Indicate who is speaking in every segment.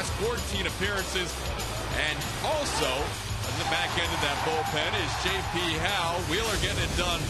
Speaker 1: last 14 appearances. And also, on the back end of that bullpen is J.P. Howe. Wheeler getting it done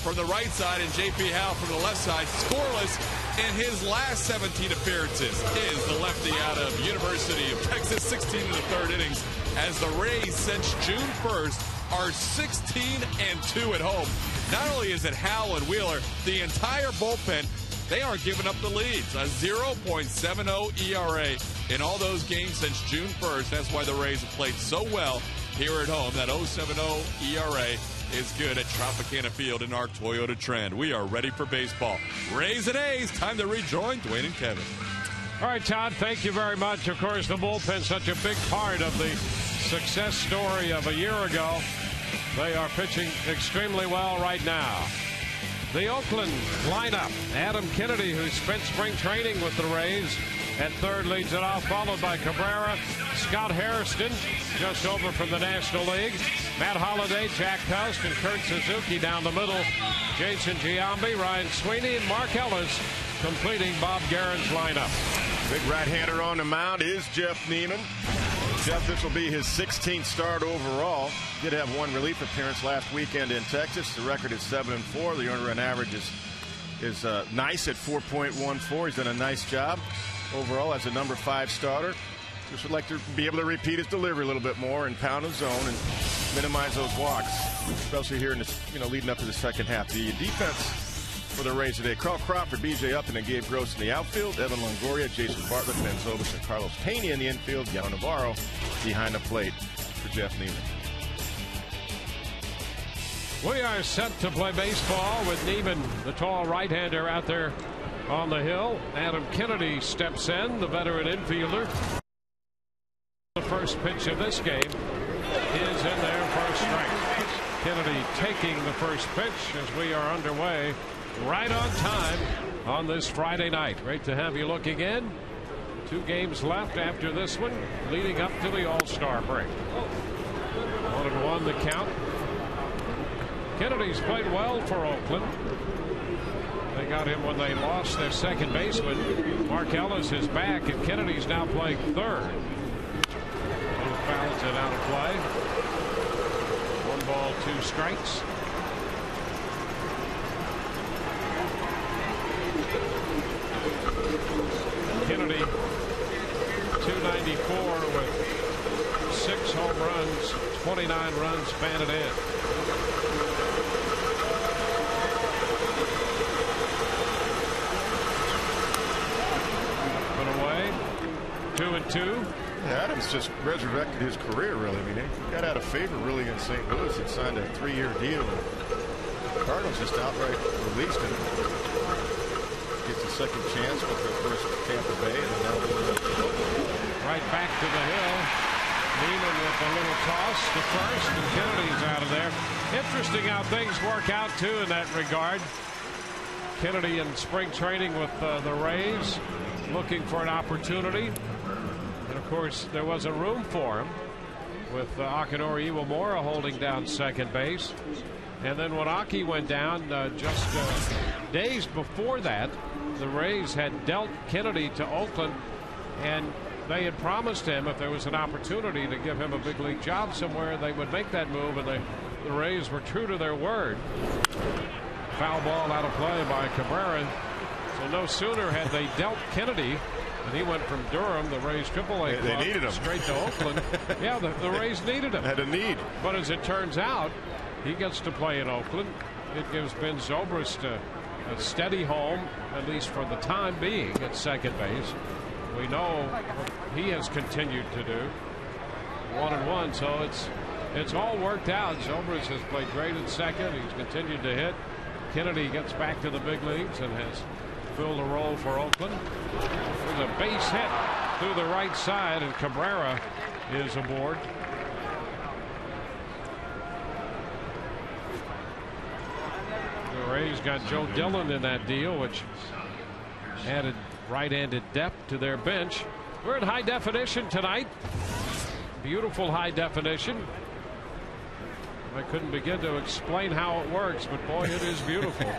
Speaker 1: from the right side, and J.P. Howe from the left side. Scoreless in his last 17 appearances is the lefty out of University of Texas. 16 in the third innings as the Rays since June 1st are 16-2 at home. Not only is it Howe and Wheeler, the entire bullpen, they aren't giving up the leads. A 0.70 ERA in all those games since June 1st. That's why the Rays have played so well here at home. That 0.70 ERA is good at Tropicana Field in our Toyota Trend. We are ready for baseball. Rays and A's. Time to rejoin Dwayne and Kevin.
Speaker 2: All right, Todd, thank you very much. Of course, the bullpen's such a big part of the success story of a year ago. They are pitching extremely well right now. The Oakland lineup. Adam Kennedy, who spent spring training with the Rays, at third leads it off, followed by Cabrera. Scott Hairston, just over from the National League. Matt Holliday, Jack Cust, and Kurt Suzuki down the middle. Jason Giambi, Ryan Sweeney, and Mark Ellis completing Bob Guerin's lineup.
Speaker 3: Big right-hander on the mound is Jeff Neiman. Jeff, this will be his 16th start overall. Did have one relief appearance last weekend in Texas. The record is 7-4. The earned run average is nice at 4.14. He's done a nice job overall as a number 5 starter. Just would like to be able to repeat his delivery a little bit more and pound his zone and minimize those walks, especially here in this, leading up to the second half. The defense for the Rays today: Carl Crawford, B.J. Upton, and Gabe Gross in the outfield. Evan Longoria, Jason Bartlett, Ben Zobus, and Carlos Pena in the infield. Yao Navarro behind the plate for Jeff Neiman.
Speaker 2: We are set to play baseball with Neiman, the tall right-hander, out there on the hill. Adam Kennedy steps in, the veteran infielder. The first pitch of this game is in there for a strike. Kennedy taking the first pitch as we are underway right on time on this Friday night. Great to have you looking in. 2 games left after this one, leading up to the All-Star break. 1-1 the count. Kennedy's played well for Oakland. They got him when they lost their second baseman. Mark Ellis is back, and Kennedy's now playing third. He fouls it out of play. 1 ball, 2 strikes. Kennedy, 294 with 6 home runs, 29 runs batted in. Put away, 2-2.
Speaker 3: Adams just resurrected his career, really. I mean, he got out of favor, really, in St. Louis and signed a 3-year deal. The Cardinals just outright released him. Gets a second chance with the first Tampa Bay, and now
Speaker 2: right back to the hill. Neiman with a little toss to first, and Kennedy's out of there. Interesting how things work out, too, in that regard. Kennedy in spring training with the Rays, looking for an opportunity. And, of course, there wasn't room for him with Akinori Iwamura holding down second base. And then when Aki went down just days before that, the Rays had dealt Kennedy to Oakland, and they had promised him if there was an opportunity to give him a big league job somewhere, they would make that move, and the Rays were true to their word. Foul ball out of play by Cabrera. So no sooner had they dealt Kennedy, and he went from Durham, the Rays AAA club,
Speaker 3: they needed him
Speaker 2: straight to Oakland. Yeah, the Rays needed him.
Speaker 3: Had a need.
Speaker 2: But as it turns out, he gets to play in Oakland. It gives Ben Zobrist a steady home, at least for the time being, at second base. We know what he has continued to do. 1-1, so it's all worked out. Zobrist has played great at second. He's continued to hit. Kennedy gets back to the big leagues and has filled a role for Oakland. There's a base hit through the right side, and Cabrera is aboard. The Rays got Joe Dillon in that deal, which added right-handed depth to their bench. We're in high definition tonight. Beautiful high definition. I couldn't begin to explain how it works, but boy, it is beautiful.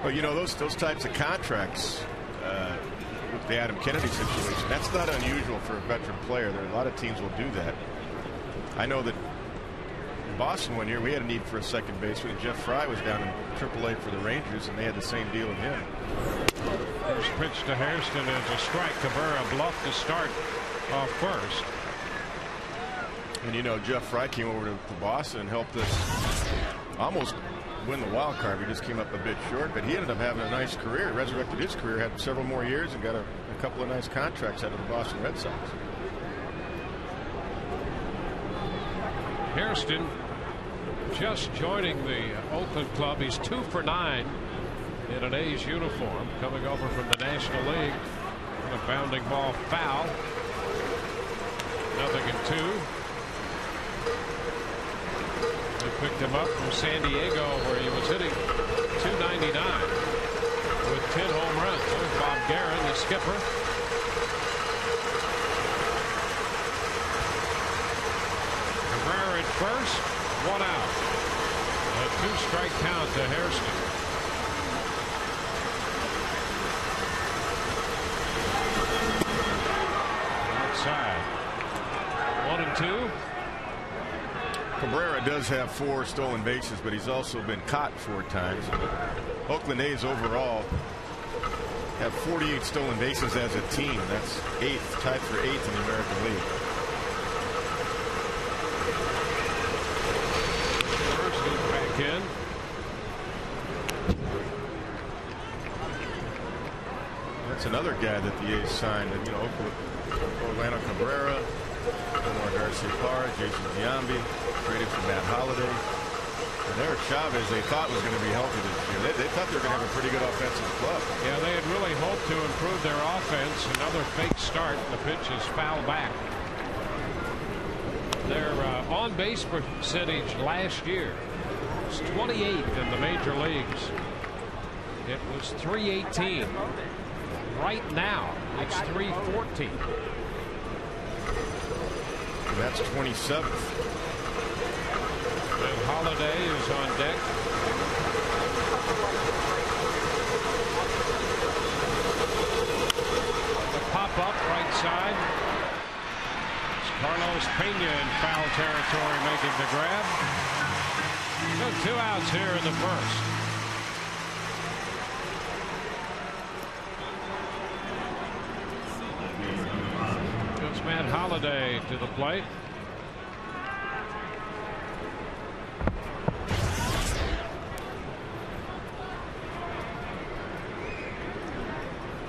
Speaker 3: Well, those types of contracts the Adam Kennedy situation. That's not unusual for a veteran player. There are a lot of teams will do that. I know that in Boston one year we had a need for a second baseman. Jeff Fry was down in AAA for the Rangers, and they had the same deal with him.
Speaker 2: First pitch to Hairston is a strike. Cabrera bluffed to start off first.
Speaker 3: And you know, Jeff Fry came over to Boston and helped us almost win the wild card. We just came up a bit short, but he ended up having a nice career. Resurrected his career, had several more years, and got a couple of nice contracts out of the Boston Red Sox.
Speaker 2: Hairston just joining the Oakland club. He's 2 for 9 in an A's uniform, coming over from the National League. And a bounding ball foul. 0-2. They picked him up from San Diego, where he was hitting .299 with 10 home runs. There's Bob Guerin, the skipper. Cabrera at first, 1 out. A 2-strike count to Hairston. Outside. 1-2.
Speaker 3: Cabrera does have 4 stolen bases, but he's also been caught 4 times. Oakland A's overall have 48 stolen bases as a team. That's 8th, tied for 8th in the American League.
Speaker 2: First is back in.
Speaker 3: That's another guy that the A's signed. You know, Orlando Cabrera, Omar Garcia-Parra, Jason Giambi, traded for Matt Holliday. And Eric Chavez, they thought was going to be healthy this year. They thought they were going to have a pretty good offensive club.
Speaker 2: Yeah, they had really hoped to improve their offense. Another fake start. The pitch is foul back. Their on-base percentage last year was 28th in the major leagues. It was .318. Right now, it's .314.
Speaker 3: And that's 27th.
Speaker 2: And Holliday is on deck. The pop-up right side. It's Carlos Pena in foul territory making the grab. So 2 outs here in the first. It's Matt Holliday to the plate.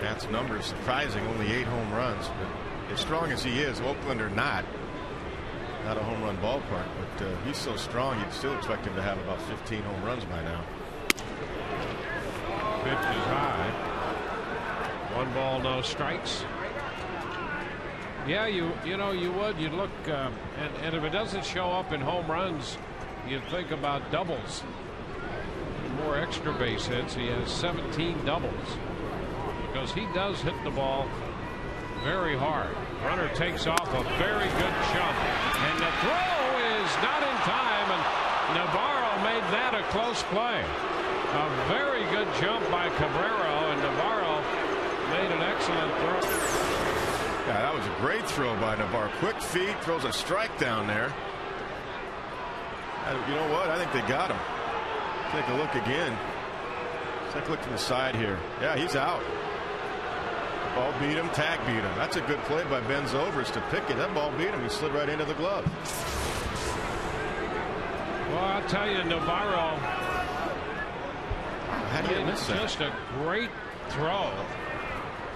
Speaker 3: Matt's numbers surprising, only 8 home runs, but as strong as he is, Oakland are not a home run ballpark, but he's so strong you'd still expect him to have about 15 home runs by now.
Speaker 2: Pitch is high. 1 ball, no strikes. Yeah, you know you would. You'd look, and if it doesn't show up in home runs, you'd think about doubles. More extra base hits. He has 17 doubles. Because he does hit the ball very hard. Runner takes off a very good jump, and the throw is not in time, and Navarro made that a close play. A very good jump by Cabrera, and Navarro made an excellent throw.
Speaker 3: Yeah, that was a great throw by Navarro. Quick feet, throws a strike down there. You know what? I think they got him. Take a look again. Take a look to the side here. Yeah, he's out. Ball beat him, tag beat him. That's a good play by Ben Zobrist to pick it. That ball beat him. He slid right into the glove.
Speaker 2: Well, I'll tell you, Navarro.
Speaker 3: How do you miss that?
Speaker 2: Just a great throw.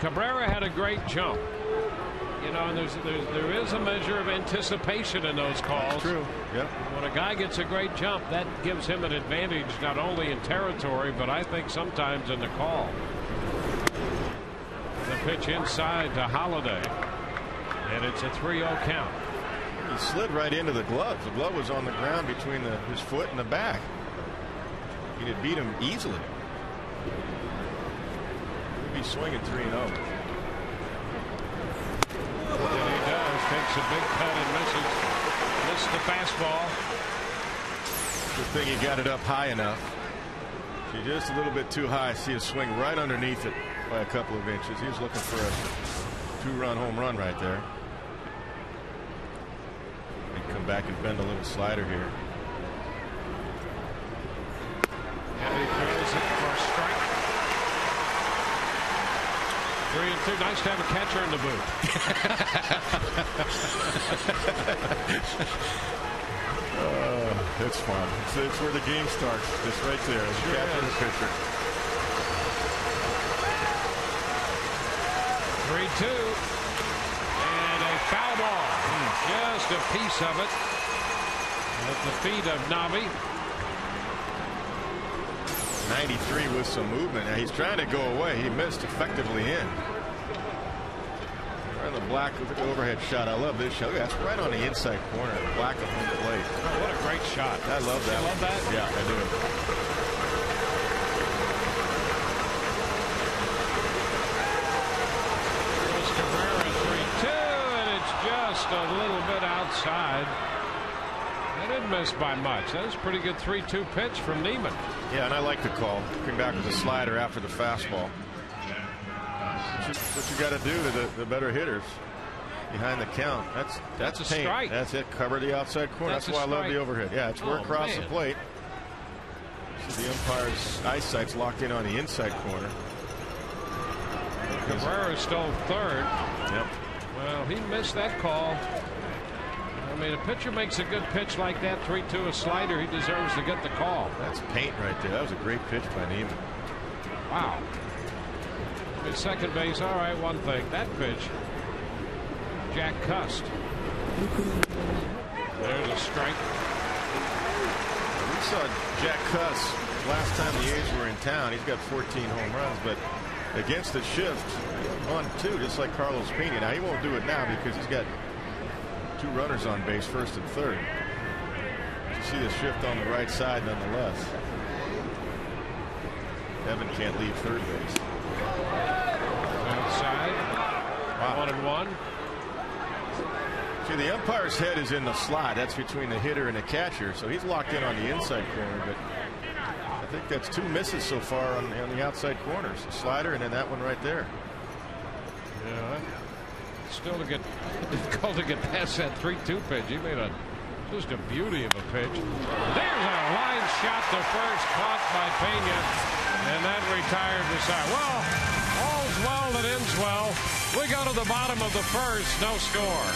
Speaker 2: Cabrera had a great jump. You know, and there is a measure of anticipation in those calls.
Speaker 3: That's true. Yep.
Speaker 2: When a guy gets a great jump, that gives him an advantage not only in territory, but I think sometimes in the call. The pitch inside to Holliday, and it's a 3-0 count.
Speaker 3: He slid right into the glove. The glove was on the ground between his foot and the back. He could beat him easily. He'd be swinging 3-0.
Speaker 2: And he does. Takes a big cut and misses. Missed the fastball.
Speaker 3: Good thing he got it up high enough. Just a little bit too high. See a swing right underneath it. by a couple of inches. He was looking for a 2-run home run right there. He'd come back and bend a little slider here.
Speaker 2: And he throws it for a strike. 3-2. Nice to have a catcher in the booth.
Speaker 3: It's fun. It's where the game starts. It's right there. The catcher and the pitcher.
Speaker 2: 3-2. And a foul ball. Just a piece of it at the feet of Nabi.
Speaker 3: 93 with some movement. Now he's trying to go away. He missed effectively in. Right on the black with the overhead shot. I love this shot. That's right on the inside corner. The black of home plate.
Speaker 2: Oh, what a great shot.
Speaker 3: I love that.
Speaker 2: You love that?
Speaker 3: Yeah, I do.
Speaker 2: Here's Cabrera 3-2, and it's just a little bit outside. They didn't miss by much. That was a pretty good 3-2 pitch from Neiman.
Speaker 3: Yeah, and I like the call. Came back with a slider after the fastball. What you got to do to the better hitters behind the count. That's
Speaker 2: a
Speaker 3: paint.
Speaker 2: strike.
Speaker 3: That's it. Cover the outside corner. That's why I love the overhead. Yeah, it's work across the plate. So the umpire's eyesight's locked in on the inside corner.
Speaker 2: Cabrera stole third.
Speaker 3: Yep.
Speaker 2: Well, he missed that call. I mean, a pitcher makes a good pitch like that, 3-2 a slider, he deserves to get the call.
Speaker 3: That's paint right there. That was a great pitch by Neiman.
Speaker 2: Wow. At second base, all right, one thing. That pitch, Jack cussed. There's a strike.
Speaker 3: We saw Jack Cuss last time the A's were in town. He's got 14 home runs, but against the shift, 1-2, just like Carlos Pena. Now, he won't do it now because he's got 2 runners on base, first and third. You see the shift on the right side nonetheless. Evan can't leave third base.
Speaker 2: Outside. Wow. 1-1.
Speaker 3: See, the umpire's head is in the slot. That's between the hitter and the catcher, so he's locked in on the inside corner, but I think that's 2 misses so far on the outside corners. The slider and then that one right there.
Speaker 2: Yeah. Still difficult to get past that 3-2 pitch. He made just a beauty of a pitch. There's a line shot to first, caught by Pena, and that retired the side. Well, all's well that ends well. We go to the bottom of the first, no score.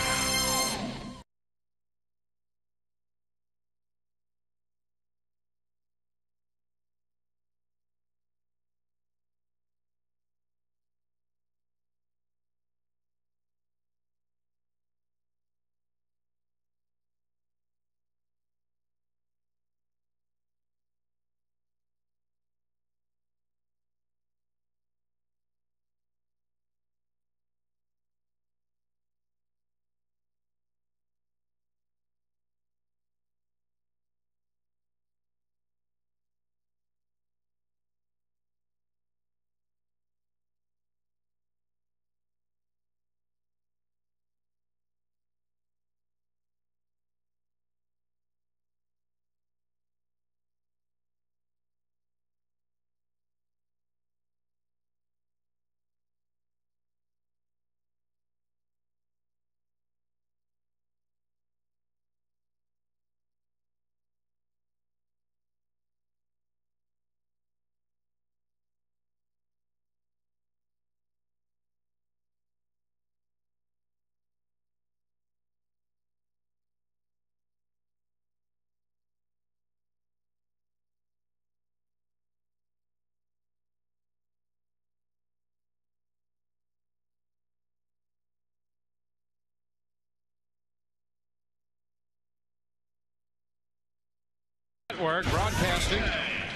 Speaker 2: Network broadcasting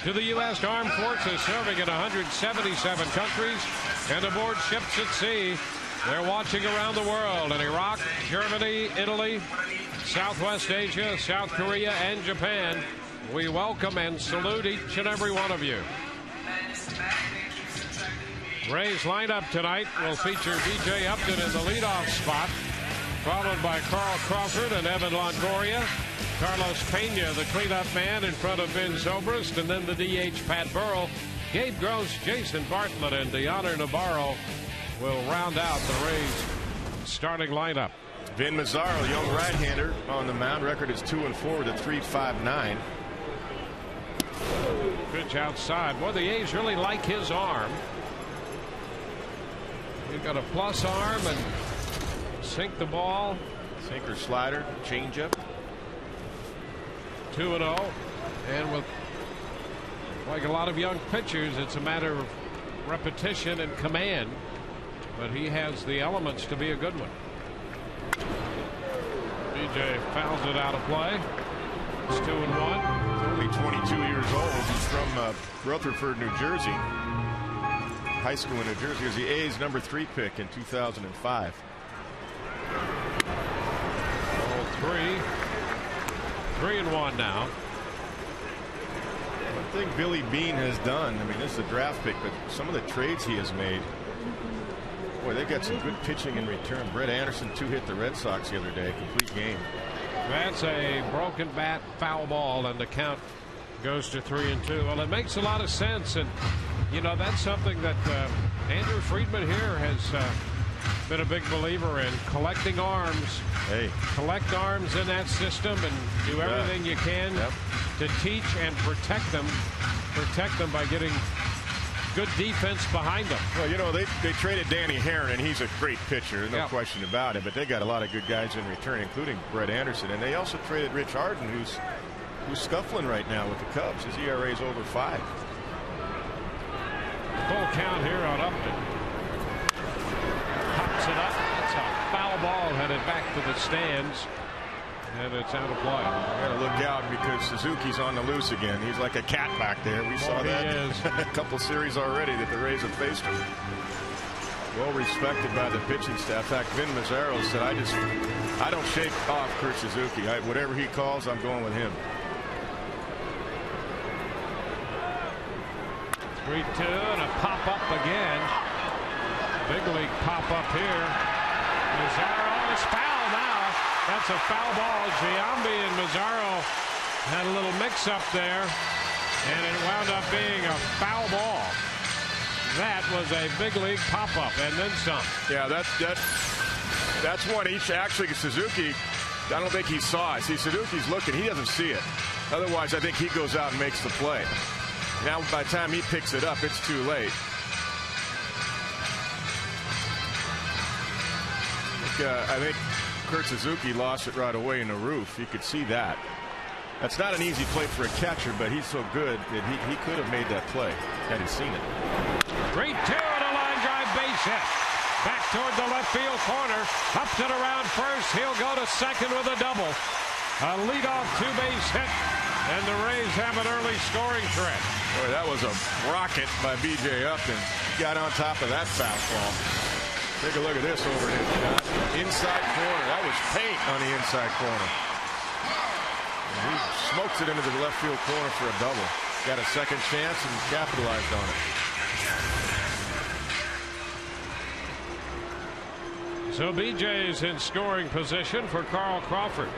Speaker 2: to the U.S. Armed Forces, serving in 177 countries and aboard ships at sea. They're watching around the world in Iraq, Germany, Italy, Southwest Asia, South Korea, and Japan. We welcome and salute each and every one of you. Ray's lineup tonight will feature B.J. Upton in the leadoff spot, followed by Carl Crawford and Evan Longoria. Carlos Pena, the cleanup man, in front of Ben Zobrist, and then the DH Pat Burrell Gabe Gross, Jason Bartlett, and Deanna Navarro will round out the Rays starting lineup.
Speaker 3: Vin Mazzaro, young right-hander on the mound. Record is 2-4 with a 3.59.
Speaker 2: Pitch outside. Boy, the A's really like his arm. He's got a plus arm and sink the ball.
Speaker 3: Sinker, slider, changeup.
Speaker 2: 2-0. And with, like a lot of young pitchers, it's a matter of repetition and command. But he has the elements to be a good one. BJ fouls it out of play. It's 2-1.
Speaker 3: Only 22 years old. He's from Rutherford, New Jersey. High school in New Jersey. He was the A's #3 pick in 2005.
Speaker 2: 3-1 now.
Speaker 3: One thing Billy Beane has done, I mean, this is a draft pick, but some of the trades he has made, boy, they got some good pitching in return. Brett Anderson 2-hit the Red Sox the other day. Complete game.
Speaker 2: That's a broken bat, foul ball, and the count goes to 3-2. Well, it makes a lot of sense, and you know that's something that Andrew Friedman here has been a big believer in, collecting arms.
Speaker 3: Hey,
Speaker 2: collect arms in that system and do everything you can to teach and protect them by getting good defense behind them.
Speaker 3: Well, you know, they traded Danny Herron, and he's a great pitcher, no question about it. But they got a lot of good guys in return, including Brett Anderson. And they also traded Rich Harden, who's scuffling right now with the Cubs. His ERA is over 5.
Speaker 2: Full count here on Upton. Pops it up. That's a foul ball headed back to the stands. And it's out of play.
Speaker 3: Got to look out because Suzuki's on the loose again. He's like a cat back there. We saw that a couple series already that the Rays have faced him. Well respected by the pitching staff. In fact, Vin Mazzaro said, I don't shake off Kurt Suzuki. Whatever he calls, I'm going with him.
Speaker 2: 3-2 and a pop up again. Big league pop up here. Mazzaro is foul now. That's a foul ball. Giambi and Mazzaro had a little mix up there, and it wound up being a foul ball. That was a big league pop up and then some.
Speaker 3: Yeah, that's one each. Actually, Suzuki, I don't think he saw it. See, Suzuki's looking. He doesn't see it. Otherwise, I think he goes out and makes the play. Now, by the time he picks it up, it's too late. I think Kurt Suzuki lost it right away in the roof. You could see that. That's not an easy play for a catcher, but he's so good that he could have made that play had he seen it.
Speaker 2: 3-2 and a line drive base hit. Back toward the left field corner. Upton around first. He'll go to second with a double. A leadoff two-base hit. And the Rays have an early scoring threat.
Speaker 3: Boy, that was a rocket by B.J. Upton. Got on top of that fastball. Take a look at this overhead shot. Inside corner. That was paint on the inside corner. And he smokes it into the left field corner for a double. Got a second chance and capitalized on it.
Speaker 2: So B.J.'s in scoring position for Carl Crawford.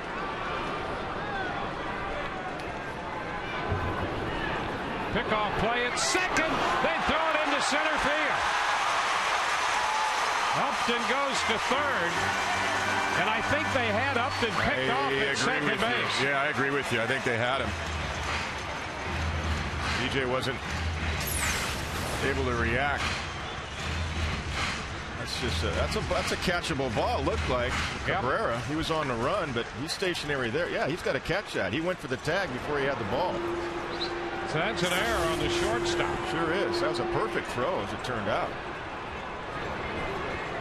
Speaker 2: Pickoff play at second. They throw it into center field. Upton goes to third. And I think they had Upton picked off at second base.
Speaker 3: Yeah, I agree with you. I think they had him. DJ wasn't able to react. That's a catchable ball. It looked like Cabrera. He was on the run, but he's stationary there. Yeah, he's got to catch that. He went for the tag before he had the ball.
Speaker 2: So that's an error on the shortstop.
Speaker 3: Sure is. That was a perfect throw, as it turned out.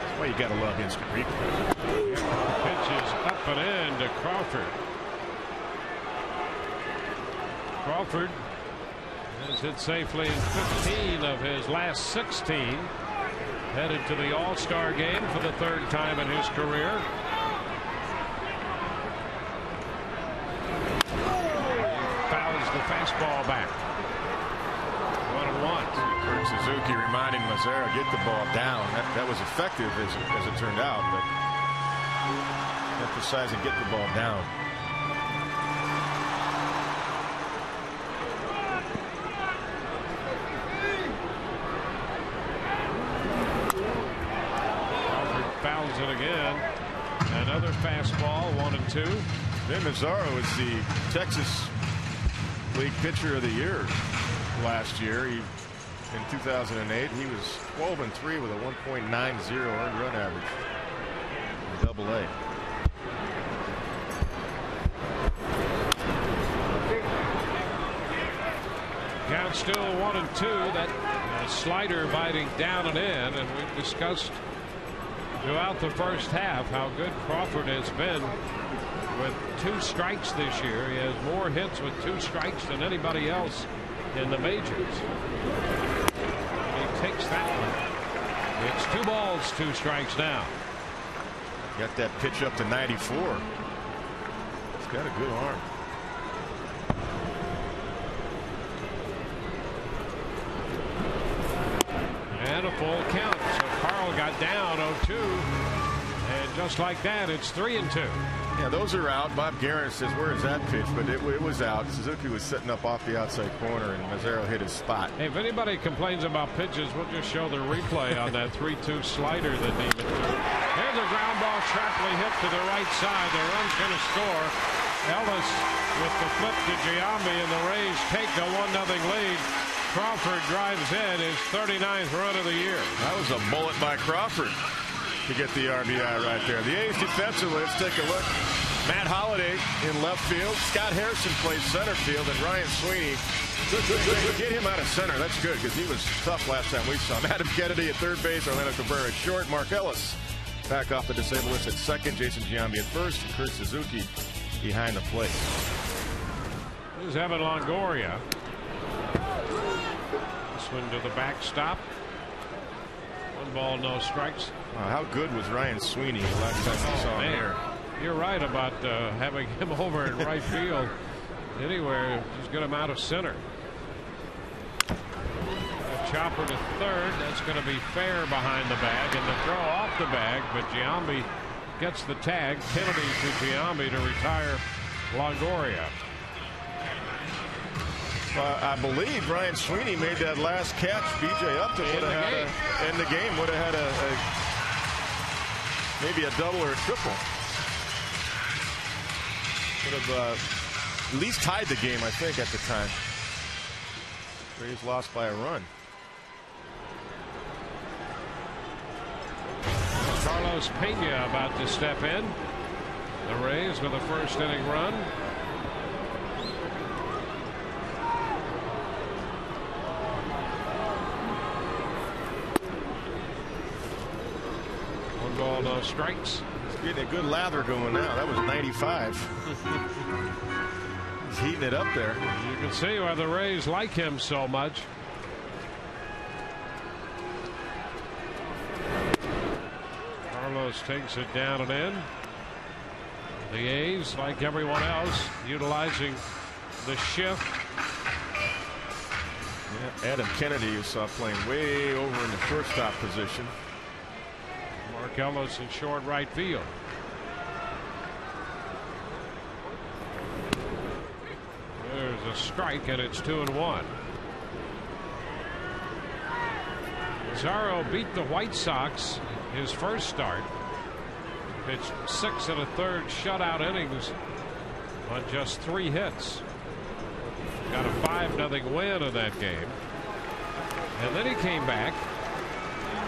Speaker 3: That's why you got to love instant replay.
Speaker 2: Pitch is up and in to Crawford. Crawford has hit safely in 15 of his last 16. Headed to the All-Star game for the third time in his career. The fastball back. 1-1.
Speaker 3: Kurt Suzuki reminding Mazzaro, get the ball down. That was effective as it turned out, but emphasizing get the ball down.
Speaker 2: it again. Another fastball, 1-2.
Speaker 3: Ben Mazzaro is the Texas League Pitcher of the Year last year. In 2008, he was 12-3 with a 1.90 earned run average in Double-A.
Speaker 2: Count still 1-2. That slider biting down and in, and we've discussed throughout the first half how good Crawford has been with 2 strikes this year. He has more hits with 2 strikes than anybody else in the majors. And he takes that one. It's 2 balls, 2 strikes now.
Speaker 3: Got that pitch up to 94. He's got a good arm.
Speaker 2: And a full count. So Carl got down 0-2. And just like that, it's 3-2.
Speaker 3: Yeah, those are out. Bob Guerin says, where is that pitch? But it was out. Suzuki was setting up off the outside corner, and Mazzaro hit his spot.
Speaker 2: Hey, if anybody complains about pitches, we'll just show the replay on that 3-2 slider that Neiman threw. There's a ground ball sharply hit to the right side. The run's going to score. Ellis with the flip to Giambi, and the Rays take a 1-0 lead. Crawford drives in his 39th run of the year.
Speaker 3: That was a bullet by Crawford to get the RBI right there. The A's defensively, let's take a look. Matt Holliday in left field. Scott Harrison plays center field, and Ryan Sweeney. Get him out of center. That's good, because he was tough last time we saw him. Adam Kennedy at third base. Orlando Cabrera at short. Mark Ellis back off the disabled list at second. Jason Giambi at first. And Kurt Suzuki behind the plate.
Speaker 2: Here's Evan Longoria. This one to the backstop. 1 ball, no strikes.
Speaker 3: How good was Ryan Sweeney the last time we saw him here?
Speaker 2: You're right about having him over in right field. Anywhere, just get him out of center. A chopper to third. That's going to be fair behind the bag, and the throw off the bag, but Giambi gets the tag. Kennedy to Giambi to retire Longoria.
Speaker 3: I believe Ryan Sweeney made that last catch. BJ Upton would have had in the game, would have had maybe a double or a triple. Would have at least tied the game, I think, at the time. Rays lost by a run.
Speaker 2: Carlos Pena about to step in. The Rays with a first inning run. Ball, no strikes.
Speaker 3: He's getting a good lather going now. That was 95. He's heating it up there.
Speaker 2: You can see why the Rays like him so much. Carlos takes it down and in. The A's, like everyone else, utilizing the shift.
Speaker 3: Yeah, Adam Kennedy, you saw playing way over in the shortstop position.
Speaker 2: Mark Ellis in short right field. There's a strike, and it's 2-1. Mazzaro beat the White Sox his first start. Pitched 6 1/3 shutout innings on just 3 hits. Got a 5-0 win in that game. And then he came back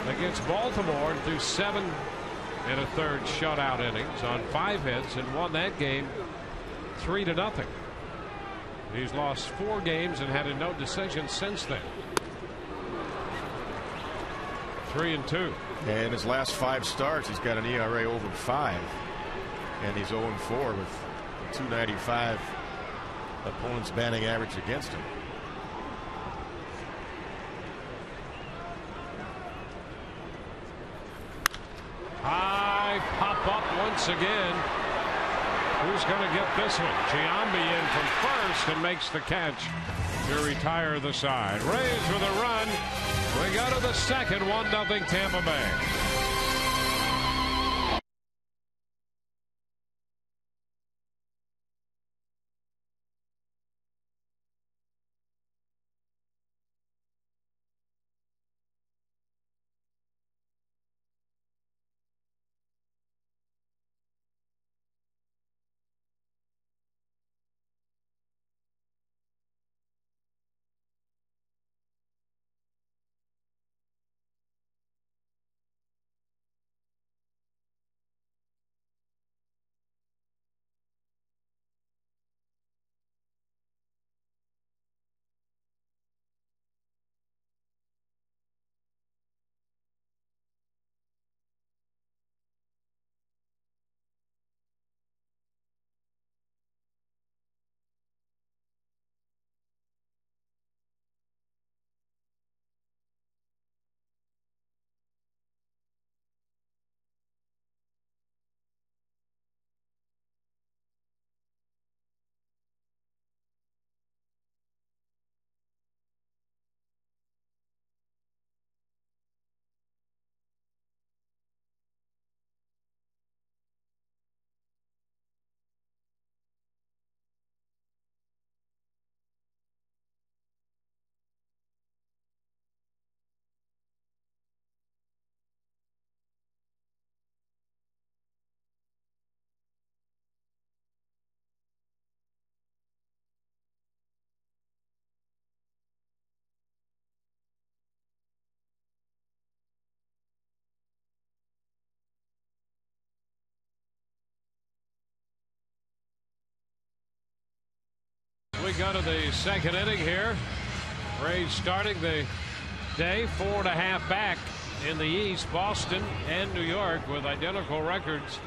Speaker 2: against Baltimore and threw 7 1/3 shutout innings on 5 hits and won that game 3-0. He's lost 4 games and had a no decision since then. 3-2.
Speaker 3: And in his last 5 starts, he's got an ERA over 5, and he's 0-4 with a 2.95 opponent's batting average against him.
Speaker 2: High pop up once again. Who's going to get this one? Giambi in from first and makes the catch to retire the side. Rays with a run. We go to the second. 1-0 Tampa Bay. we go to the second inning here. Rays starting the day 4.5 back in the East. Boston and New York with identical records,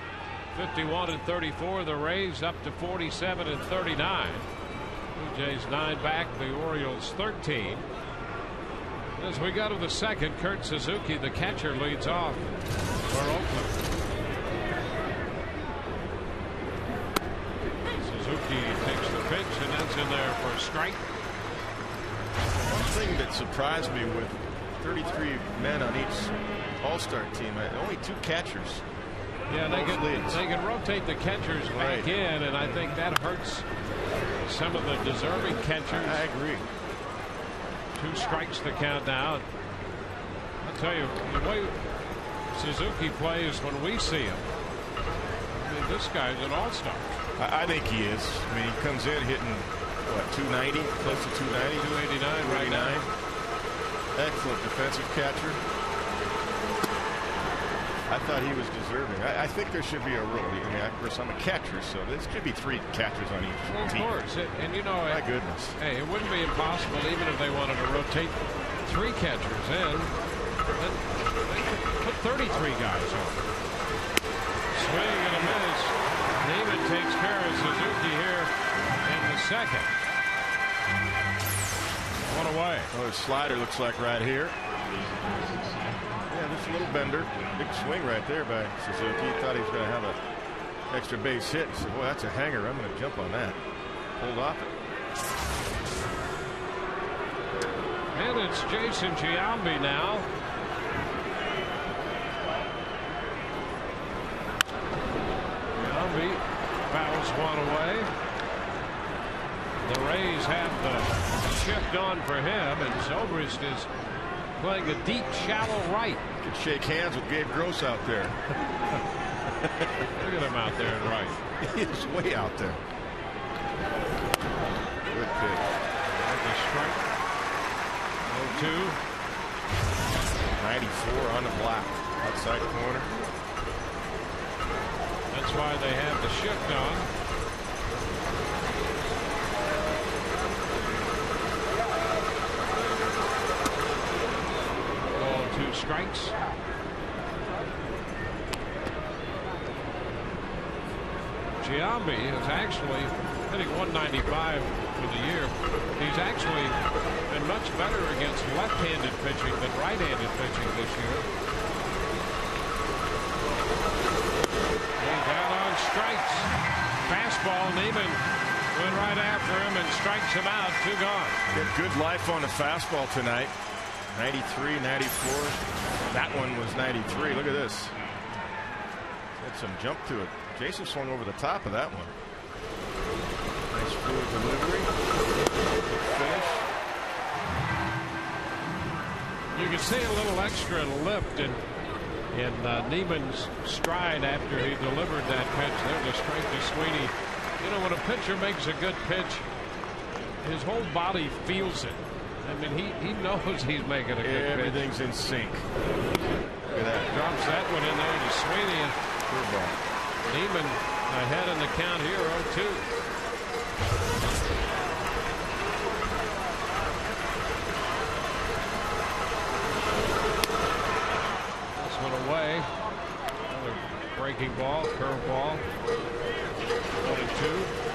Speaker 2: 51-34. The Rays up to 47-39. Blue Jays 9 back. The Orioles 13. As we go to the second, Kurt Suzuki, the catcher, leads off for Oakland. Suzuki takes the pitch, and that's in there for a strike.
Speaker 3: One thing that surprised me with 33 men on each All-Star team, only 2 catchers.
Speaker 2: Yeah, they can rotate the catchers back in, and I think that hurts some of the deserving catchers.
Speaker 3: I agree.
Speaker 2: 2 strikes to count now. I'll tell you, the way Suzuki plays when we see him, I mean, this guy's an all-star.
Speaker 3: I think he is. I mean, he comes in hitting, what, 290? Close to 290?
Speaker 2: 289 right now.
Speaker 3: Excellent defensive catcher. I thought he was deserving. I think there should be a rule. I mean, of course, I'm a catcher, so there should be 3 catchers on each team.
Speaker 2: Of course. And, you know,
Speaker 3: my goodness.
Speaker 2: Hey, it wouldn't be impossible even if they wanted to rotate 3 catchers in. Then they could put 33 guys on. Swing and a miss. Neiman takes care of Suzuki here in the second. 1 away.
Speaker 3: Oh, his slider looks like right here. Yeah, just a little bender. Big swing right there by Suzuki. He thought he was going to have an extra base hit. He said, boy, that's a hanger. I'm going to jump on that. Pulled off it.
Speaker 2: And it's Jason Giambi now. Giambi fouls 1 away. The Rays have the shift on for him, and Zobrist is playing a deep, shallow right.
Speaker 3: Could shake hands with Gabe Gross out there.
Speaker 2: Look at him out there in right.
Speaker 3: He is way out there. Good pitch.
Speaker 2: That's a strike. 0-2.
Speaker 3: 94 on the block. Outside corner.
Speaker 2: That's why they have the shift on. Strikes. Giambi is actually hitting 195 for the year. He's actually been much better against left-handed pitching than right-handed pitching this year. He's out on strikes. Fastball. Neiman went right after him and strikes him out. 2 gone.
Speaker 3: Get good life on the fastball tonight. 93, 94. That one was 93. Look at this. Had some jump to it. Jason swung over the top of that one. Nice fluid delivery. Good finish.
Speaker 2: You can see a little extra lift in Neiman's stride after he delivered that pitch. There's a strike to Sweeney. You know, when a pitcher makes a good pitch, his whole body feels it. I mean, he knows he's making a good pitch.
Speaker 3: Everything's in sync. Look at that.
Speaker 2: Drops that one in there to Sweeney.
Speaker 3: Curveball.
Speaker 2: Neiman ahead in the count here, 0-2. This one away. Another breaking ball, curveball. 1-2.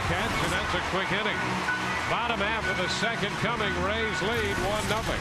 Speaker 2: Catch, and that's a quick inning. Bottom half of the second coming. Rays lead 1-0.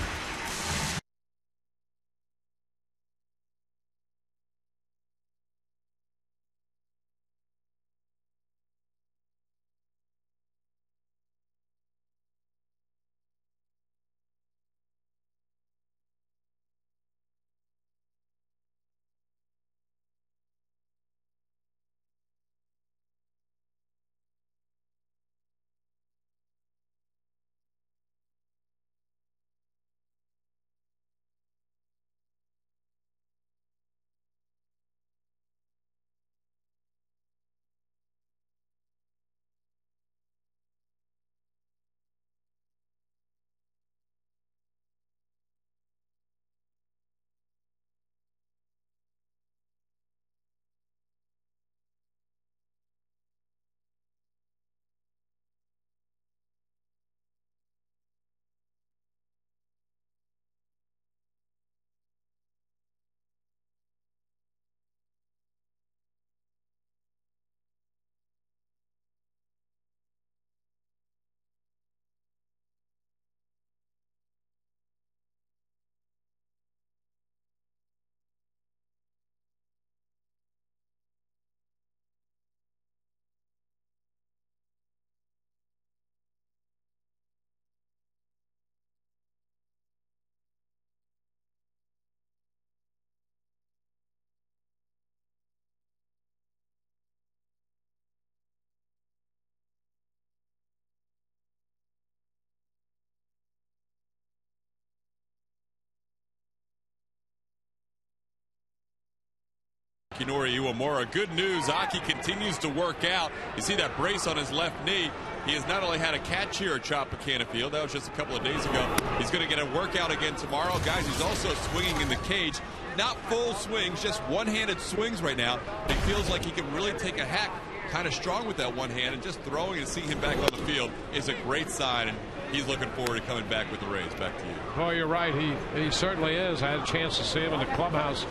Speaker 1: Kinori Uemura. Good news, Aki continues to work out. You see that brace on his left knee. He has not only had a catch here at Tropicana Field, that was just a couple of days ago. He's going to get a workout again tomorrow. Guys, he's also swinging in the cage. Not full swings, just one-handed swings right now. It feels like he can really take a hack kind of strong with that one hand, and just throwing and seeing him back on the field is a great sign, and he's looking forward to coming back with the Rays. Back to you.
Speaker 2: Oh, you're right. He certainly is. I had a chance to see him in the clubhouse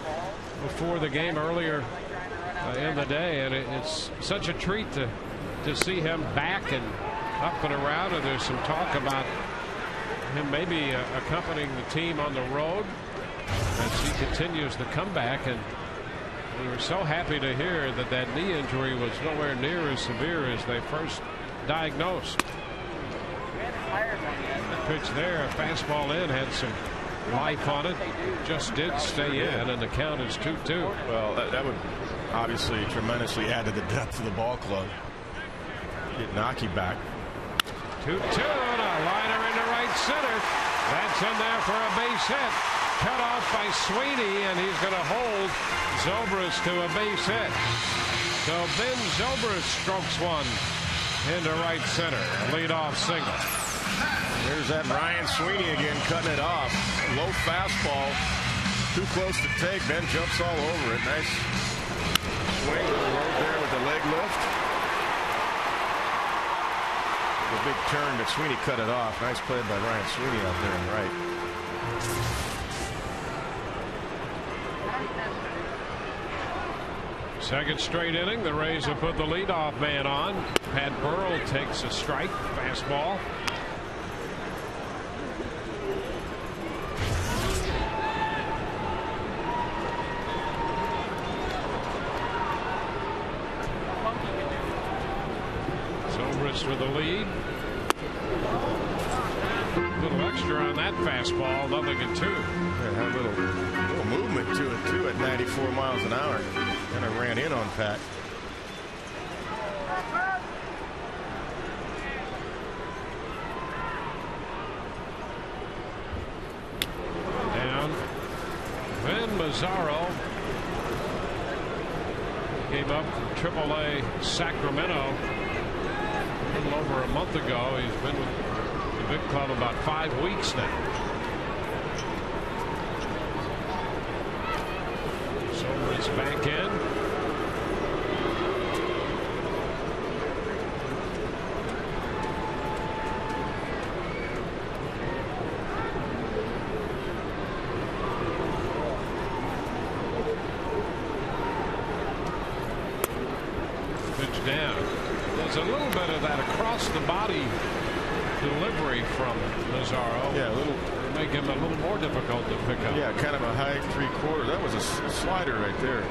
Speaker 2: before the game earlier in the day, and it's such a treat to see him back and up and around. And there's some talk about him maybe accompanying the team on the road as he continues the comeback. And we were so happy to hear that that knee injury was nowhere near as severe as they first diagnosed. The pitch there, a fastball in, had some life on it. Just did stay in, and the count is 2-2.
Speaker 3: Well, that would obviously tremendously add to the depth of the ball club. Get Naki back.
Speaker 2: 2-2, and a liner into right center. That's in there for a base hit. Cut off by Sweeney, and he's going to hold Zobrist to a base hit. So Ben Zobrist strokes one into right center. Leadoff single.
Speaker 3: There's that Ryan Sweeney again, cutting it off. Low fastball. Too close to take. Ben jumps all over it. Nice swing to the road there with the leg lift. The big turn, but Sweeney cut it off. Nice play by Ryan Sweeney out there in right.
Speaker 2: Second straight inning, the Rays have put the leadoff man on. Pat Burrell takes a strike, fastball. Zobrist with the lead. A little extra on that fastball, nothing in two.
Speaker 3: Yeah, had a little movement to it too at 94 miles an hour. And I ran in on Pat.
Speaker 2: Down. Then Mazzaro came up from AAA Sacramento a little over a month ago. He's been with the big club about 5 weeks now. Zobrist back in. Pitch down. There's a little bit of that across the body delivery from Mazzaro.
Speaker 3: Yeah, a little.
Speaker 2: Make him a little more difficult to pick up.
Speaker 3: Yeah, kind of a high 3/4. That was a slider right there.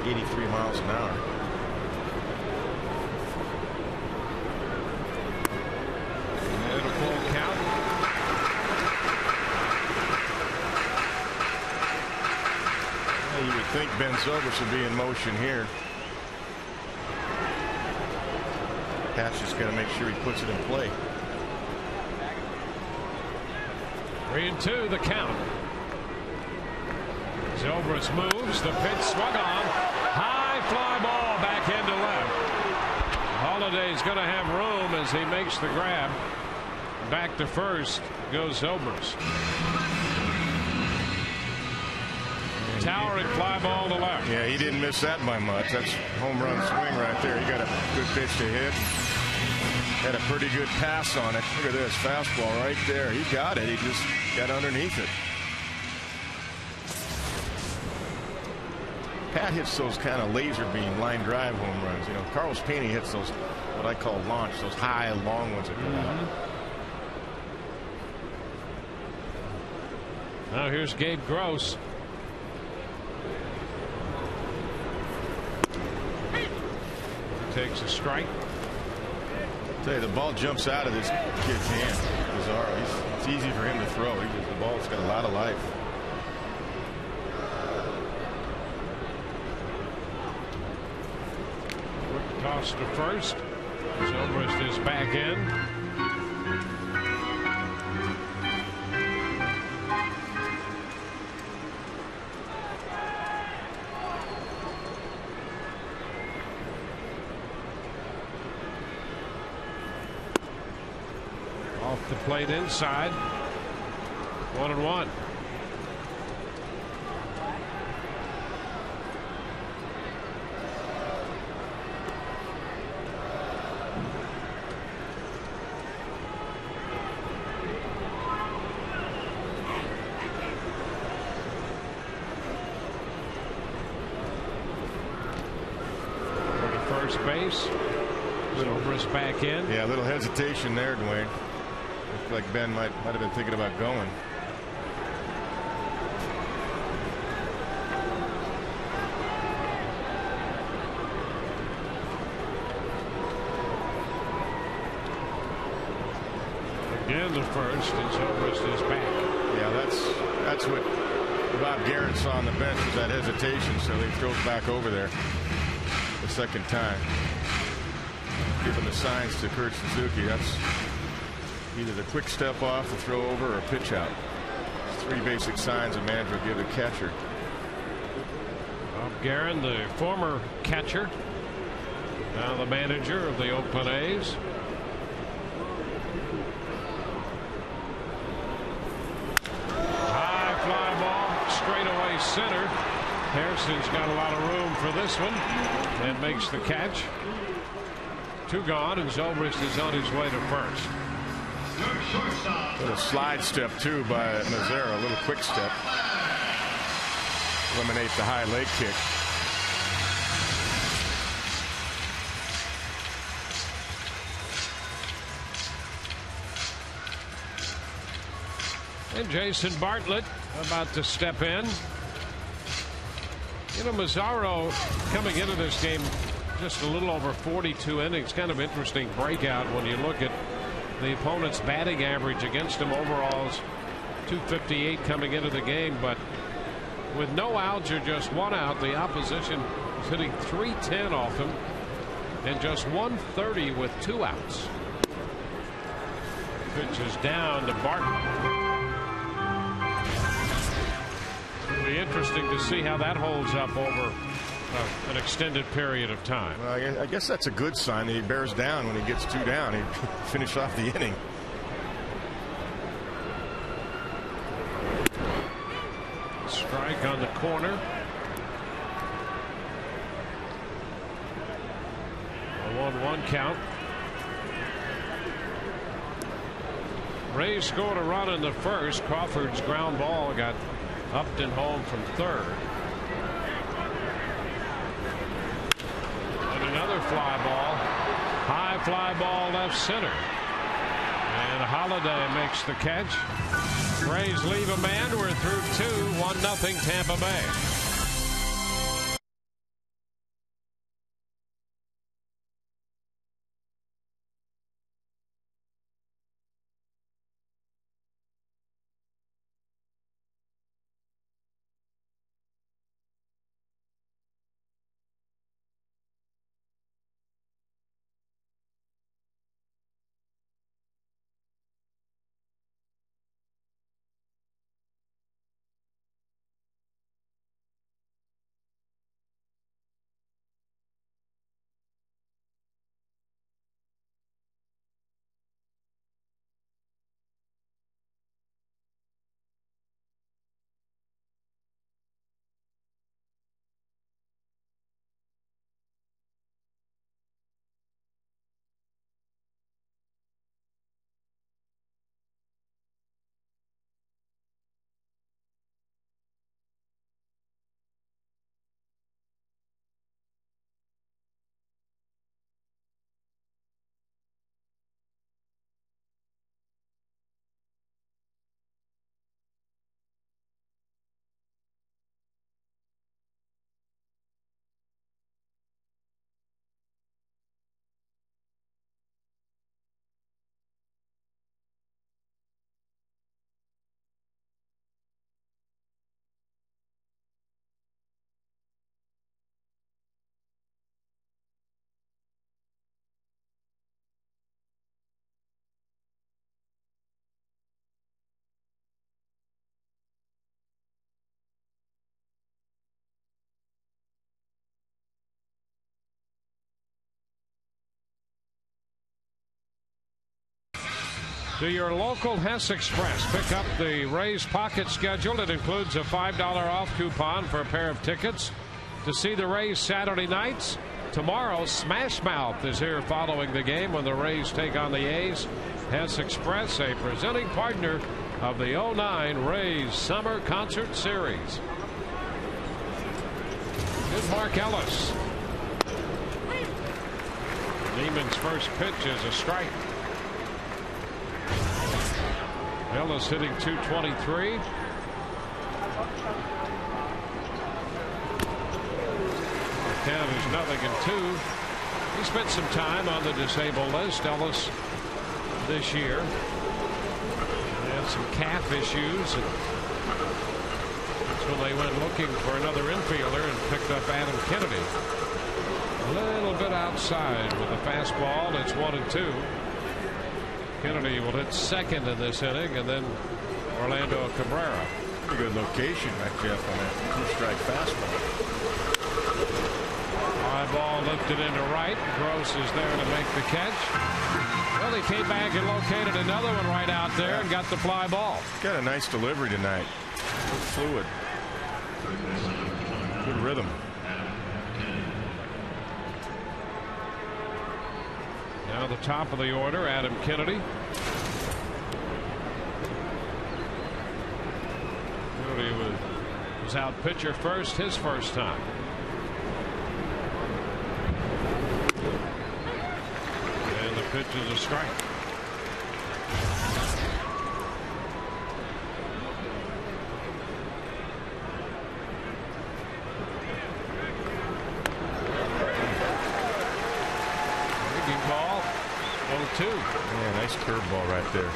Speaker 3: 83 miles an hour.
Speaker 2: And a full count.
Speaker 3: Well, you would think Ben Zobrist would be in motion here. Pat's just got to make sure he puts it in play.
Speaker 2: 3-2 the count. Zobrist moves. The pitch swung on. High fly ball back into left. Holiday's going to have room as he makes the grab. Back to first goes Zobrist. Towering fly ball to left.
Speaker 3: Yeah, he didn't miss that by much. That's home run swing right there. He got a good pitch to hit. Had a pretty good pass on it. Look at this fastball right there. He got it. He just got underneath it. Pat hits those kind of laser beam line drive home runs. You know, Carlos Pena hits those what I call launch, those high long ones that come out.
Speaker 2: Now here's Gabe Gross. Takes a strike.
Speaker 3: Tell you, the ball jumps out of this kid's hand. Bizarro. It's easy for him to throw. The ball's got a lot of life.
Speaker 2: Quick toss to first. Zobrist is back in. Off the plate inside. 1-1. First base. Zobrist back in.
Speaker 3: Yeah, a little hesitation there, Dwayne. Looked like Ben might have been thinking about going.
Speaker 2: Again, the first, and Zobrist is back.
Speaker 3: Yeah, that's what Bob Guerin saw on the bench, was that hesitation, so he throws back over there the second time. Giving the signs to Kurt Suzuki. That's either the quick step off, the throw over, or a pitch out. Three basic signs a manager will give the catcher.
Speaker 2: Bob Guerin, the former catcher, now the manager of the Oakland A's. High fly ball, straight away center. Harrison's got a lot of room for this one and makes the catch. Two gone, and Zobrist is on his way to first.
Speaker 3: A little slide step too by Mazzara, a little quick step. Eliminate the high leg kick.
Speaker 2: And Jason Bartlett about to step in. You know, Mazzaro coming into this game just a little over 42 innings. Kind of interesting breakout when you look at the opponent's batting average against him. Overalls 258 coming into the game, but with no outs or just one out, the opposition is hitting 310 off him and just 130 with 2 outs. Pitch is down to Bartlett. It'll be interesting to see how that holds up over an extended period of time.
Speaker 3: Well, I guess that's a good sign that he bears down when he gets 2 down. He finished off the inning.
Speaker 2: Strike on the corner. A 1-1 count. Rays scored a run in the first. Crawford's ground ball got Upton home from third. And another fly ball. High fly ball left center. And Holiday makes the catch. Rays leave a man. We're through 2. 1-0 Tampa Bay. to your local Hess Express. Pick up the Rays Pocket schedule. It includes a $5 off coupon for a pair of tickets to see the Rays Saturday nights. Tomorrow, Smash Mouth is here following the game when the Rays take on the A's. Hess Express, a presenting partner of the 09 Rays Summer Concert Series. Good Mark Ellis. Neiman's first pitch is a strike. Ellis hitting .223. The count is 0-2. He spent some time on the disabled list, Ellis, this year. He had some calf issues. And that's when they went looking for another infielder and picked up Adam Kennedy. A little bit outside with the fastball. It's 1-2. Kennedy will hit second in this inning, and then Orlando Cabrera.
Speaker 3: Pretty good location, right, Jeff, on that two-strike fastball.
Speaker 2: High ball lifted into right. Gross is there to make the catch. Well, he came back and located another one right out there and got the fly ball.
Speaker 3: Got a nice delivery tonight. Good fluid. Good rhythm.
Speaker 2: Now the top of the order, Adam Kennedy. Kennedy was out pitcher first, his first time. And the pitch is a strike.
Speaker 3: Yeah, nice curveball right there.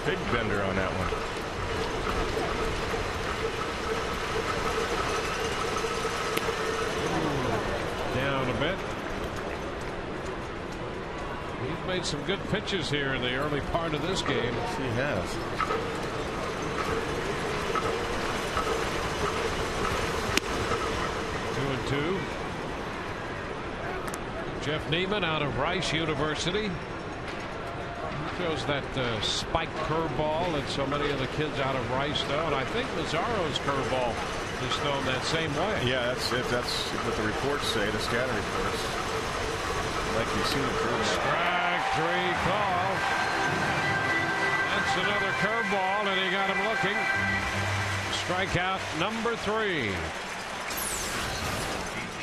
Speaker 3: Big bender on that one.
Speaker 2: Down a bit. He's made some good pitches here in the early part of this game.
Speaker 3: Yes, he has.
Speaker 2: Two. Jeff Neiman out of Rice University. He throws that spike curveball that so many of the kids out of Rice know, and I think Mazzaro's curveball is thrown that same way.
Speaker 3: Yeah, that's it. That's what the reports say, the scatter reports. Like you see the curveball.
Speaker 2: Strike three call. That's another curveball, and he got him looking. Strikeout number 3.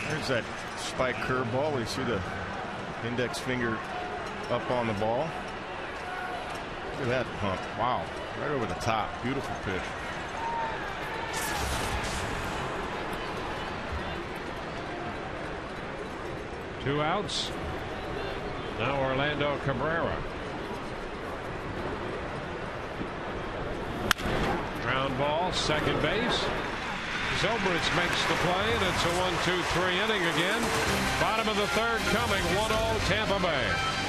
Speaker 3: There's that spike curveball. We see the index finger up on the ball. Look at that pump. Wow. Right over the top. Beautiful pitch.
Speaker 2: Two outs. Now Orlando Cabrera. Ground ball, second base. Zobrist makes the play, and it's a 1-2-3 inning again. Bottom of the third coming, 1-0 Tampa Bay.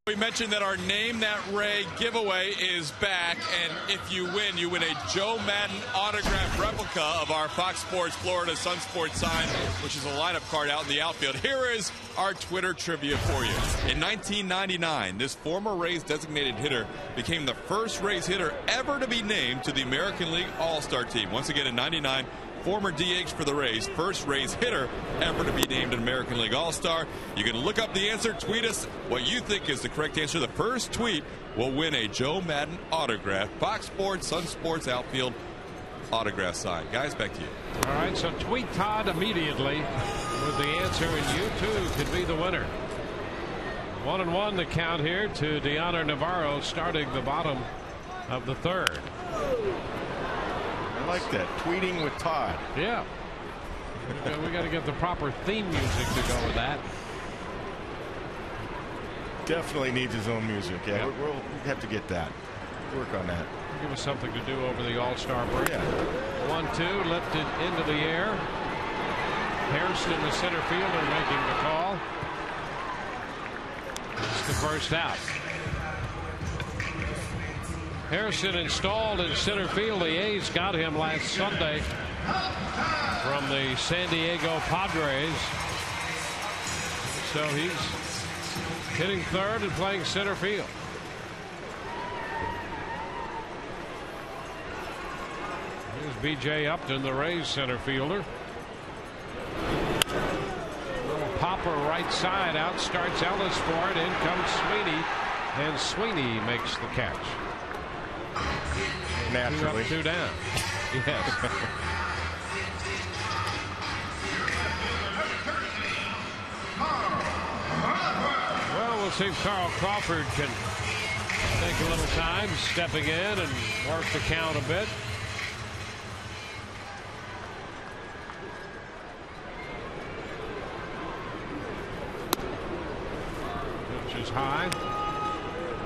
Speaker 1: We mentioned that our Name That Ray giveaway is back, and if you win a Joe Madden autographed replica of our Fox Sports Florida Sun Sports sign, which is a lineup card out in the outfield. Here is our Twitter trivia for you. In 1999, this former Rays designated hitter became the first Rays hitter ever to be named to the American League All-Star team. Once again, in 99, former DH for the Rays, first Rays hitter ever to be named an American League All-Star. You can look up the answer, tweet us what you think is the correct answer. The first tweet will win a Joe Madden autograph, Fox Sports, Sun Sports outfield autograph sign. Guys, back to you.
Speaker 2: All right, so tweet Todd immediately with the answer, and you too could be the winner. 1-1 the count here to Deoner Navarro, starting the bottom of the third.
Speaker 3: I like that. Tweeting with Todd.
Speaker 2: Yeah. We got to get the proper theme music to go with that.
Speaker 3: Definitely needs his own music. Yeah,
Speaker 2: Yep.
Speaker 3: we'll have to get that. Work on that.
Speaker 2: Give us something to do over the All-Star break.
Speaker 3: Yeah.
Speaker 2: 1-2, lifted into the air. Hairston, the center fielder, making the call. It's the first out. Harrison installed in center field. The A's got him last Sunday from the San Diego Padres. So he's hitting third and playing center field. Here's B.J. Upton, the Rays center fielder. Little popper right side. Out starts Ellis for it. In comes Sweeney. And Sweeney makes the catch.
Speaker 3: Naturally.
Speaker 2: 2 up, 2 down. Yes. Well, we'll see if Carl Crawford can take a little time stepping in and work the count a bit. Pitch is high.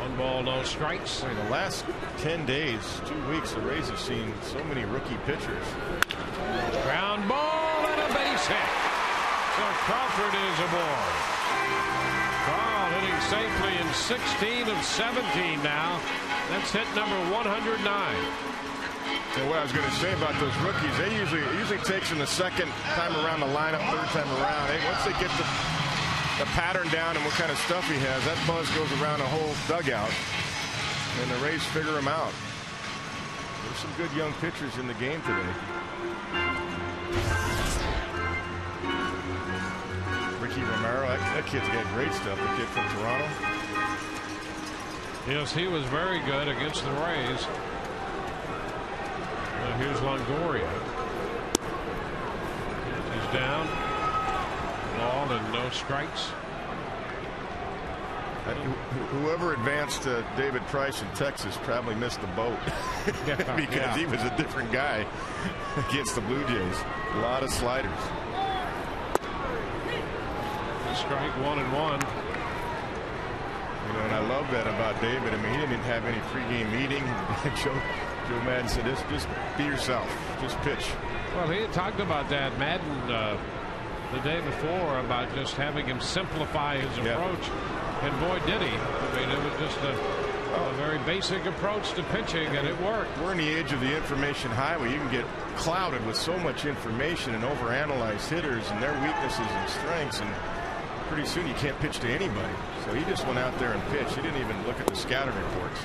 Speaker 2: 1 ball, no strikes.
Speaker 3: In the last 10 days, 2 weeks, the Rays have seen so many rookie pitchers.
Speaker 2: Ground ball and a base hit. So Crawford is aboard. Carl hitting safely in 16 of 17 now. That's hit number 109.
Speaker 3: And what I was going to say about those rookies, it usually takes them the second time around the lineup, third time around. Hey, once they get the pattern down and what kind of stuff he has, that buzz goes around a whole dugout, and the Rays figure him out. There's some good young pitchers in the game today. Ricky Romero, that kid's got great stuff. The kid from Toronto.
Speaker 2: Yes, he was very good against the Rays. Here's Longoria. He's down. Ball and no strikes.
Speaker 3: Whoever advanced David Price in Texas probably missed the boat because he was a different guy against the Blue Jays. A lot of sliders.
Speaker 2: Strike 1-1.
Speaker 3: You know, and I love that about David. I mean, he didn't have any pregame meeting. Joe Madden said, just be yourself. Just pitch.
Speaker 2: Well, he had talked about that, Madden, the day before, about just having him simplify his approach. And boy, did he. I mean, it was just a very basic approach to pitching, and it worked.
Speaker 3: We're in the age of the information highway. You can get clouded with so much information and overanalyze hitters and their weaknesses and strengths, and pretty soon you can't pitch to anybody. So he just went out there and pitched. He didn't even look at the scouting reports.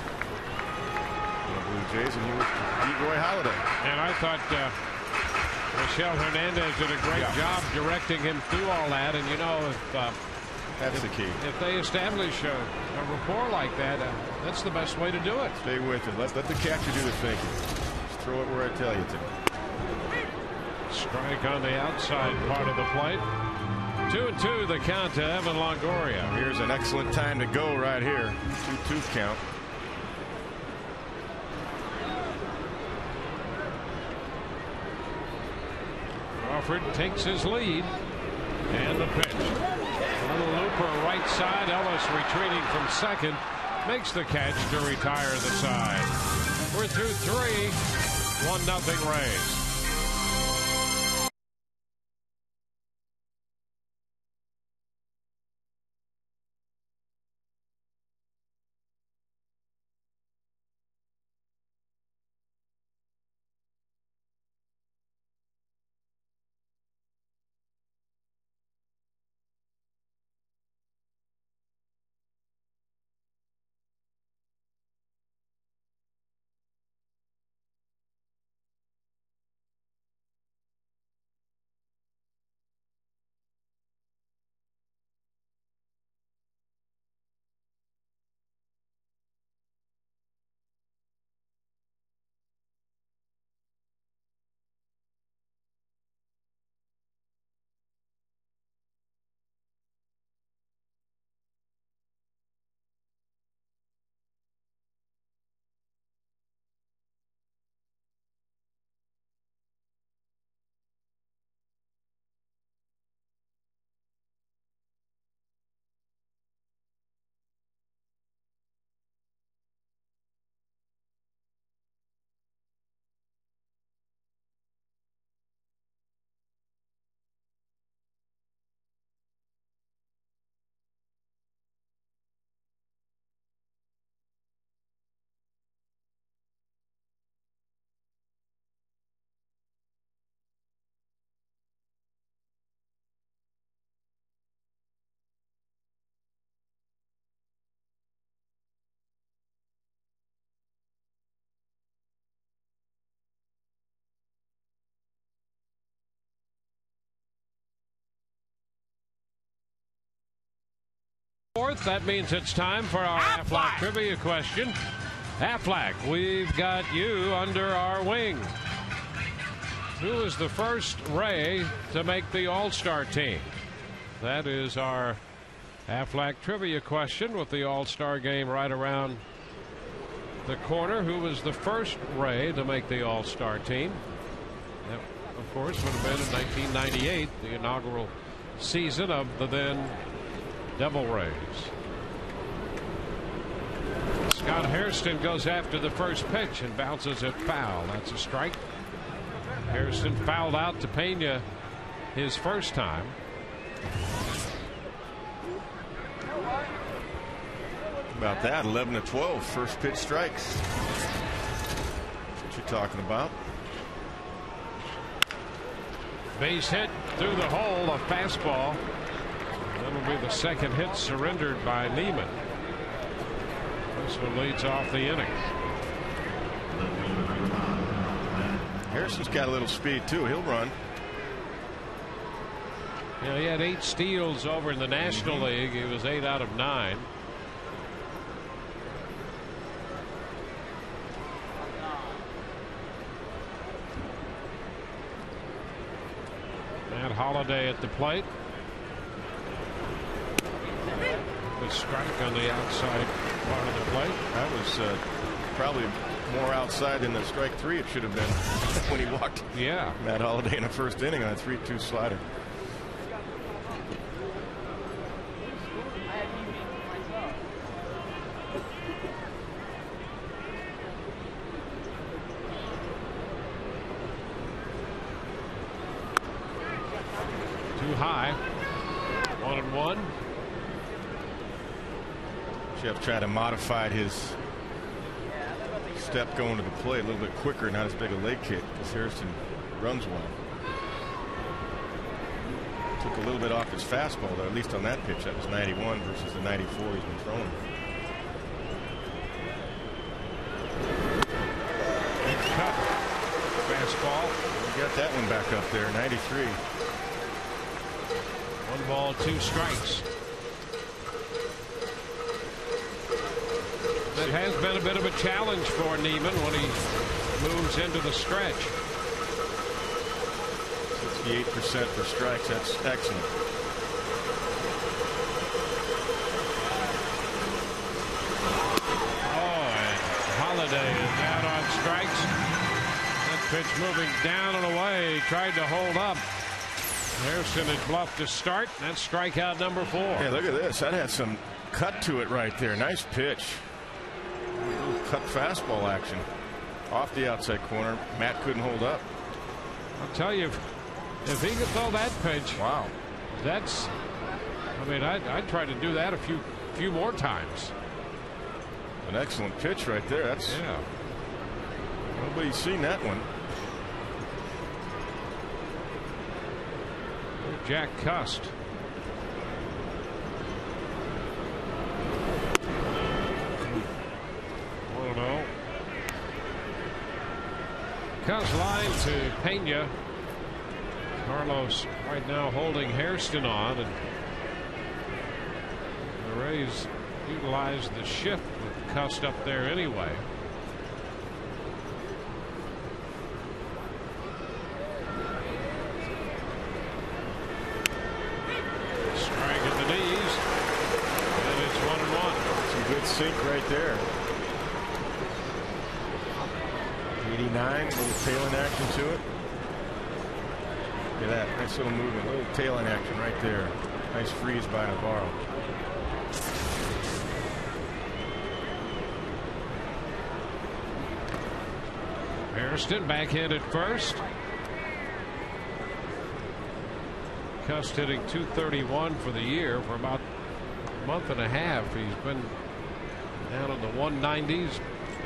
Speaker 3: The Blue Jays, and he was Roy Halladay.
Speaker 2: And I thought Michelle Hernandez did a great job directing him through all that. And you know,
Speaker 3: that's the key.
Speaker 2: If they establish a rapport like that, that's the best way to do it.
Speaker 3: Stay with it. Let the catcher do the thinking. Just throw it where I tell you to.
Speaker 2: Strike on the outside part of the plate. 2-2 the count to Evan Longoria.
Speaker 3: Here's an excellent time to go right here. 2-2 count.
Speaker 2: Crawford takes his lead. And the pitch. A little looper right side. Ellis retreating from second. Makes the catch to retire the side. We're through 3. 1-0 Rays. Fourth, that means it's time for our Aflac trivia question. Aflac, we've got you under our wing. Who is the first Ray to make the All-Star team? That is our Aflac trivia question, with the All-Star game right around the corner. Who was the first Ray to make the All-Star team? That, of course, would have been in 1998, the inaugural season of the then Devil Rays. Scott Hairston goes after the first pitch and bounces it foul. That's a strike. Hairston fouled out to Pena his first time.
Speaker 3: About that, 11 to 12, first pitch strikes. That's what you're talking about.
Speaker 2: Base hit through the hole, a fastball. That'll be the second hit surrendered by Neiman. This one leads off the inning.
Speaker 3: Harrison's got a little speed too. He'll run.
Speaker 2: You know, he had 8 steals over in the National League. He was 8 out of 9. Matt Holliday at the plate. The strike on the outside part of the plate.
Speaker 3: That was probably more outside than the strike 3 it should have been when he walked.
Speaker 2: Yeah.
Speaker 3: Matt Holliday in the first inning on a 3-2 slider.
Speaker 2: Too high. 1-1.
Speaker 3: Jeff tried to modify his step going to the plate a little bit quicker, not as big a leg kick, because Harrison runs well. Took a little bit off his fastball, though, at least on that pitch. That was 91 versus the 94 he's been throwing.
Speaker 2: Cut. Fastball.
Speaker 3: We got that one back up there, 93.
Speaker 2: 1 ball, 2 strikes. That has been a bit of a challenge for Neiman when he moves into the stretch.
Speaker 3: 68% for strikes. That's excellent.
Speaker 2: Oh, and Holliday is out on strikes. That pitch moving down and away. He tried to hold up. Harrison had bluffed to start. That's strikeout number 4.
Speaker 3: Yeah, look at this. That had some cut to it right there. Nice pitch. Cut fastball action off the outside corner. Matt couldn't hold up.
Speaker 2: I'll tell you, if he could throw that pitch,
Speaker 3: wow,
Speaker 2: that's, I mean, I'd try to do that a few more times.
Speaker 3: An excellent pitch right there. That's,
Speaker 2: yeah,
Speaker 3: nobody's seen that one.
Speaker 2: Jack Cust. Cust line to Pena. Carlos right now holding Hairston on, and the Rays utilize the shift with Cust up there anyway. Strike at the knees, and it's 1-1.
Speaker 3: Some good sink right there. 89, little tailing action to it. Look at that, nice little movement, little tailing action right there. Nice freeze by Navarro.
Speaker 2: Hairston backhand at first. Cust hitting .231 for the year. For about a month and a half, he's been down in the 190s,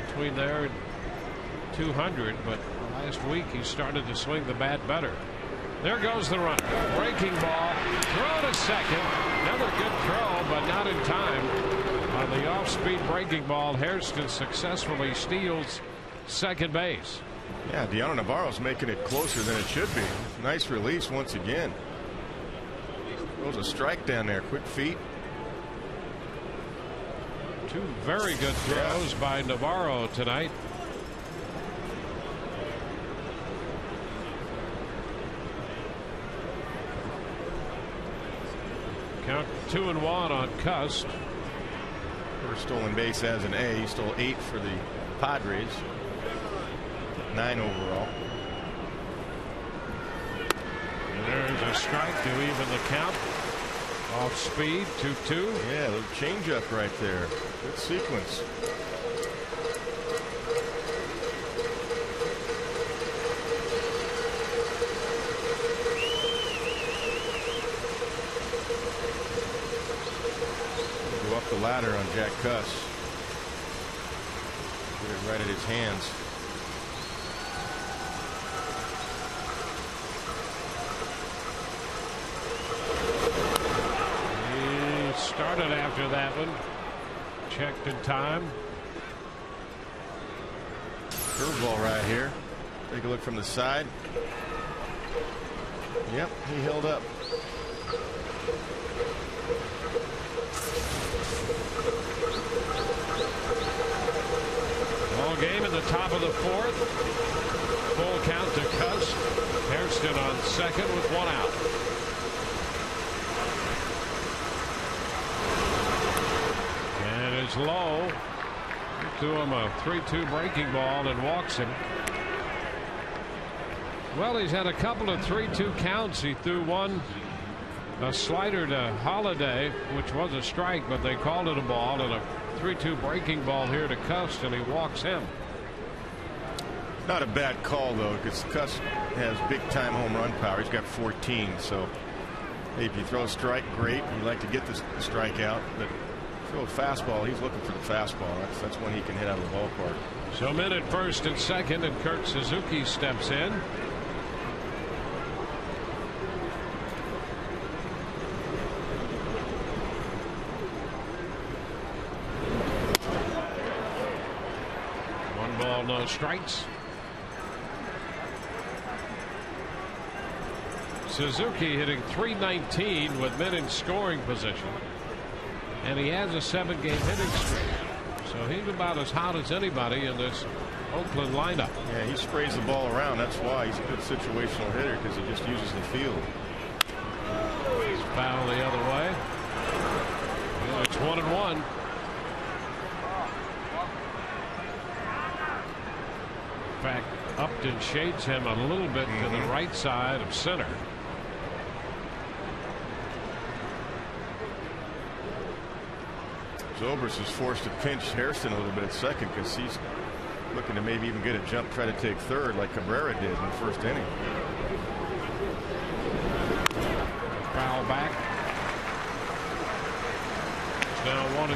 Speaker 2: between there and 200, but last week he started to swing the bat better. There goes the runner. Breaking ball. Throw to second. Another good throw, but not in time. On the off-speed breaking ball, Hairston successfully steals second base.
Speaker 3: Yeah, Deanna Navarro's making it closer than it should be. Nice release once again. Throws a strike down there. Quick feet.
Speaker 2: Two very good throws by Navarro tonight. Count 2-1 on Cust.
Speaker 3: First stolen base as an A. He stole 8 for the Padres. 9 overall.
Speaker 2: And there's a strike to even the count. Off speed, 2-2.
Speaker 3: Yeah, the changeup right there. Good sequence. Go up the ladder on Jack Cuss. Get it right at his hands.
Speaker 2: Started after that one. Checked in time.
Speaker 3: Curveball right here. Take a look from the side. Yep, he held up.
Speaker 2: Ball game in the top of the 4th. Full count to Cust. Hairston on second with 1 out. Low to him a 3-2 breaking ball and walks him. Well, he's had a couple of 3-2 counts. He threw one, a slider to Holiday, which was a strike, but they called it a ball, and a 3-2 breaking ball here to Cust, and he walks him.
Speaker 3: Not a bad call though, because Cust has big time home run power. He's got 14, so if you throw a strike, great. You like to get the strikeout, but throw a fastball, he's looking for the fastball. That's when he can hit out of the ballpark.
Speaker 2: So men at first and second, and Kurt Suzuki steps in. One ball, no strikes. Suzuki hitting .319 with men in scoring position. And he has a 7-game hitting streak. So he's about as hot as anybody in this Oakland lineup.
Speaker 3: Yeah, he sprays the ball around. That's why he's a good situational hitter, because he just uses the field.
Speaker 2: He's foul the other way. Well, it's 1-1. In fact, Upton shades him a little bit to the right side of center.
Speaker 3: Zobrist is forced to pinch Hairston a little bit at second, because he's looking to maybe even get a jump, try to take third like Cabrera did in the first inning.
Speaker 2: Foul back. It's now 1-2.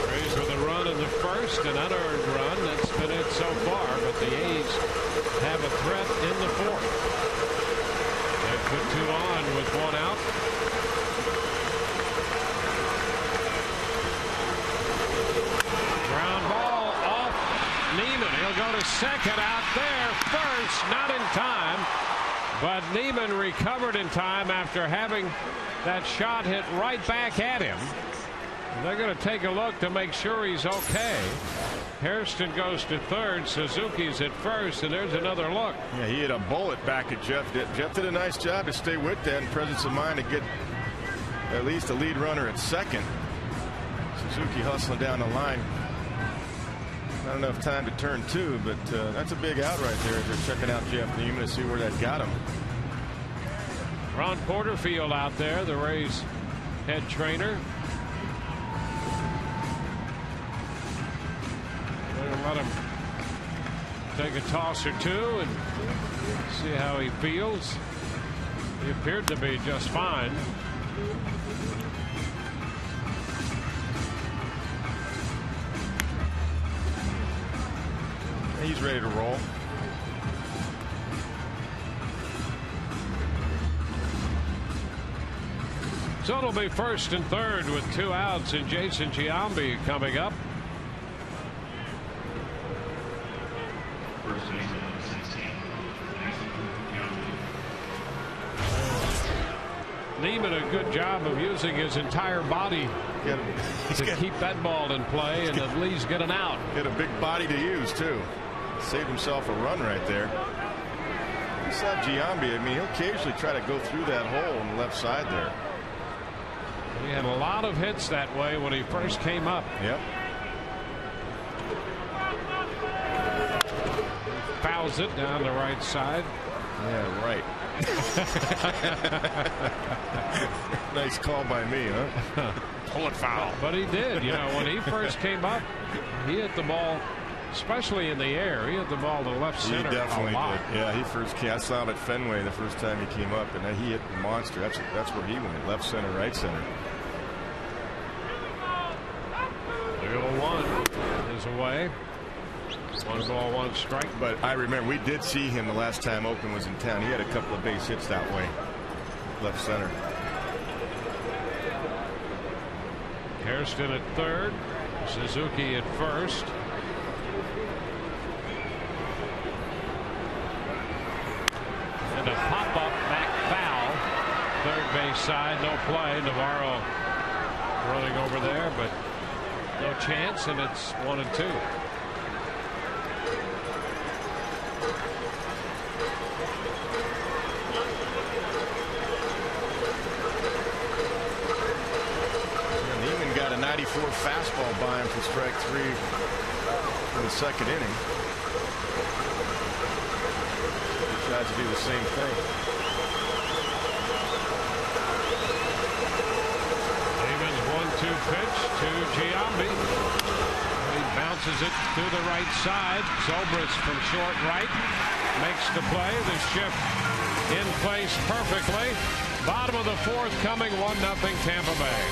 Speaker 2: Rays with a run in the first, an unearned run. That's been it so far, but the A's have a threat in the 4th. They put 2 on with 1 out. Ground ball off Neiman. He'll go to second, out there first, not in time, but Neiman recovered in time after having that shot hit right back at him. They're going to take a look to make sure he's okay. Hairston goes to third. Suzuki's at first, and there's another look.
Speaker 3: Yeah, he hit a bullet back at Jeff. Jeff did a nice job to stay with that and presence of mind to get at least a lead runner at second. Suzuki hustling down the line. Not enough time to turn 2, but that's a big out right there as they're checking out Jeff Neiman to see where that got him.
Speaker 2: Ron Porterfield out there, the Rays head trainer. Let him take a toss or two and see how he feels. He appeared to be just fine.
Speaker 3: He's ready to roll.
Speaker 2: So it'll be first and third with 2 outs, and Jason Giambi coming up. Neiman a good job of using his entire body to keep that ball in play and at least get an out.
Speaker 3: Get a big body to use too. Saved himself a run right there. You saw Giambi. I mean, he'll occasionally try to go through that hole on the left side there.
Speaker 2: He had a lot of hits that way when he first came up.
Speaker 3: Yep.
Speaker 2: He fouls it down the right side.
Speaker 3: Yeah, right. Nice call by me, huh?
Speaker 2: Pull it foul. But he did. You know, when he first came up, he hit the ball, especially in the air. He hit the ball to the left center.
Speaker 3: He definitely
Speaker 2: a lot.
Speaker 3: did. Yeah, he first came. I saw him at Fenway the first time he came up, and then he hit the monster. That's where he went. Left center, right center.
Speaker 2: 0-1 is away. 1 ball, 1 strike.
Speaker 3: But I remember we did see him the last time Oakland was in town. He had a couple of base hits that way. Left center.
Speaker 2: Hairston at third. Suzuki at first. And a pop-up back foul. Third base side, no play. Navarro running over there, but no chance, and it's 1-2.
Speaker 3: Neiman got a 94 fastball by him for strike 3 in the second inning. He tries to do the same thing.
Speaker 2: Neiman's 1-2 pitch to Giambi. He bounces it to the right side. Zobrist from short right makes the play. The shift in place perfectly. Bottom of the fourth coming. 1-0 Tampa Bay.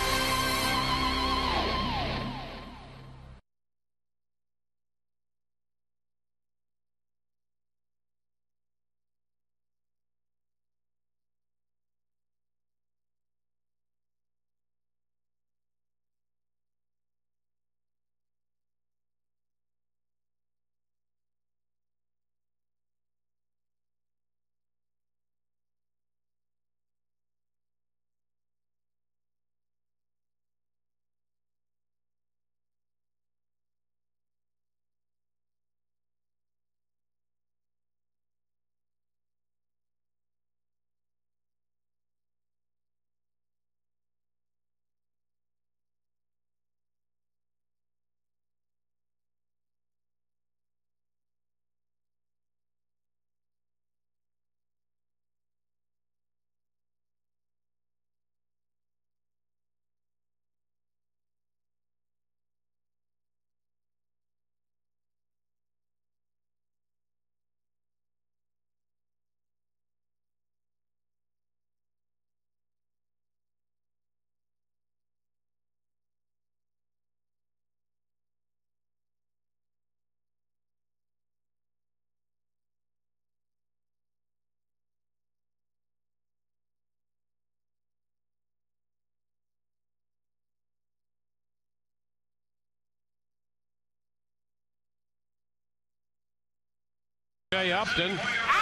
Speaker 2: Jay Upton.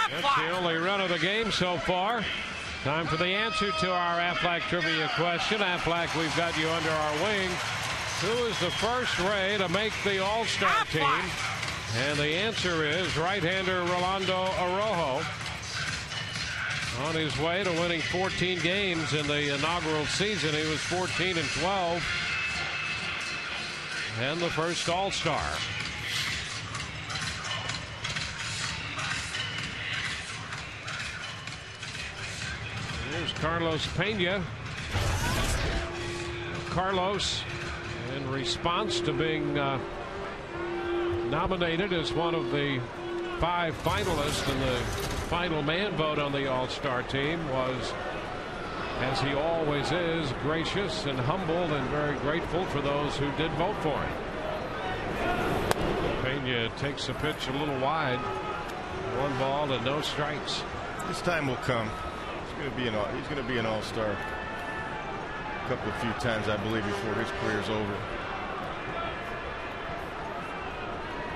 Speaker 2: That's the only run of the game so far. Time for the answer to our Aflac trivia question. Aflac, we've got you under our wing. Who is the first Ray to make the All-Star team? And the answer is right-hander Rolando Araujo. On his way to winning 14 games in the inaugural season. He was 14-12. And the first All-Star. Here's Carlos Pena. Carlos, in response to being nominated as one of the 5 finalists in the final man vote on the All-Star team, was, as he always is, gracious and humble and very grateful for those who did vote for him. Pena takes the pitch a little wide. 1 ball and no strikes.
Speaker 3: This time will come. He's going to be an All-Star a few times, I believe, before his career's over.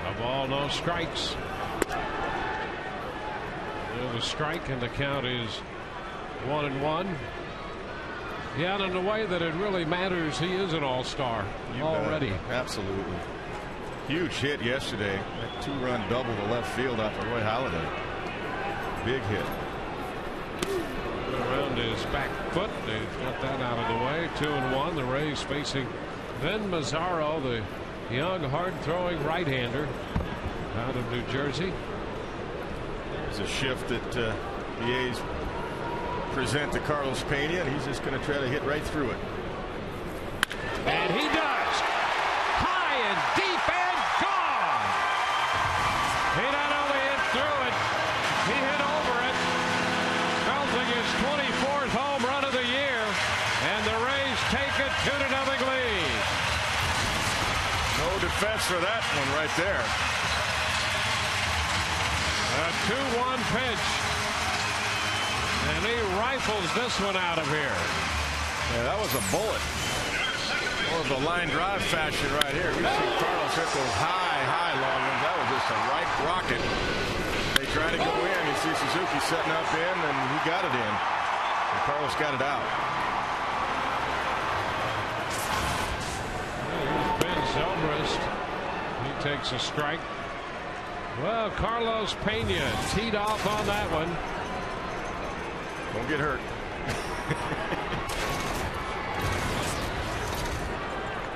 Speaker 2: A ball, no strikes. There's a strike, and the count is 1-1. Yeah, and in a way that it really matters, he is an all-star already.
Speaker 3: Absolutely. Huge hit yesterday. That 2-run double to left field off of Roy Halladay. Big hit.
Speaker 2: Around his back foot. They've got that out of the way. 2-1. The Rays facing Ben Mazzaro, the young, hard-throwing right-hander out of New Jersey.
Speaker 3: There's a shift that the A's present to Carlos Pena, and he's just going to try to hit right through it.
Speaker 2: And he does. High and deep and gone. He not only hit through it, he hit over it. Belting his 24th home run of the year, and the Rays take a 2-0 lead.
Speaker 3: No defense for that one right there.
Speaker 2: A 2-1 pitch. And he rifles this one out of here.
Speaker 3: Yeah, that was a bullet. More of a line drive fashion right here. You see Carlos hit those high long ones. That was just a right rocket. They try to go in. You see Suzuki setting up in, and he got it in. And Carlos got it out.
Speaker 2: Here's Ben Zobrist. He takes a strike. Well, Carlos Pena teed off on that one.
Speaker 3: Don't get hurt.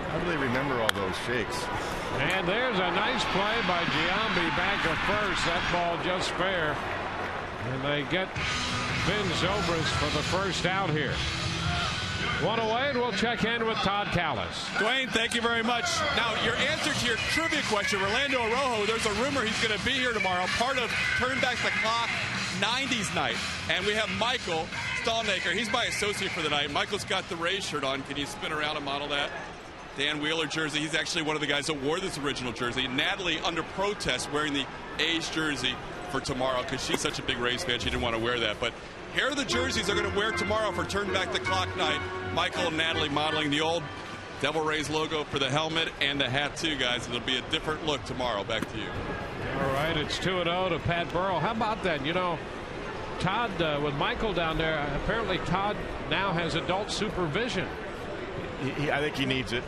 Speaker 3: How do they remember all those shakes?
Speaker 2: And there's a nice play by Giambi back at first. That ball just fair. And they get Ben Zobrist for the first out here. One away, and we'll check in with Todd Callis.
Speaker 1: Dwayne, thank you very much. Now, your answer to your trivia question, Rolando Araujo, there's a rumor he's going to be here tomorrow, part of Turn Back the Clock 90s night. And we have Michael Stallnaker. He's my associate for the night. Michael's got the Rays shirt on. Can you spin around and model that? Dan Wheeler jersey. He's actually one of the guys that wore this original jersey. Natalie, under protest, wearing the A's jersey for tomorrow because she's such a big Rays fan. She didn't want to wear that. But here are the jerseys they're going to wear tomorrow for Turn Back the Clock night. Michael and Natalie modeling the old Devil Rays logo for the helmet and the hat, too, guys. It'll be a different look tomorrow. Back to you.
Speaker 2: All right, it's 2-0 to Pat Burrell. How about that? You know, Todd, with Michael down there, apparently Todd now has adult supervision.
Speaker 3: I think he needs it.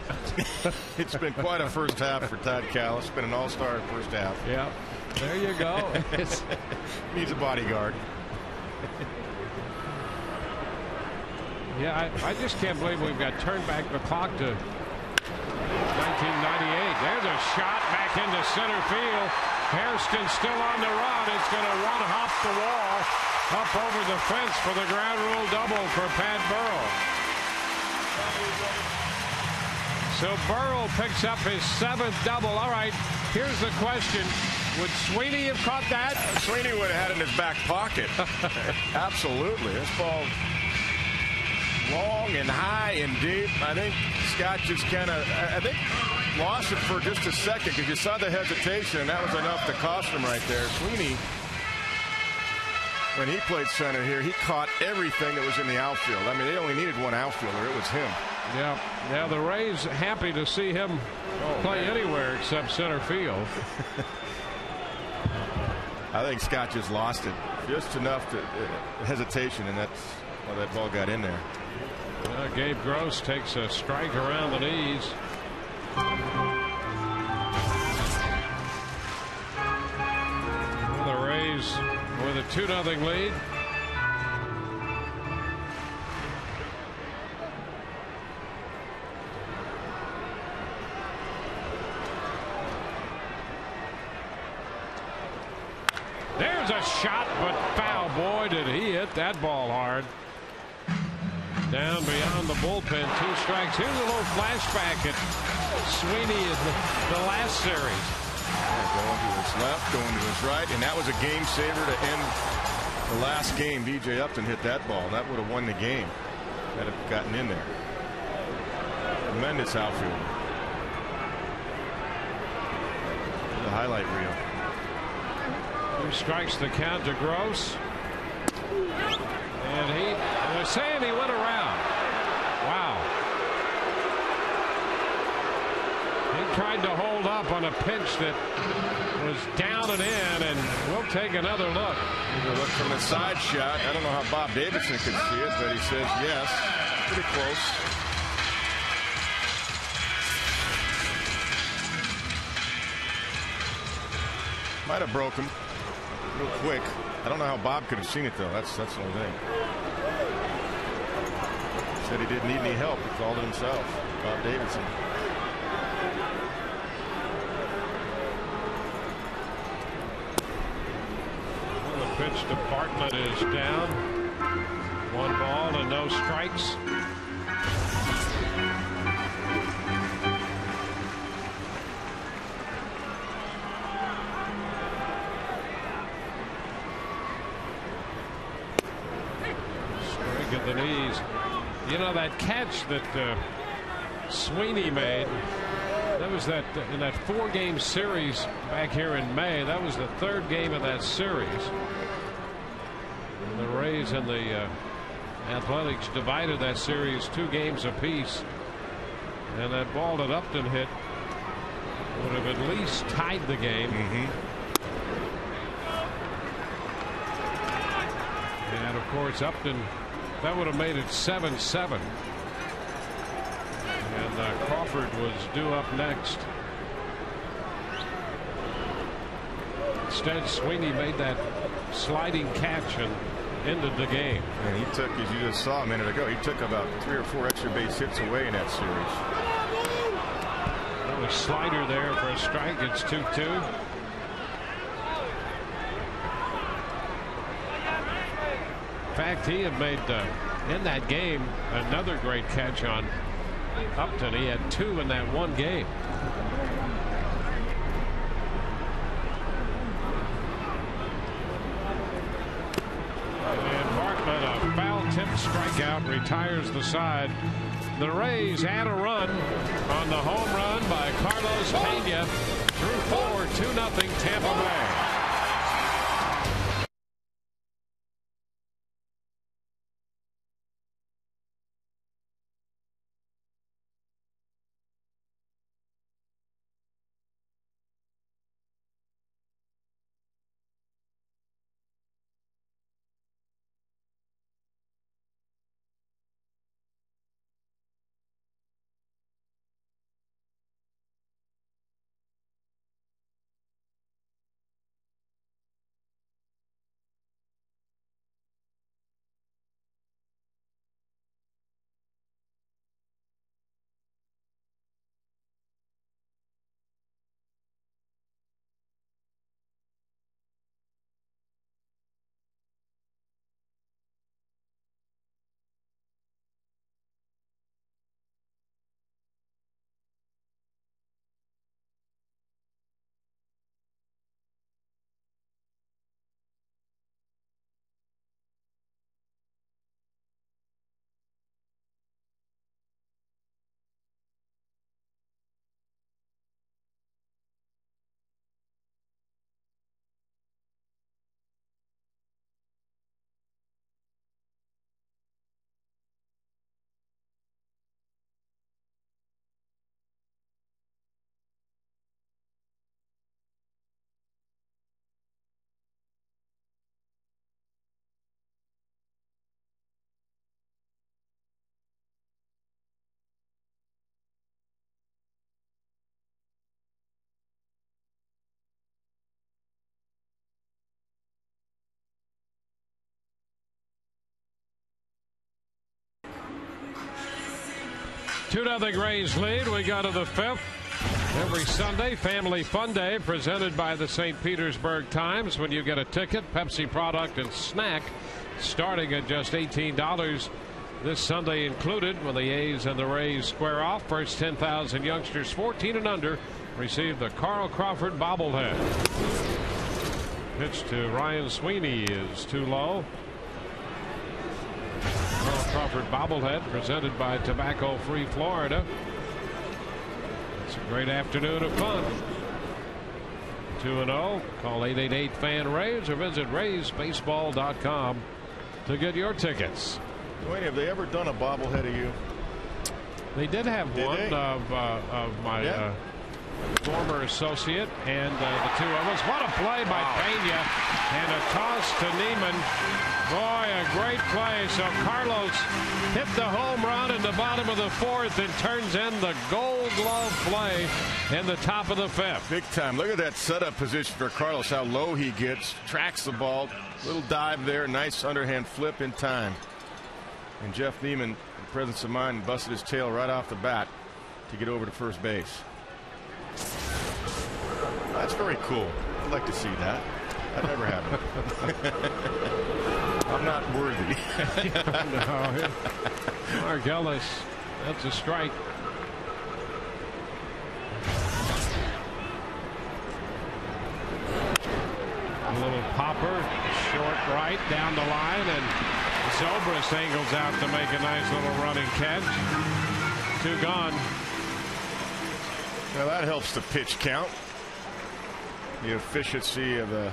Speaker 3: It's been quite a first half for Todd Callis. It's been an all-star first half.
Speaker 2: Yeah, there you go.
Speaker 3: Needs a bodyguard.
Speaker 2: Yeah, I just can't believe we've got turned back the clock to 1998. There's a shot back into center field. Hairston still on the run. It's going to one-hop the wall up over the fence for the ground rule double for Pat Burrell. So Burrell picks up his 7th double. All right, here's the question. Would Sweeney have caught that?
Speaker 3: Sweeney would have had it in his back pocket. Absolutely. This ball long and high and deep. I think Scott just kind of, lost it for just a second because you saw the hesitation, and that was enough to cost him right there. Sweeney, when he played center here, he caught everything that was in the outfield. I mean, they only needed one outfielder. It was him.
Speaker 2: Yeah. Now the Rays happy to see him play anywhere except center field.
Speaker 3: I think Scott just lost it. Just enough to hesitation, and that's why that ball got in there.
Speaker 2: Gabe Gross takes a strike around the knees. The Rays with a 2-0 lead. There's a shot, but foul. Boy, did he hit that ball hard. Down beyond the bullpen, 2 strikes. Here's a little flashback at Sweeney in the last series.
Speaker 3: Going to his left, going to his right, and that was a game saver to end the last game. DJ Upton hit that ball, and that would have won the game. Had it gotten in there. Tremendous outfield. The highlight reel.
Speaker 2: 2 strikes the count to Gross. And they're saying he went around. Wow. He tried to hold up on a pitch that was down and in, and we'll take another look.
Speaker 3: Here's a look from the side shot. I don't know how Bob Davidson could see it, but he says yes. Pretty close. Might have broke him real quick. I don't know how Bob could have seen it, though. That's the only thing. Said he didn't need any help. He called it himself. Bob Davidson.
Speaker 2: Well, the pitch department is down. 1 ball and no strikes. At the knees. You know, that catch that Sweeney made, that was in that 4-game series back here in May. That was the 3rd game of that series. And the Rays and the Athletics divided that series 2 games apiece, and that ball that Upton hit would have at least tied the game. And of course Upton, that would have made it 7-7. And Crawford was due up next. Instead, Sweeney made that sliding catch and ended the game.
Speaker 3: And he took, as you just saw a minute ago, he took about 3 or 4 extra base hits away in that series.
Speaker 2: A slider there for a strike. It's 2-2. In fact, he had made in that game another great catch on Upton. He had 2 in that 1 game. And Bartlett, a foul-tipped strikeout, retires the side. The Rays add a run on the home run by Carlos Pena. Through 4, 2-0 Tampa Bay. Two nothing Rays lead. We go to the 5th. Every Sunday, Family Fun Day presented by the St. Petersburg Times. When you get a ticket, Pepsi product and snack starting at just $18. This Sunday included when the A's and the Rays square off. First 10,000 youngsters 14 and under receive the Carl Crawford bobblehead. Pitch to Ryan Sweeney is too low. Carl Crawford bobblehead presented by Tobacco Free Florida. It's a great afternoon of fun. 2-0. Call 888-FAN-RAYS or visit RaysBaseball.com to get your tickets.
Speaker 3: Dwayne, have they ever done a bobblehead of you?
Speaker 2: They did have one of my former associate and the two of us. What a play by Pena and a toss to Neiman. Boy, a great play. So Carlos hit the home run in the bottom of the fourth and turns in the Gold Glove play in the top of the fifth.
Speaker 3: Big time. Look at that setup position for Carlos, how low he gets, tracks the ball, little dive there, nice underhand flip in time. And Jeff Neiman, presence of mind, busted his tail right off the bat to get over to first base. That's very cool. I'd like to see that. That never happened. I'm not worthy.
Speaker 2: No, Mark Ellis, that's a strike. A little popper, short right down the line, and Zobrist angles out to make a nice little running catch. 2 gone.
Speaker 3: Well, that helps the pitch count. The efficiency of the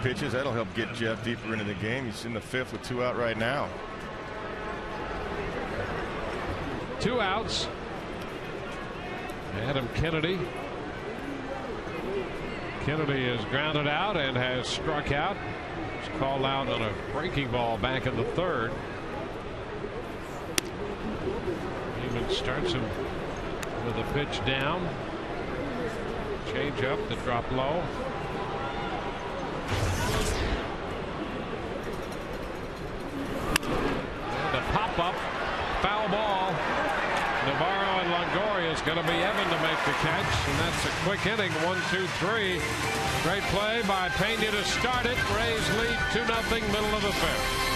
Speaker 3: pitches, that'll help get Jeff deeper into the game. He's in the 5th with 2 out right now.
Speaker 2: 2 outs. Adam Kennedy. Kennedy is grounded out and has struck out. He's called out on a breaking ball back in the 3rd. Even starts him with a pitch down. Change up to drop low. And a pop up, foul ball. Navarro and Longoria is going to be Evan to make the catch, and that's a quick inning. 1, 2, 3. Great play by Pena to start it. Rays lead 2-0, middle of the 5th.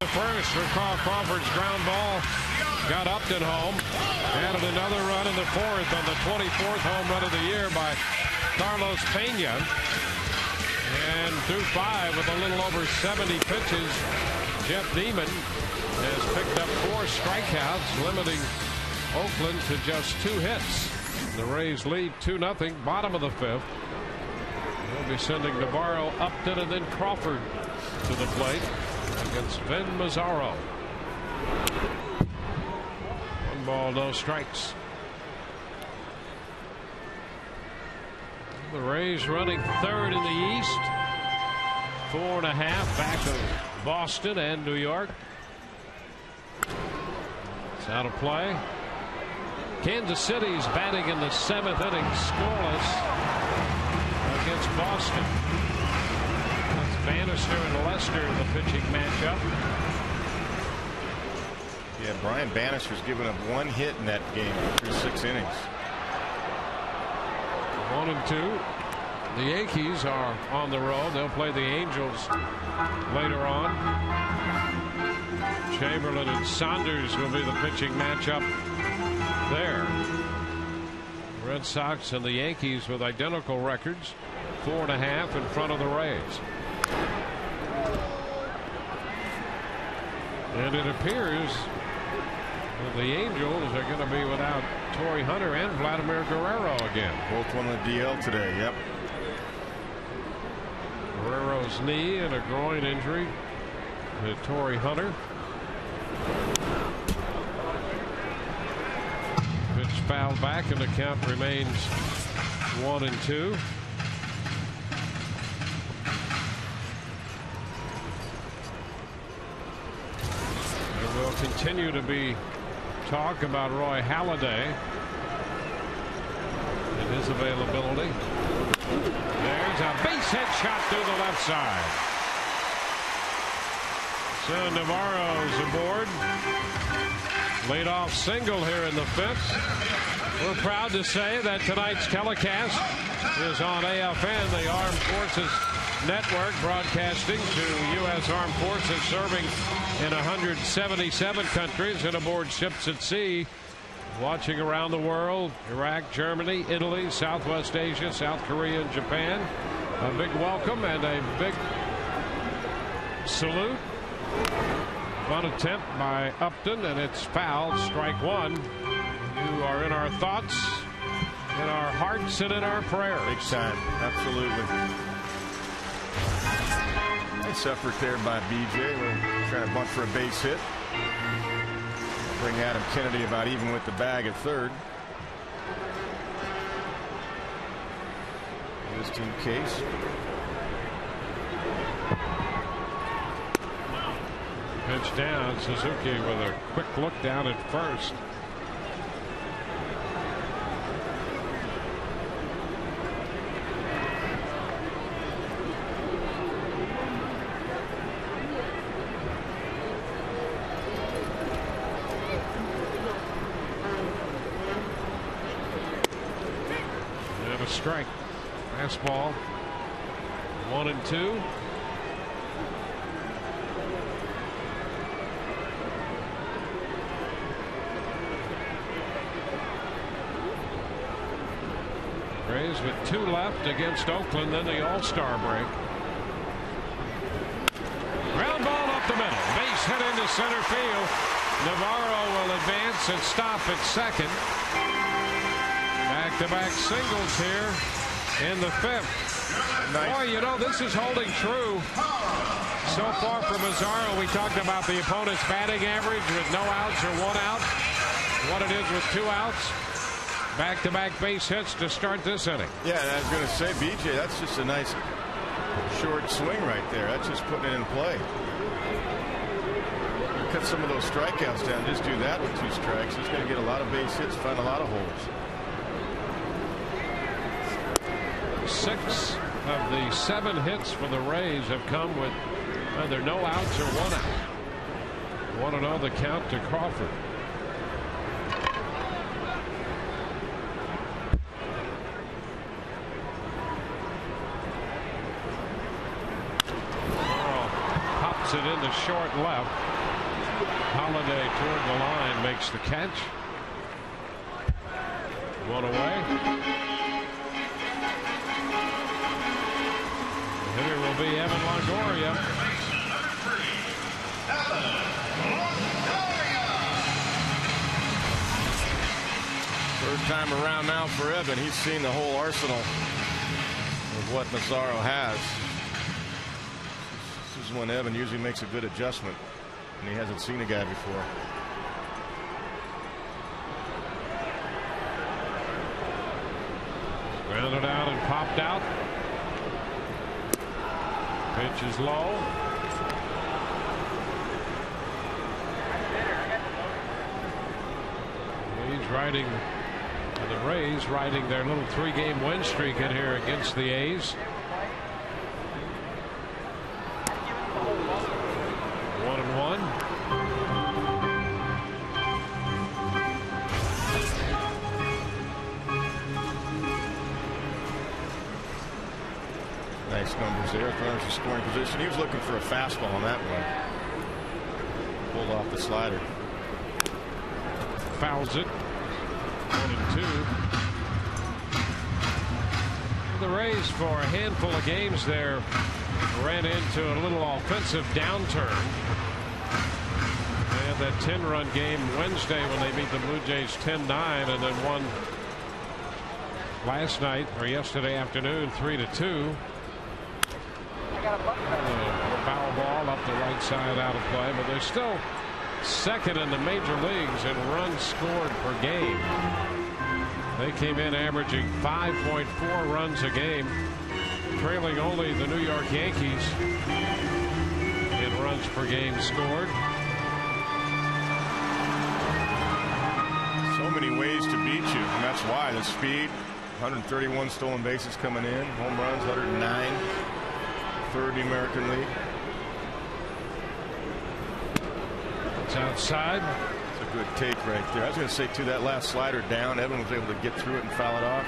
Speaker 2: First for Carl Crawford's ground ball got Upton home. Added another run in the 4th on the 24th home run of the year by Carlos Pena. And through 5 with a little over 70 pitches, Jeff Neiman has picked up 4 strikeouts, limiting Oakland to just 2 hits. The Rays lead 2-0, bottom of the 5th. They'll be sending Navarro, Upton, and then Crawford to the plate against Ben Mazzaro. 1 ball, no strikes. The Rays running 3rd in the East. 4.5 back of Boston and New York. It's out of play. Kansas City's batting in the 7th inning, scoreless against Boston. Bannister and Lester in the pitching matchup.
Speaker 3: Yeah, Brian Bannister's given up 1 hit in that game through 6 innings.
Speaker 2: 1 and 2. The Yankees are on the road. They'll play the Angels later on. Chamberlain and Saunders will be the pitching matchup there. Red Sox and the Yankees with identical records. 4.5 in front of the Rays. And it appears that the Angels are going to be without Torrey Hunter and Vladimir Guerrero again.
Speaker 3: Both won the DL today. Yep.
Speaker 2: Guerrero's knee and a groin injury to Torrey Hunter. Pitch fouled back, and the count remains 1-2. There will continue to be talk about Roy Halladay and his availability. There's a base hit shot through the left side. So Navarro's aboard. Leadoff single here in the 5th. We're proud to say that tonight's telecast is on AFN, the Armed Forces Network, broadcasting to U.S. Armed Forces serving in 177 countries and aboard ships at sea, watching around the world: Iraq, Germany, Italy, Southwest Asia, South Korea, and Japan. A big welcome and a big salute. Fun attempt by Upton, and it's fouled. Strike one. You are in our thoughts, in our hearts, and in our prayers.
Speaker 3: Big time. Absolutely. Nice effort there by BJ. We're trying to bunt for a base hit. Bring Adam Kennedy about even with the bag at third. Just in case.
Speaker 2: Pitch down. Suzuki with a quick look down at first. And a strike. Fastball. 1-2. Rays with 2 left against Oakland, then the All-Star break. Ground ball up the middle. Base hit into center field. Navarro will advance and stop at second. Back-to-back singles here in the 5th. Nice. Boy, you know, this is holding true so far for Mazzaro. We talked about the opponent's batting average with no outs or 1 out. What it is with 2 outs. Back-to-back base hits to start this inning.
Speaker 3: Yeah, and I was going to say, BJ, that's just a nice short swing right there. That's just putting it in play. Cut some of those strikeouts down. Just do that with 2 strikes. He's going to get a lot of base hits, find a lot of holes.
Speaker 2: 6 of the 7 hits for the Rays have come with either no outs or 1 out. 1-0 the count to Crawford. It into short left. Halladay toward the line makes the catch. 1 away. The hitter will be Evan Longoria.
Speaker 3: Third time around now for Evan. He's seen the whole arsenal of what Mazzaro has. When Evan usually makes a good adjustment, and he hasn't seen a guy before.
Speaker 2: Grounded out and popped out. Pitch is low. The Rays riding their little 3-game win streak in here against the A's. 1-1.
Speaker 3: Nice numbers there. Runners in scoring position. He was looking for a fastball on that one. Pulled off the slider.
Speaker 2: Fouls it. 1-2. The Rays, for a handful of games there, ran into a little offensive downturn. And that 10-run game Wednesday when they beat the Blue Jays 10-9, and then won last night or yesterday afternoon 3-2. Foul ball up the right side, out of play, but they're still second in the major leagues in runs scored per game. They came in averaging 5.4 runs a game, trailing only the New York Yankees in runs per game scored.
Speaker 3: So many ways to beat you, and that's why the speed. 131 stolen bases coming in, home runs 109, third in the American League.
Speaker 2: It's outside.
Speaker 3: It's a good take right there. I was going to say too, that last slider down, Evan was able to get through it and foul it off.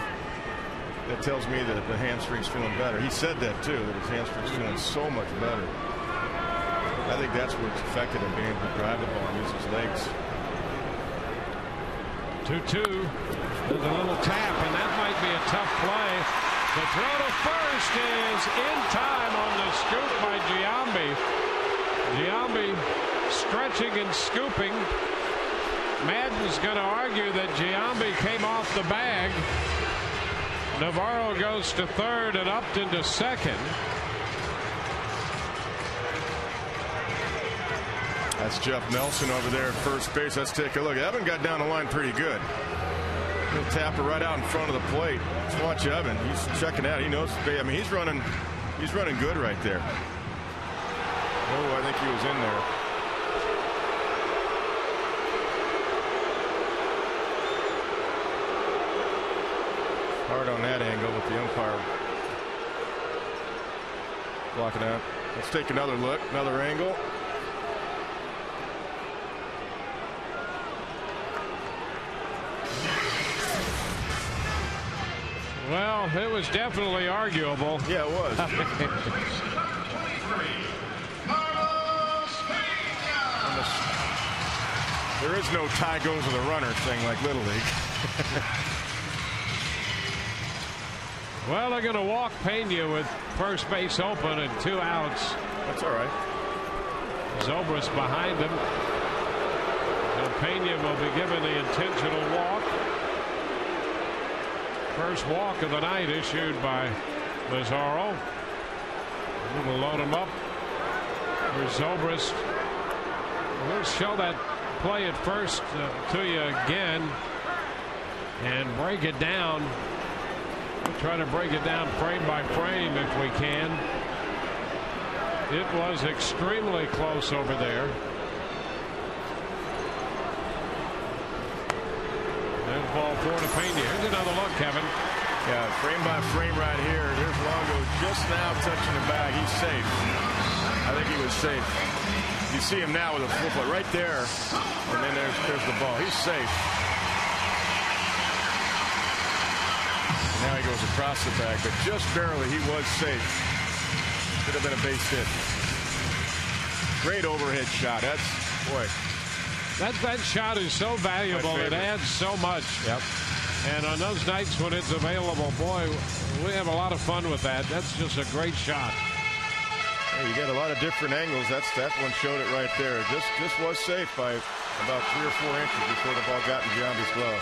Speaker 3: That tells me that the hamstring's feeling better. He said that too, that his hamstring's feeling so much better. I think that's where it's affected him, being able to drive the ball and use his legs.
Speaker 2: 2-2. There's a little tap, and that might be a tough play. The throw to first is in time on the scoop by Giambi. Giambi stretching and scooping. Madden's going to argue that Giambi came off the bag. Navarro goes to third and Upton to second.
Speaker 3: That's Jeff Nelson over there at first base. Let's take a look. Evan got down the line pretty good. He'll tap it right out in front of the plate. Let's watch Evan. He's checking out. He knows. I mean, he's running good right there. Oh, I think he was in there. Hard on that angle with the umpire blocking out. Let's take another look. Another angle.
Speaker 2: Well, it was definitely arguable.
Speaker 3: Yeah, it was. There is no tie goes with a runner thing like Little League.
Speaker 2: Well, they're going to walk Pena with first base open and 2 outs.
Speaker 3: That's all right.
Speaker 2: Zobrist behind him. And Pena will be given the intentional walk. First walk of the night issued by Mazzaro. We'll load him up. Here's Zobrist. We'll show that play at first to you again and break it down. We'll try to break it down frame by frame if we can. It was extremely close over there. There's ball 4 to Pena. Here's another look, Kevin.
Speaker 3: Yeah, frame by frame right here. There's Longo just now touching the bag. He's safe. I think he was safe. You see him now with a full foot right there, and then there's the ball. He's safe. Now he goes across the bag, but just barely. He was safe. Could have been a base hit. Great overhead shot. That's, boy.
Speaker 2: That shot is so valuable. It adds so much.
Speaker 3: Yep.
Speaker 2: And on those nights when it's available, boy, we have a lot of fun with that. That's just a great shot.
Speaker 3: Hey, you got a lot of different angles. That one showed it right there. It just was safe by about 3 or 4 inches before the ball got in Giambi's glove.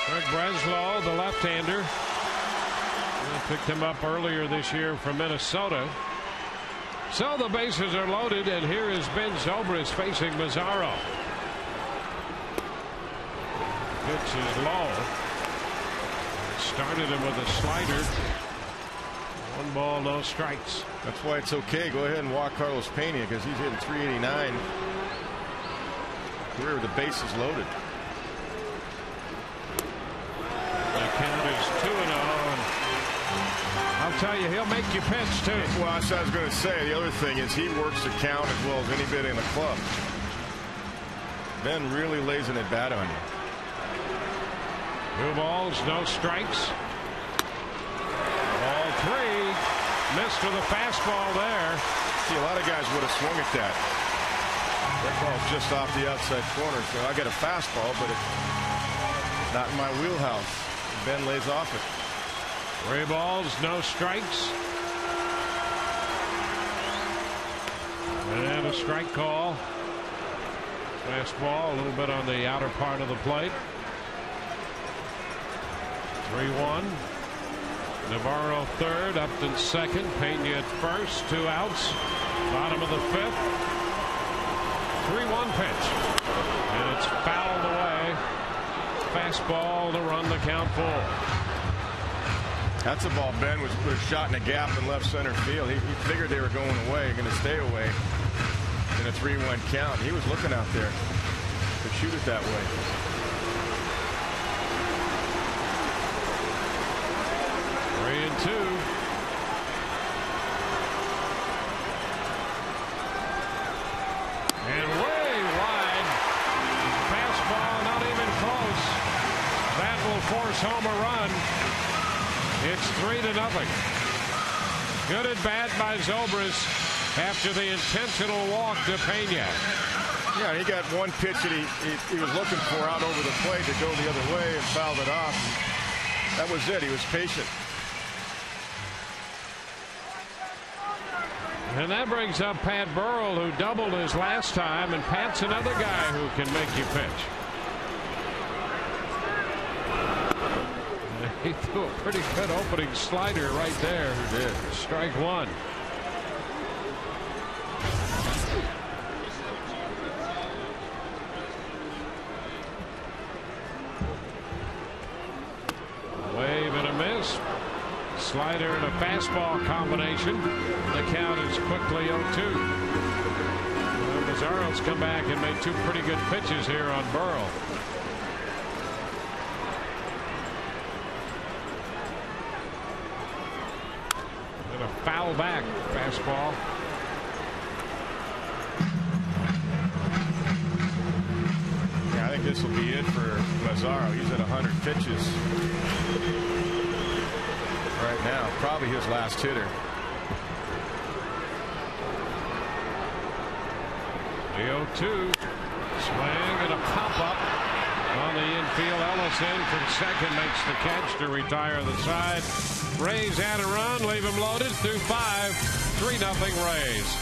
Speaker 2: Greg Breslow, the left-hander. Picked him up earlier this year from Minnesota. So the bases are loaded, and here is Ben Zobrist facing Mazzaro. Pitch is low. Started him with a slider. 1 ball, no strikes.
Speaker 3: That's why it's okay. Go ahead and walk Carlos Pena because he's hitting 389. Career with the bases loaded.
Speaker 2: The count is 2-0. I'll tell you, he'll make you pitch too.
Speaker 3: Well, that's what I was going to say. The other thing is he works the count as well as anybody in the club. Ben really lays an at bat on you.
Speaker 2: 2 balls, no strikes. Ball 3. Missed with a fastball there.
Speaker 3: See, a lot of guys would have swung at that. That ball's just off the outside corner, so I got a fastball, but it's not in my wheelhouse. Ben lays off it.
Speaker 2: 3 balls, no strikes. And a strike call. Fastball a little bit on the outer part of the plate. 3-1. Navarro third, Upton second, Pena at first, 2 outs. Bottom of the 5th. 3-1 pitch. And it's fouled away. Fastball to run the count full.
Speaker 3: That's a ball Ben was shot in a gap in left center field. He figured they were going away, going to stay away in a 3-1 count. He was looking out there to shoot it that way.
Speaker 2: Three and 2. And way wide. Fastball not even close. That will force home a run. It's 3-0. Good at bat by Zobrist after the intentional walk to Pena.
Speaker 3: Yeah, he got one pitch that he was looking for out over the plate to go the other way and fouled it off. That was it. He was patient.
Speaker 2: And that brings up Pat Burrell, who doubled his last time, and Pat's another guy who can make you pitch. He threw a pretty good opening slider right there.
Speaker 3: He did.
Speaker 2: Strike one. Wave and a miss. Slider and a fastball combination. The count is quickly 0-2. Mazzaro's come back and made 2 pretty good pitches here on Burrell. And a foul back fastball.
Speaker 3: Yeah, I think this will be it for Mazzaro. He's at 100 pitches right now. Probably his last hitter.
Speaker 2: The 0-2. Swing and a pop-up on the infield. Ellison from second makes the catch to retire the side. Rays add a run, leave him loaded through 5. 3-0 Rays.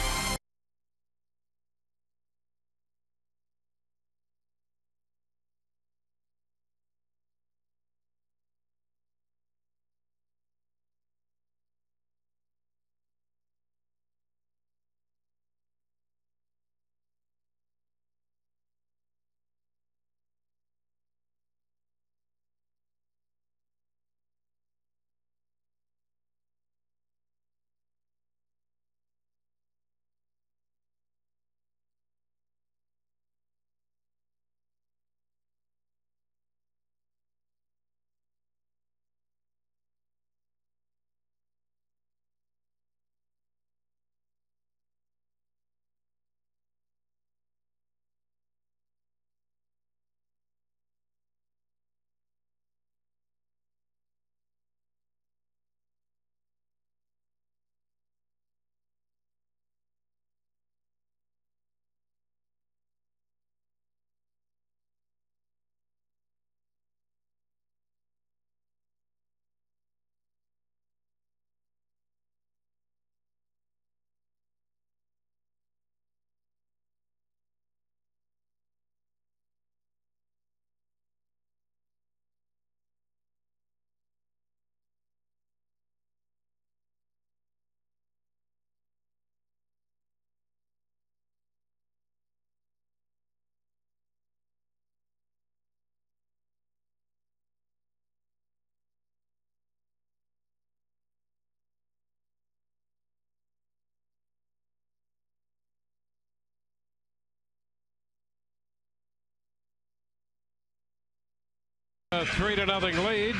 Speaker 2: A 3-0 lead.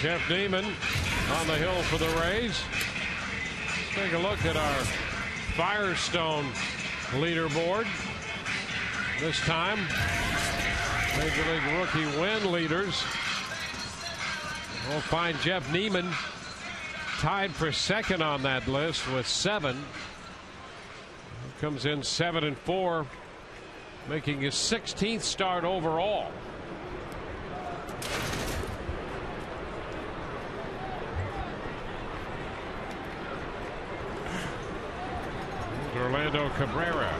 Speaker 2: Jeff Neiman on the hill for the Rays. Let's take a look at our Firestone leaderboard. This time, Major League Rookie win leaders. We'll find Jeff Neiman tied for second on that list with 7. He comes in 7-4, making his 16th start overall. Orlando Cabrera.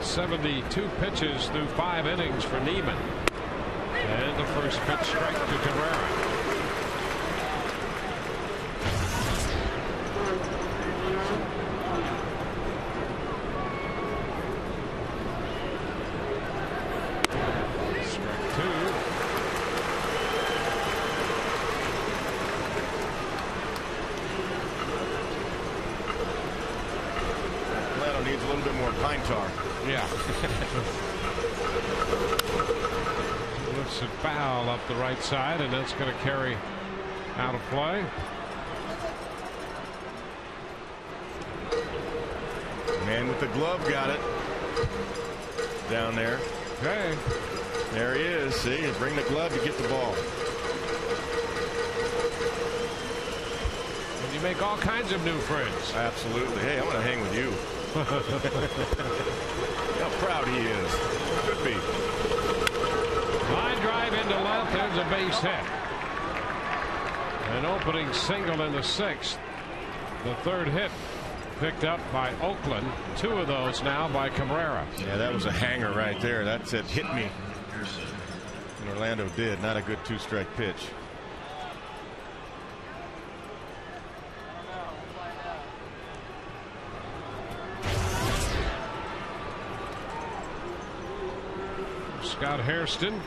Speaker 2: 72 pitches through 5 innings for Neiman. And the first pitch strike to Cabrera.
Speaker 3: Needs a little bit more pine tar.
Speaker 2: Yeah. Lifts it foul up the right side, and that's going to carry out of play.
Speaker 3: Man with the glove got it down there.
Speaker 2: Okay.
Speaker 3: There he is. See, bring the glove to get the ball.
Speaker 2: And you make all kinds of new friends.
Speaker 3: Absolutely. Hey, I want to hang with you. How proud he is. Could be.
Speaker 2: Line drive into left. There's a base hit. An opening single in the 6th. The 3rd hit picked up by Oakland. 2 of those now by Cabrera.
Speaker 3: Yeah, that was a hanger right there. That said, hit me. And Orlando did. Not a good 2-strike pitch.
Speaker 2: Scott Hairston.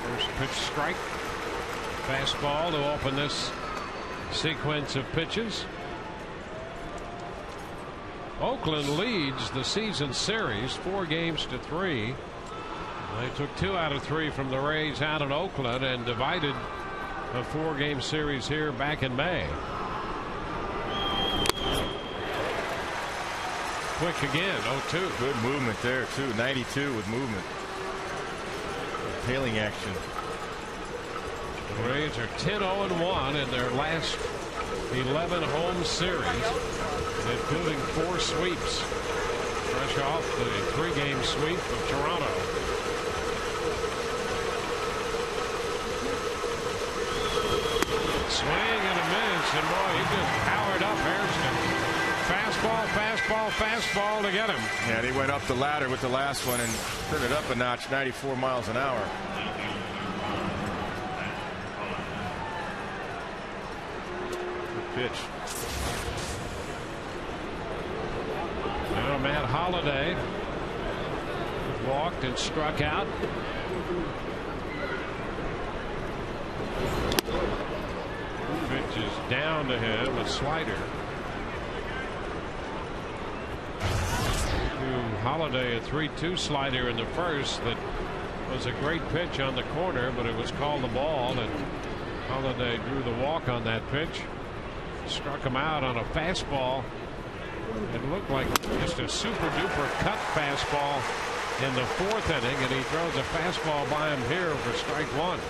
Speaker 2: First pitch strike. Fastball to open this sequence of pitches. Oakland leads the season series 4-3. They took 2 out of 3 from the Rays out in Oakland and divided a 4-game series here back in May. Quick again, 0-2.
Speaker 3: Good movement there, too. 92 with movement. Tailing action.
Speaker 2: The Rays are 10-0-1 in their last 11 home series, including 4 sweeps. Fresh off the 3-game sweep of Toronto. Swing and a miss, and boy, he just powered up Hairston. Fastball, fastball, fastball to get him.
Speaker 3: Yeah, and he went up the ladder with the last one and turned it up a notch, 94 miles an hour. Good pitch.
Speaker 2: Now Matt Holliday walked and struck out. Pitch is down to him, a slider. Holliday, a 3-2 slider in the first that was a great pitch on the corner, but it was called the ball, and Holliday drew the walk on that pitch. Struck him out on a fastball. It looked like just a super duper cut fastball in the 4th inning, and he throws a fastball by him here for strike 1.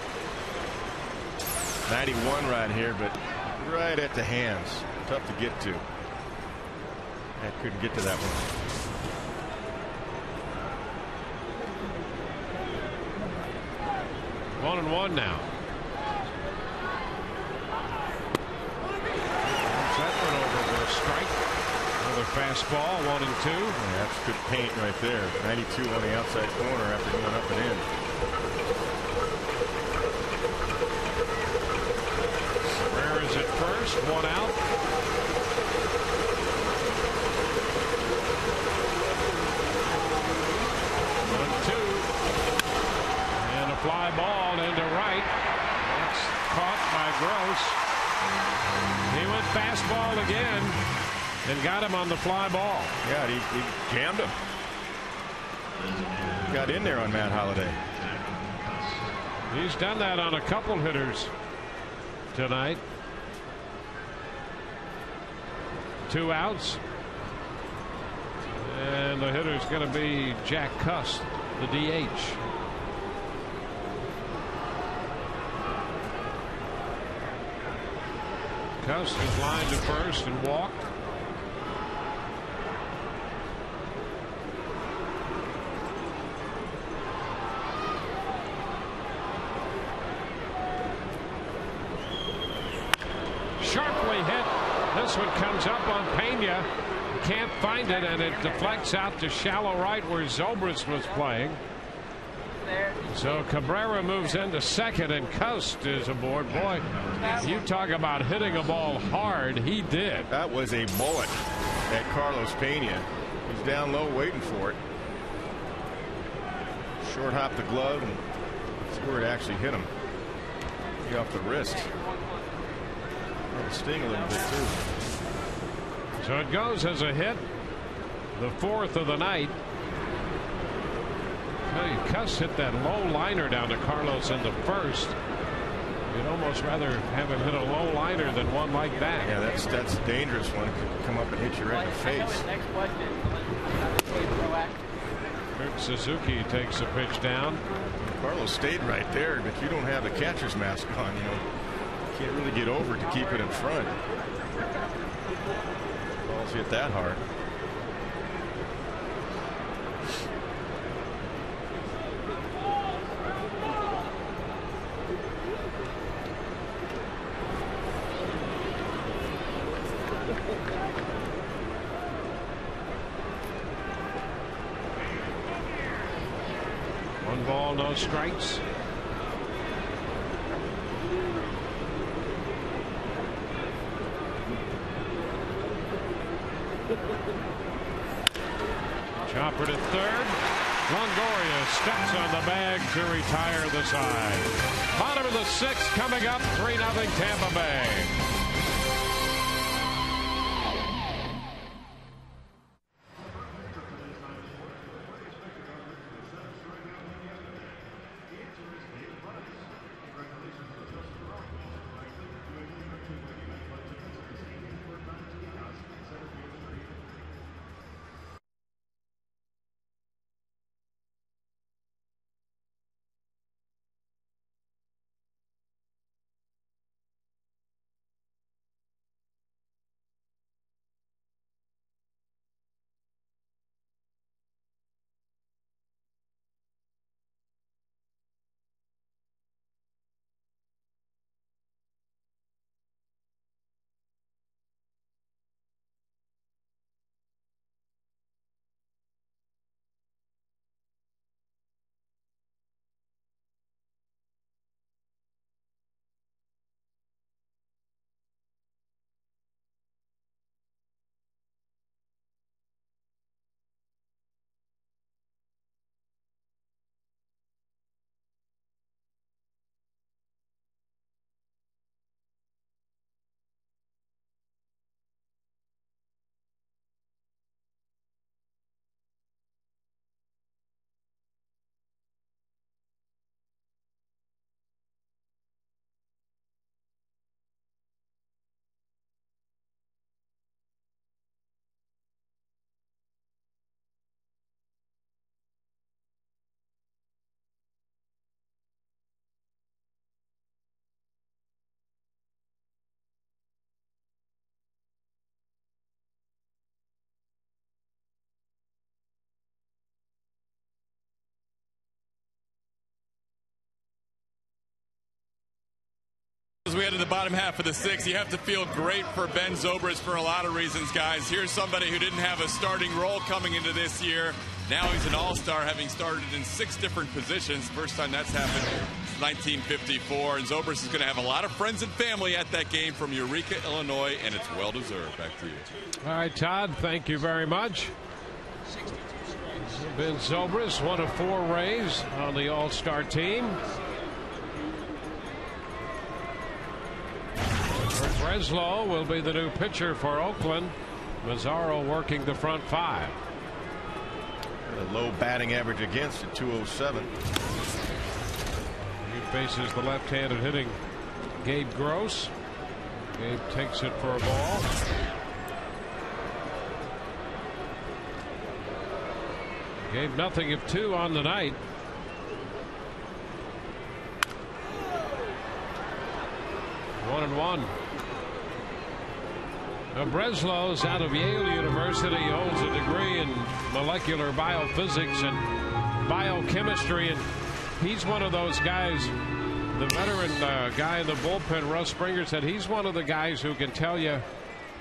Speaker 3: 91 right here, but right at the hands. Tough to get to. I couldn't get to that one.
Speaker 2: 1-1 now. That one over for a strike. Another fastball, 1-2.
Speaker 3: Yeah, that's good paint right there. 92 on the outside corner after going up and in.
Speaker 2: Cabrera's at first, 1 out. Fly ball into right. That's caught by Gross. He went fastball again and got him on the fly ball.
Speaker 3: Yeah, he jammed him. Got in there on Matt Holliday.
Speaker 2: He's done that on a couple hitters tonight. 2 outs. And the hitter's going to be Jack Cuss, the DH. Cuss was lined to first and walked. this one comes up on Pena. Can't find it, and it deflects out to shallow right where Zobrist was playing. So Cabrera moves into second, and Cust is aboard. Boy, you talk about hitting a ball hard. He did.
Speaker 3: That was a bullet at Carlos Pena. He's down low waiting for it. Short hop the glove and see where it actually hit him. He off the wrist. It'll sting a little bit too.
Speaker 2: So it goes as a hit, the fourth of the night. Cuss hit that low liner down to Carlos in the first. You'd almost rather have him hit a low liner than one like that.
Speaker 3: Yeah, that's a dangerous one. It could come up and hit you right in the face.
Speaker 4: Next question.
Speaker 2: Kirk Suzuki takes a pitch down.
Speaker 3: Carlos stayed right there, but you don't have the catcher's mask on. You know, can't really get over it to keep it in front. Balls hit that hard.
Speaker 2: One ball, no strikes. Chopper to third. Longoria steps on the bag to retire the side. Bottom of the sixth coming up, 3-0 Tampa Bay.
Speaker 1: As we head to the bottom half of the sixth, you have to feel great for Ben Zobrist for a lot of reasons, guys. Here's somebody who didn't have a starting role coming into this year. Now he's an all-star, having started in 6 different positions. First time that's happened since 1954. And Zobrist is going to have a lot of friends and family at that game from Eureka, Illinois, and it's well-deserved. Back to you.
Speaker 2: All right, Todd, thank you very much. Ben Zobrist, one of 4 Rays on the all-star team. Breslow will be the new pitcher for Oakland. Mazzaro working the front 5.
Speaker 3: A low batting average against at 207.
Speaker 2: He faces the left-handed hitting Gabe Gross. Gabe takes it for a ball. Gabe nothing of 2 on the night. One and one. Now Breslow's out of Yale University, holds a degree in molecular biophysics and biochemistry, and he's one of those guys. The veteran guy in the bullpen, Russ Springer, said he's one of the guys who can tell you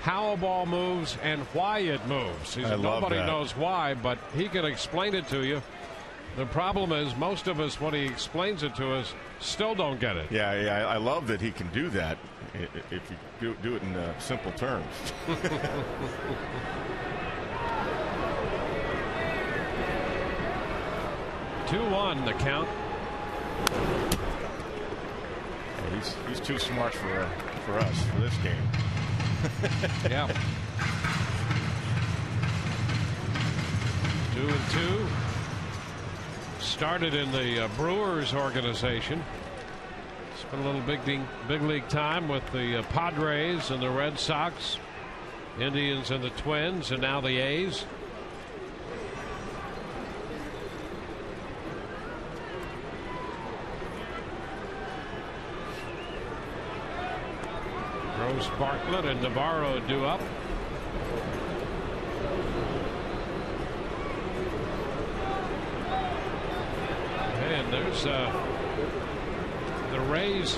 Speaker 2: how a ball moves and why it moves. Nobody knows why, but he can explain it to you. The problem is most of us, when he explains it to us, still don't get it.
Speaker 3: Yeah, I love that he can do that if you do it in simple terms.
Speaker 2: 2-1 the count.
Speaker 3: Yeah, he's too smart for us for this game.
Speaker 2: Yeah. 2-2. Started in the Brewers organization. Spent a little big league time with the Padres and the Red Sox, Indians and the Twins, and now the A's. Gross, Bartlett, and Navarro due up. And there's the Rays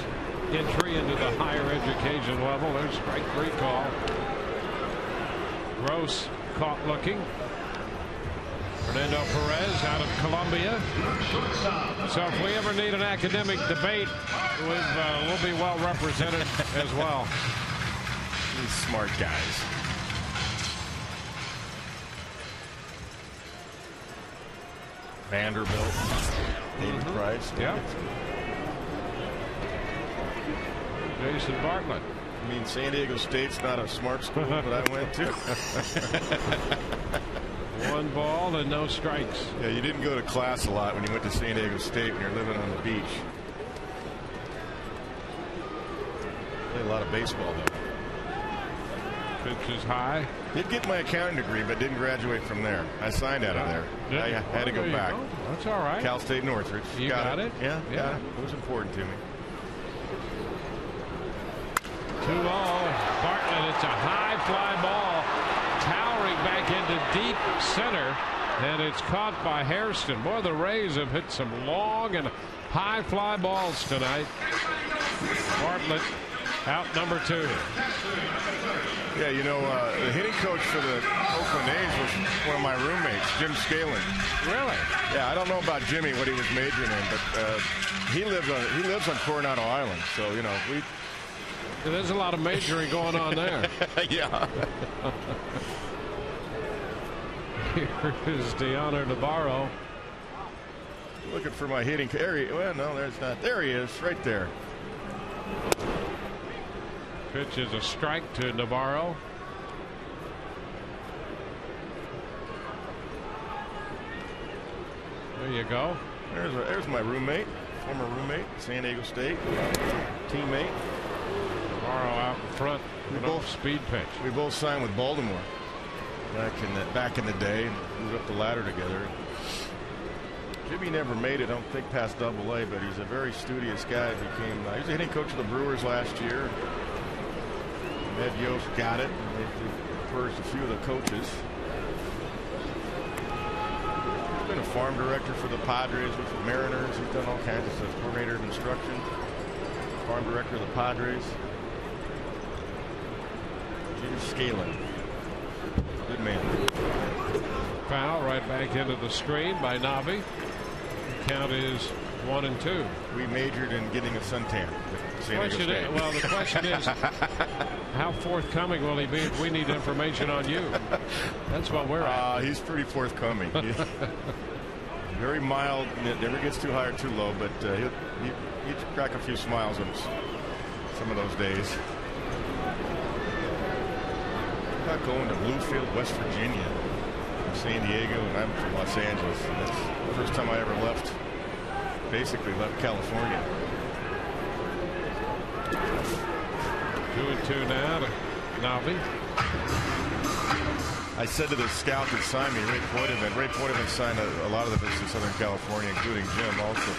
Speaker 2: entry into the higher education level. There's strike 3 call. Gross caught looking. Fernando Perez out of Colombia. So if we ever need an academic debate, we'll be well represented as well.
Speaker 3: These smart guys. Vanderbilt. Hayden Price.
Speaker 2: Yeah. Jason Bartlett.
Speaker 3: I mean, San Diego State's not a smart school that I went to.
Speaker 2: 1 ball and no strikes.
Speaker 3: Yeah, you didn't go to class a lot when you went to San Diego State when you're living on the beach. Played a lot of baseball, though.
Speaker 2: Pitch is high.
Speaker 3: Did get my accounting degree, but didn't graduate from there. I signed out of there. I had to go back.
Speaker 2: That's all right.
Speaker 3: Cal State Northridge.
Speaker 2: You got it?
Speaker 3: Yeah. It was important to me.
Speaker 2: 2-0. Bartlett, it's a high fly ball. Towering back into deep center. And it's caught by Hairston. Boy, the Rays have hit some long and high fly balls tonight. Bartlett out number 2.
Speaker 3: Yeah, you know, the hitting coach for the Oakland A's was one of my roommates, Jim Scaling.
Speaker 2: Really?
Speaker 3: Yeah, I don't know about Jimmy, what he was majoring in, but he lives on Coronado Island, so you know
Speaker 2: there's a lot of majoring going on there.
Speaker 3: Yeah.
Speaker 2: Here is Deanna Navarro.
Speaker 3: Looking for my hitting area. Well, no, there's not. There he is, right there.
Speaker 2: Pitch is a strike to Navarro. There you go.
Speaker 3: There's my roommate, former roommate, San Diego State, teammate.
Speaker 2: Navarro out in front. We both speed pitch.
Speaker 3: We both signed with Baltimore back in the day, and moved up the ladder together. Jimmy never made it, I don't think, past Double-A, but he's a very studious guy. He was a hitting coach of the Brewers last year. Ed Yost got it. He refers to a few of the coaches. He's been a farm director for the Padres, with the Mariners. He's done all kinds of stuff. Coordinator of instruction, farm director of the Padres. Jim Scaling. Good man.
Speaker 2: Foul right back into the screen by Navi. The count is 1-2.
Speaker 3: We majored in getting a suntan with San Diego State.
Speaker 2: Well, the question is, how forthcoming will he be if we need information on you? That's what we're at.
Speaker 3: He's pretty forthcoming. Very mild, never gets too high or too low, but he'll crack a few smiles on some of those days. I'm not going to Bluefield, West Virginia, from San Diego, and I'm from Los Angeles. And that's the first time I ever basically left California.
Speaker 2: 2-2 now to Navi.
Speaker 3: I said to the scout that signed me, Ray Poitevin signed a lot of the business in Southern California, including Jim also.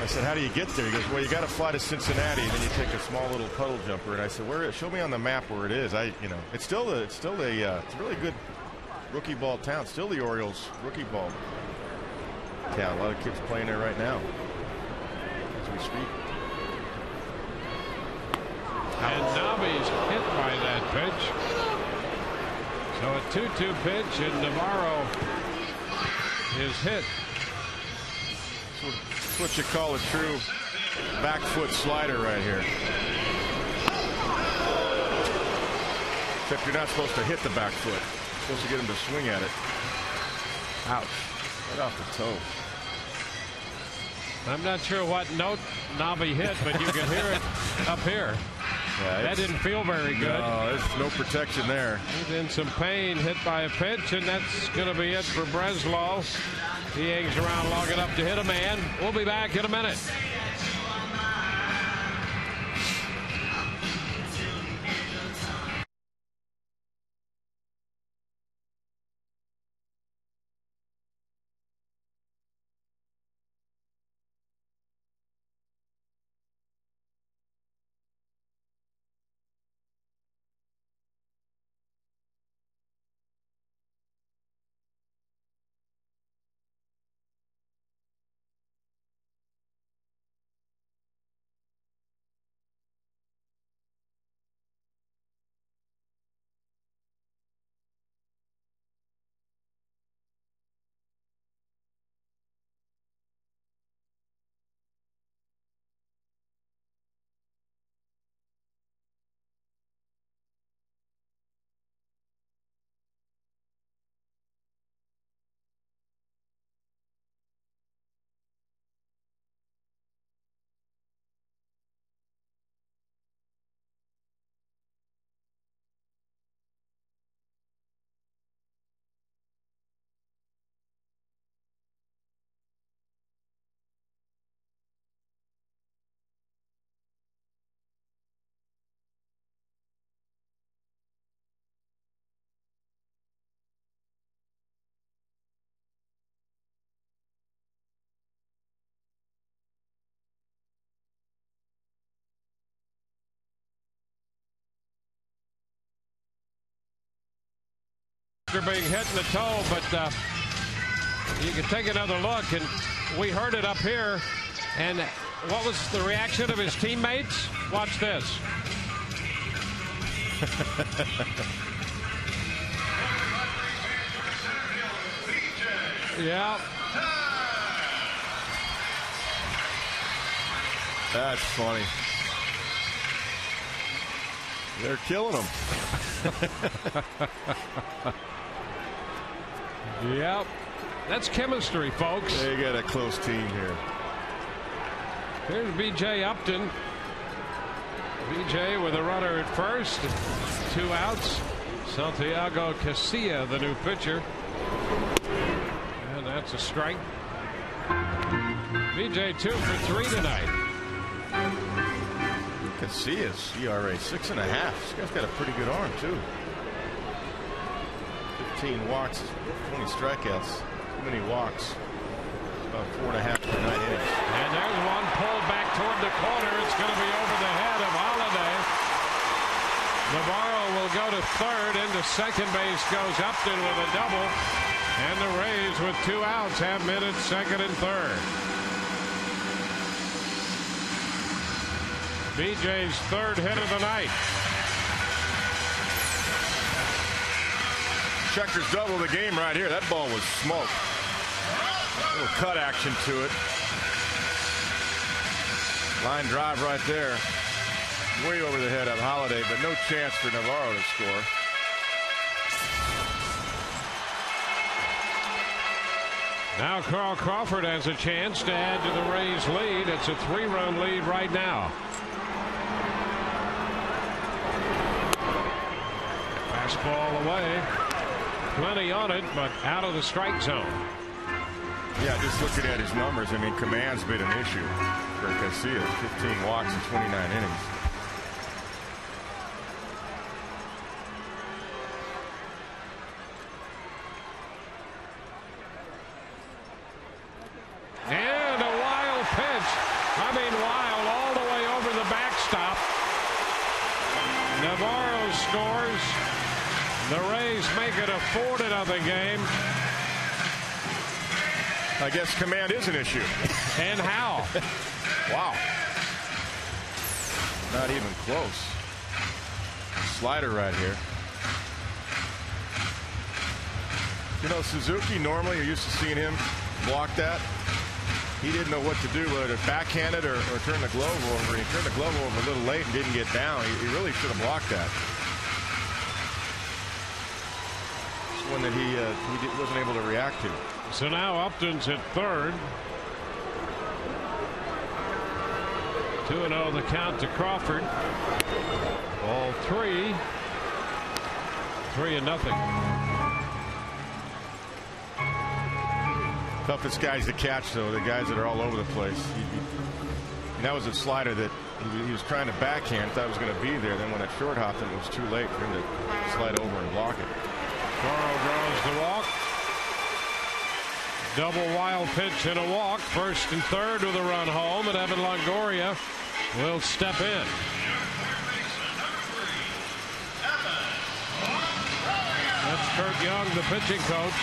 Speaker 3: I said, how do you get there? He goes, well, you got to fly to Cincinnati, and then you take a small little puddle jumper. And I said, where? Show me on the map where it is. It's still it's a really good rookie ball town. Still the Orioles rookie ball town. A lot of kids playing there right now as we speak.
Speaker 2: And Navi's hit by that pitch. So a 2-2 pitch, and Navarro is hit.
Speaker 3: That's what you call a true back foot slider right here. Except you're not supposed to hit the back foot. You're supposed to get him to swing at it. Ouch. Right off the toe.
Speaker 2: I'm not sure what note Navi hit, but you can hear it up here.
Speaker 3: Yeah,
Speaker 2: that didn't feel very good.
Speaker 3: No, there's no protection there.
Speaker 2: He's in some pain, hit by a pitch, and that's going to be it for Breslow. He hangs around long enough to hit a man. We'll be back in a minute. They're being hit in the toe, but you can take another look, and we heard it up here. And what was the reaction of his teammates? Watch this. Yeah.
Speaker 3: That's funny. They're killing him.
Speaker 2: Yep. That's chemistry, folks.
Speaker 3: They got a close team here.
Speaker 2: Here's B.J. Upton. B.J. with a runner at first. 2 outs. Santiago Casilla, the new pitcher. And that's a strike. B.J. 2 for 3 tonight.
Speaker 3: Casilla's ERA 6.5. This guy's got a pretty good arm, too. 15 walks, 20 strikeouts. Too many walks. About 4.5 per 9 innings.
Speaker 2: And there's one pulled back toward the corner. It's going to be over the head of Holiday. Navarro will go to third. Into second base goes Upton with a double. And the Rays with 2 outs have men at second and third. BJ's third hit of the night.
Speaker 3: Checkers double the game right here. That ball was smoked. A little cut action to it. Line drive right there. Way over the head of Holiday, but no chance for Navarro to score.
Speaker 2: Now Carl Crawford has a chance to add to the Rays' lead. It's a 3-run lead right now. Fastball away. Plenty on it, but out of the strike zone.
Speaker 3: Yeah, just looking at his numbers, I mean, command's been an issue for Casilla. 15 walks in 29 innings.
Speaker 2: And a wild pitch. I mean, wild all the way over the backstop. Navarro scores. The Rays make it a 4-0 game.
Speaker 3: I guess command is an issue.
Speaker 2: And how?
Speaker 3: Wow. Not even close. slider right here. You know, Suzuki, normally you're used to seeing him block that. He didn't know what to do, whether to backhand it or turn the glove over. He turned the glove over a little late and didn't get down. He really should have blocked that. It's one that he wasn't able to react to.
Speaker 2: So now Upton's at third. 2-0 the count to Crawford. Ball 3. 3-0.
Speaker 3: Toughest guys to catch, though, the guys that are all over the place. That was a slider that he was trying to backhand, thought it was going to be there. Then when it short hopped, it was too late for him to slide over and block it.
Speaker 2: Toro draws the walk. Double wild pitch and a walk. First and third with a run home, and Evan Longoria will step in. That's Kurt Young, the pitching coach.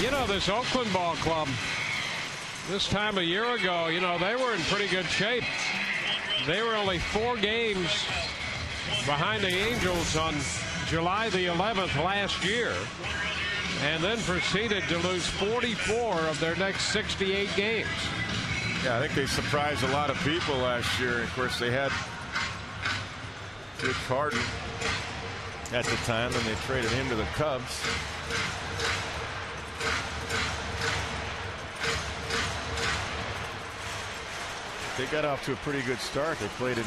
Speaker 2: You know, this Oakland ball club, this time a year ago, you know, they were in pretty good shape. They were only 4 games behind the Angels on July the 11th last year, and then proceeded to lose 44 of their next 68 games.
Speaker 3: Yeah, I think they surprised a lot of people last year. Of course, they had Rich Harden at the time, and they traded him to the Cubs. They got off to a pretty good start. They played in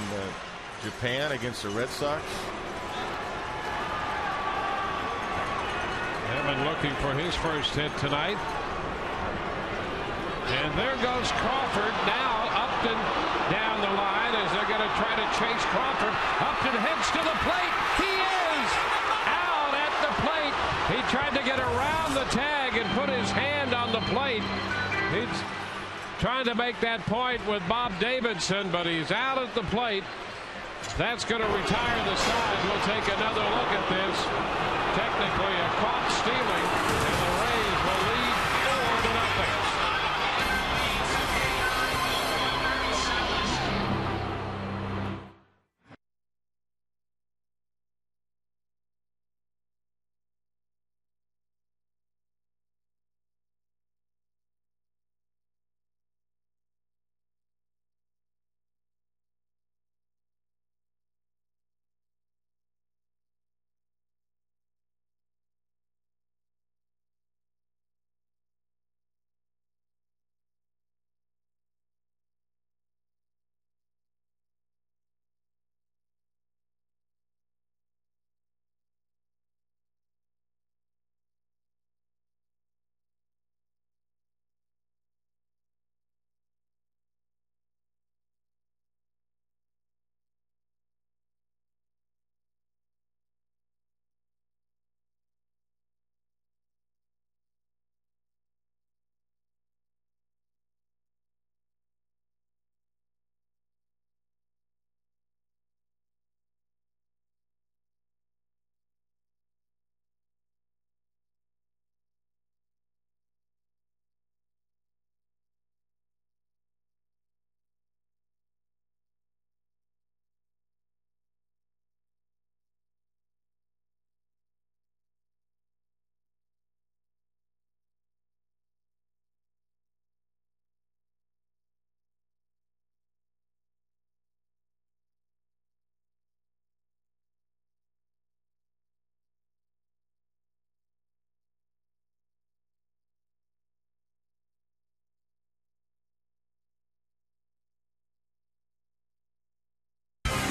Speaker 3: Japan against the Red Sox.
Speaker 2: Evan looking for his first hit tonight. And there goes Crawford. Now Upton down the line as they're going to try to chase Crawford. Upton heads to the plate. He is out at the plate. He tried to get around the tag and put his hand on the plate. He's trying to make that point with Bob Davidson, but he's out at the plate. That's going to retire the side. We'll take another look at this. Technically a caught stealing, and the Rays will lead 4-0.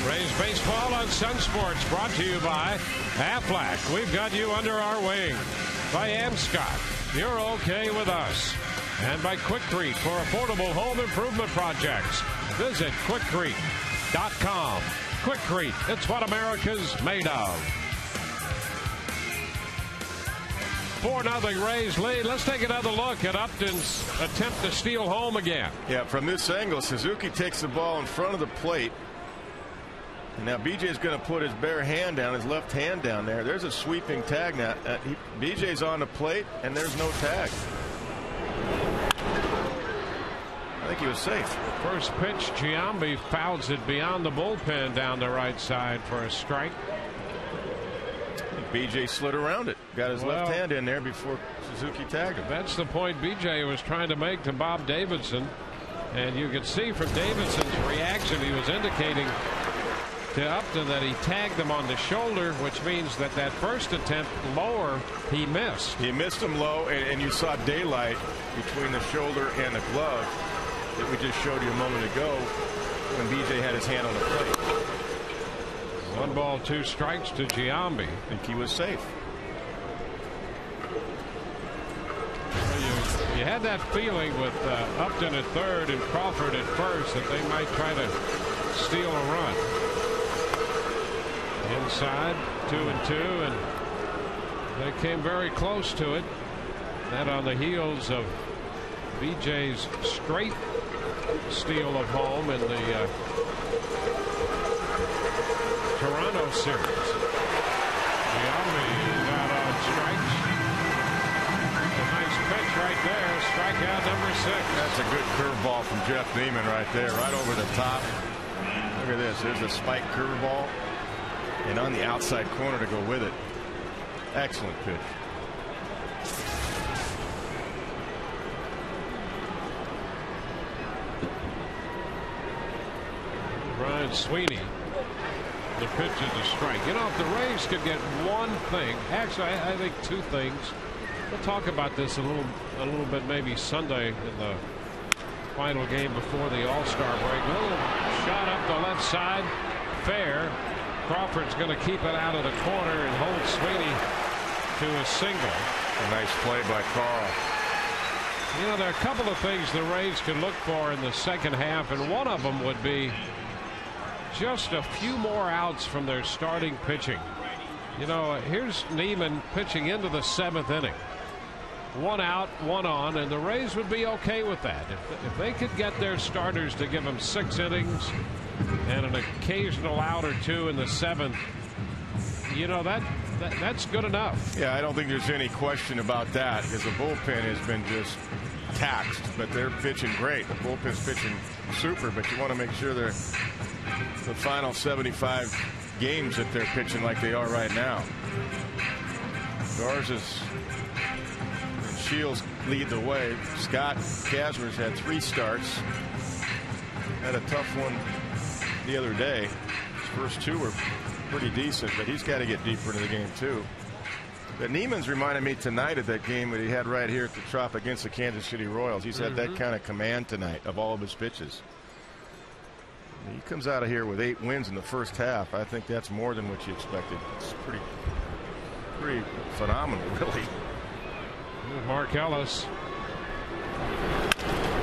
Speaker 2: Rays baseball on Sun Sports, brought to you by Aflac. We've got you under our wing. By Scott, you're okay with us. And by Quikrete for affordable home improvement projects. Visit quikrete.com. Quikrete, it's what America's made of. 4-0 Rays lead. Let's take another look at Upton's attempt to steal home again.
Speaker 3: Yeah, from this angle, Suzuki takes the ball in front of the plate. And now BJ's going to put his bare hand down, his left hand down there. There's a sweeping tag now. BJ's on the plate, and there's no tag. I think he was safe.
Speaker 2: First pitch, Giambi fouls it beyond the bullpen down the right side for a strike.
Speaker 3: BJ slid around it. Got his left hand in there before Suzuki tagged him.
Speaker 2: That's the point BJ was trying to make to Bob Davidson. And you could see from Davidson's reaction, he was indicating to Upton that he tagged him on the shoulder, which means that that first attempt lower, he missed.
Speaker 3: He missed him low, and you saw daylight between the shoulder and the glove that we just showed you a moment ago when BJ had his hand on the plate.
Speaker 2: 1 ball, 2 strikes to Giambi.
Speaker 3: I think he was safe.
Speaker 2: You had that feeling with Upton at third and Crawford at first that they might try to steal a run. Inside, 2-2, and they came very close to it. That on the heels of BJ's straight steal of home in the Toronto series. Giambi is out on strikes. A nice pitch right there. Strikeout number 6.
Speaker 3: That's a good curveball from Jeff Neiman right there, right over the top. Look at this. There's a spike curveball, and on the outside corner to go with it. Excellent pitch.
Speaker 2: Brian Sweeney. The pitch is a strike. You know, if the Rays could get one thing, actually, I think 2 things. We'll talk about this a little bit maybe Sunday in the final game before the All-Star break. A little shot up the left side, fair. Crawford's going to keep it out of the corner and hold Sweeney to a single.
Speaker 3: A nice play by Carl.
Speaker 2: You know, there are a couple of things the Rays could look for in the second half, and one of them would be just a few more outs from their starting pitching. You know, here's Neiman pitching into the 7th inning. 1 out, 1 on, and the Rays would be okay with that. If they could get their starters to give them 6 innings and an occasional out or 2 in the 7th, you know, that's good enough.
Speaker 3: Yeah, I don't think there's any question about that, because the bullpen has been just taxed, but they're pitching great. The bullpen's pitching super, but you want to make sure they're the final 75 games that they're pitching like they are right now. Garza's and Shields lead the way. Scott Kazmer's had 3 starts. Had a tough one the other day. His first 2 were pretty decent, but he's got to get deeper into the game too. But Neiman's reminded me tonight of that game that he had right here at the Trop against the Kansas City Royals. He's had that kind of command tonight of all of his pitches. He comes out of here with 8 wins in the first half. I think that's more than what you expected. It's pretty phenomenal, really.
Speaker 2: Mark Ellis.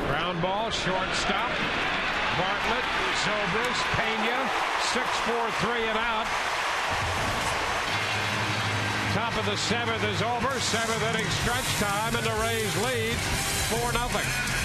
Speaker 2: Ground ball, shortstop. Bartlett, Zobrist, Pena, 6-4-3 and out. Top of the 7th is over. 7th inning stretch time, and the Rays lead 4-0.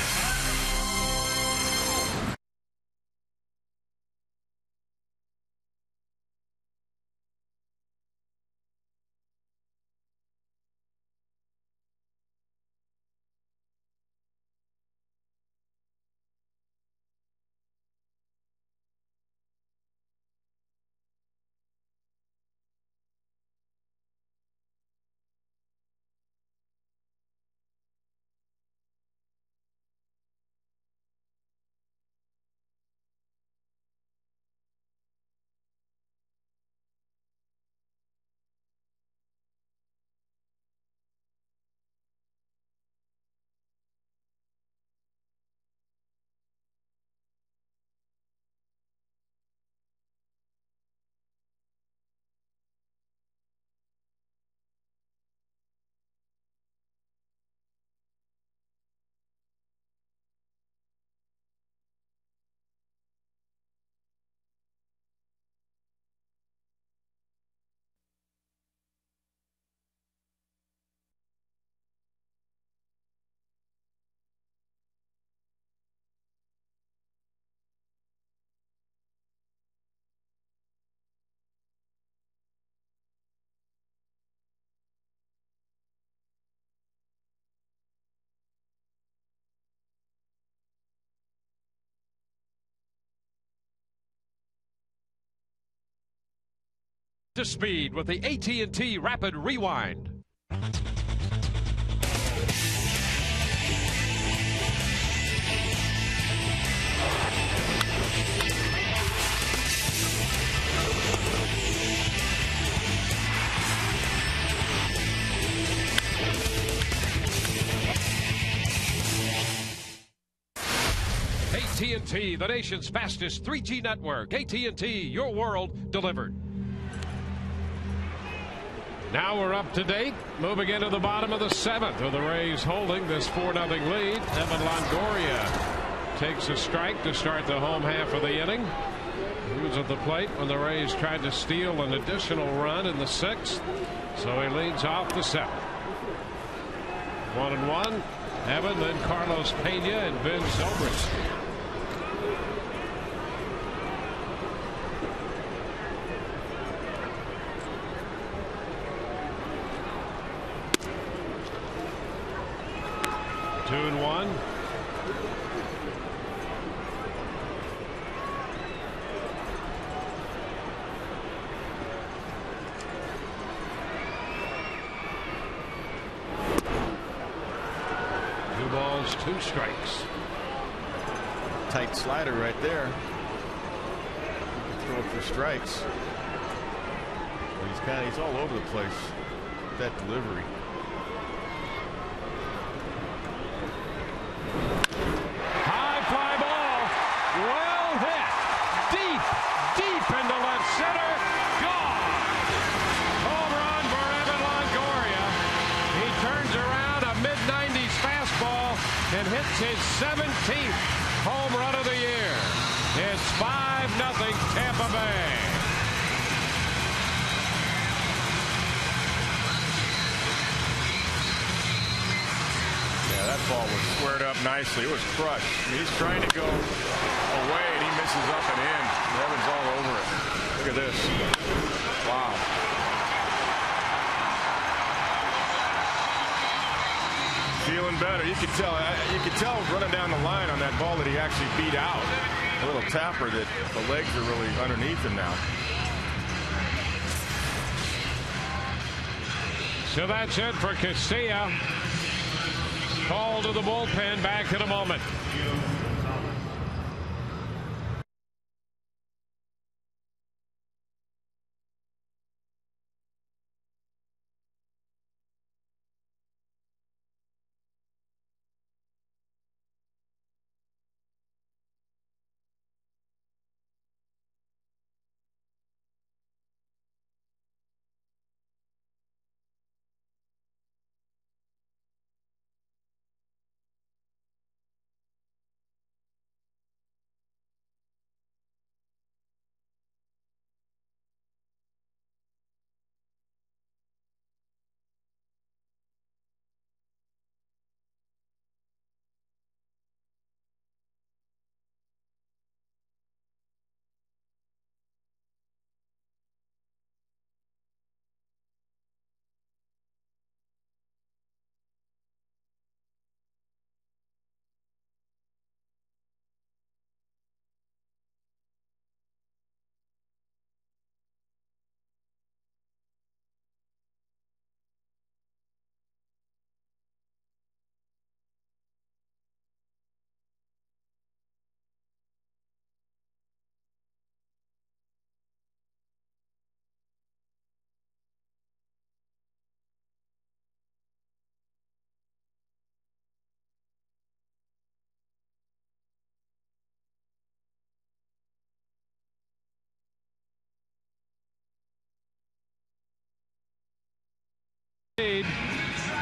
Speaker 2: to speed with the AT Rapid Rewind. AT&T, the nation's fastest 3G network. AT&T, your world delivered. Now we're up to date. Moving into the bottom of the 7th with the Rays holding this 4-0 lead. Evan Longoria takes a strike to start the home half of the inning. He was at the plate when the Rays tried to steal an additional run in the 6th. So he leads off the 7th. 1-1. Evan, then Carlos Pena and Ben Zobrist. Two and one. Two strikes.
Speaker 3: Tight slider right there. Throw it for strikes. He's all over the place with that delivery.
Speaker 2: High fly ball. Well hit. Deep into left center. Gone. Home run for Evan Longoria. He turns around a mid-90s fastball and hits his 17th home run of the year. It's 5-0 Tampa Bay.
Speaker 3: Yeah, that ball was squared up nicely. It was crushed. He's trying to go away and he misses up and in. Evan's all over it. Look at this. Wow. Feeling better. You could tell running down the line on that ball that he actually beat out. A little tapper that the legs are really underneath him now.
Speaker 2: So that's it for Castilla. Call to the bullpen. Back in a moment.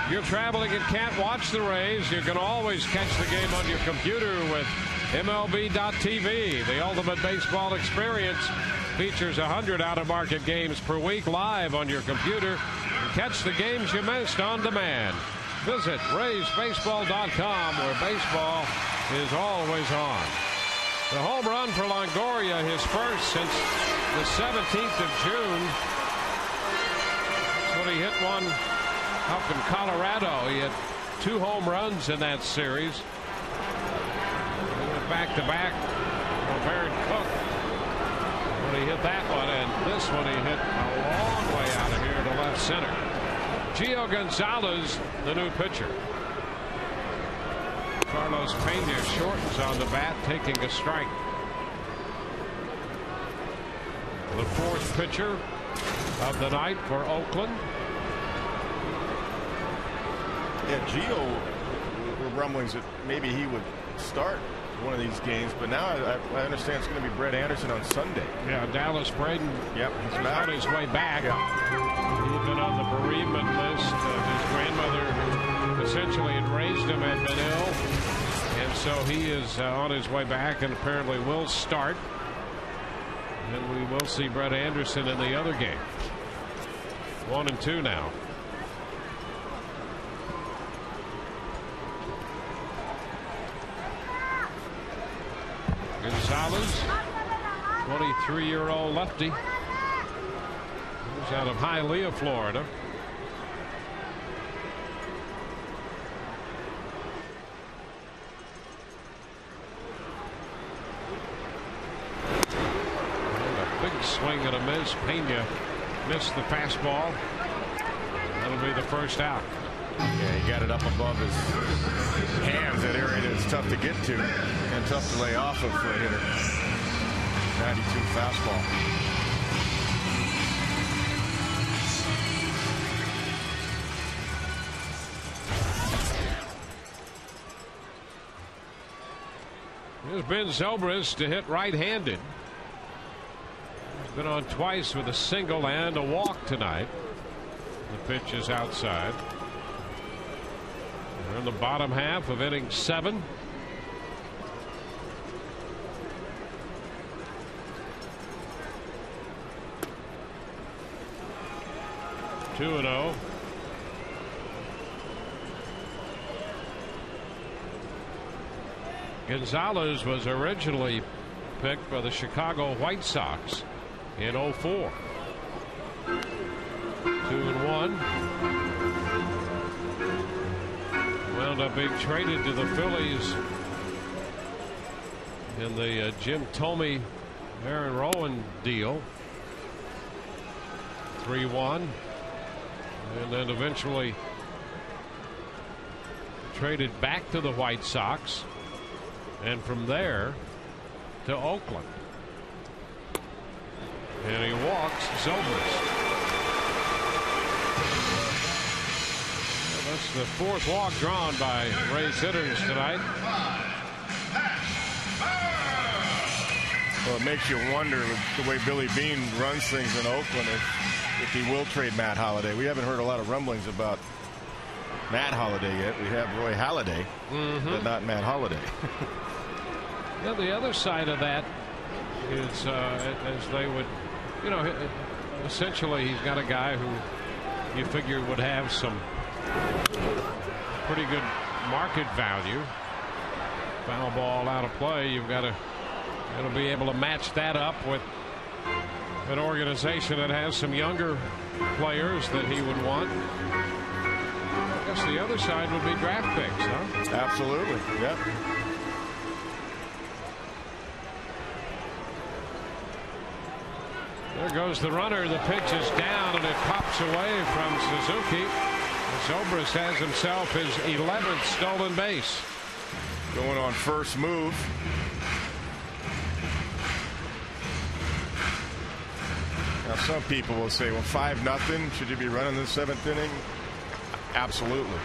Speaker 2: You're traveling and can't watch the Rays. You can always catch the game on your computer with MLB.TV. The ultimate baseball experience features 100 out-of-market games per week live on your computer. And catch the games you missed on demand. Visit RaysBaseball.com, where baseball is always on. The home run for Longoria, his first since the 17th of June. That's when he hit one up in Colorado. He had 2 home runs in that series. He went back-to-back. Baron Cook, when he hit that one, and this one he hit a long way out of here to left center. Gio Gonzalez, the new pitcher. Carlos Pena shortens on the bat, taking a strike. The fourth pitcher of the night for Oakland.
Speaker 3: Yeah, Gio, were rumblings that maybe he would start one of these games, but now I understand it's going to be Brett Anderson on Sunday.
Speaker 2: Yeah, Dallas Braden.
Speaker 3: Yep,
Speaker 2: he's on his way back.
Speaker 3: Yeah.
Speaker 2: He'd been on the bereavement list. His grandmother essentially had raised him, had been ill, and so he is on his way back and apparently will start. And we will see Brett Anderson in the other game. 1-2 now. Gonzalez, 23-year-old lefty. He's out of Hialeah, Florida. And a big swing and a miss. Pena missed the fastball. That'll be the first out.
Speaker 3: Yeah, he got it up above his hands, that area that's tough to get to and tough to lay off of for a hitter. 92 fastball.
Speaker 2: Here's Ben Zobrist to hit right-handed. He's been on twice with a single and a walk tonight. The pitch is outside. We're in the bottom half of inning 7. Two and 0. Gonzalez was originally picked by the Chicago White Sox in 04. 2-1. Wound up being traded to the Phillies in the Jim Thome, Aaron Rowan deal. 3-1. And then eventually traded back to the White Sox. And from there to Oakland. And he walks Zobrist. Well, that's the fourth walk drawn by Rays hitters tonight.
Speaker 3: Well, it makes you wonder with the way Billy Beane runs things in Oakland if he will trade Matt Holliday. We haven't heard a lot of rumblings about Matt Holliday yet. We have Roy Halladay, but not Matt Holliday.
Speaker 2: Yeah, the other side of that is as they would, you know, essentially he's got a guy who you figure would have some pretty good market value. Foul ball out of play. You've got to be able to match that up with an organization that has some younger players that he would want. I guess the other side would be draft picks, huh?
Speaker 3: Absolutely. Yep.
Speaker 2: There goes the runner. The pitch is down and it pops away from Suzuki. Zobrist has himself his 11th stolen base.
Speaker 3: Going on first move. Now some people will say, well, 5-0, should you be running the 7th inning? Absolutely.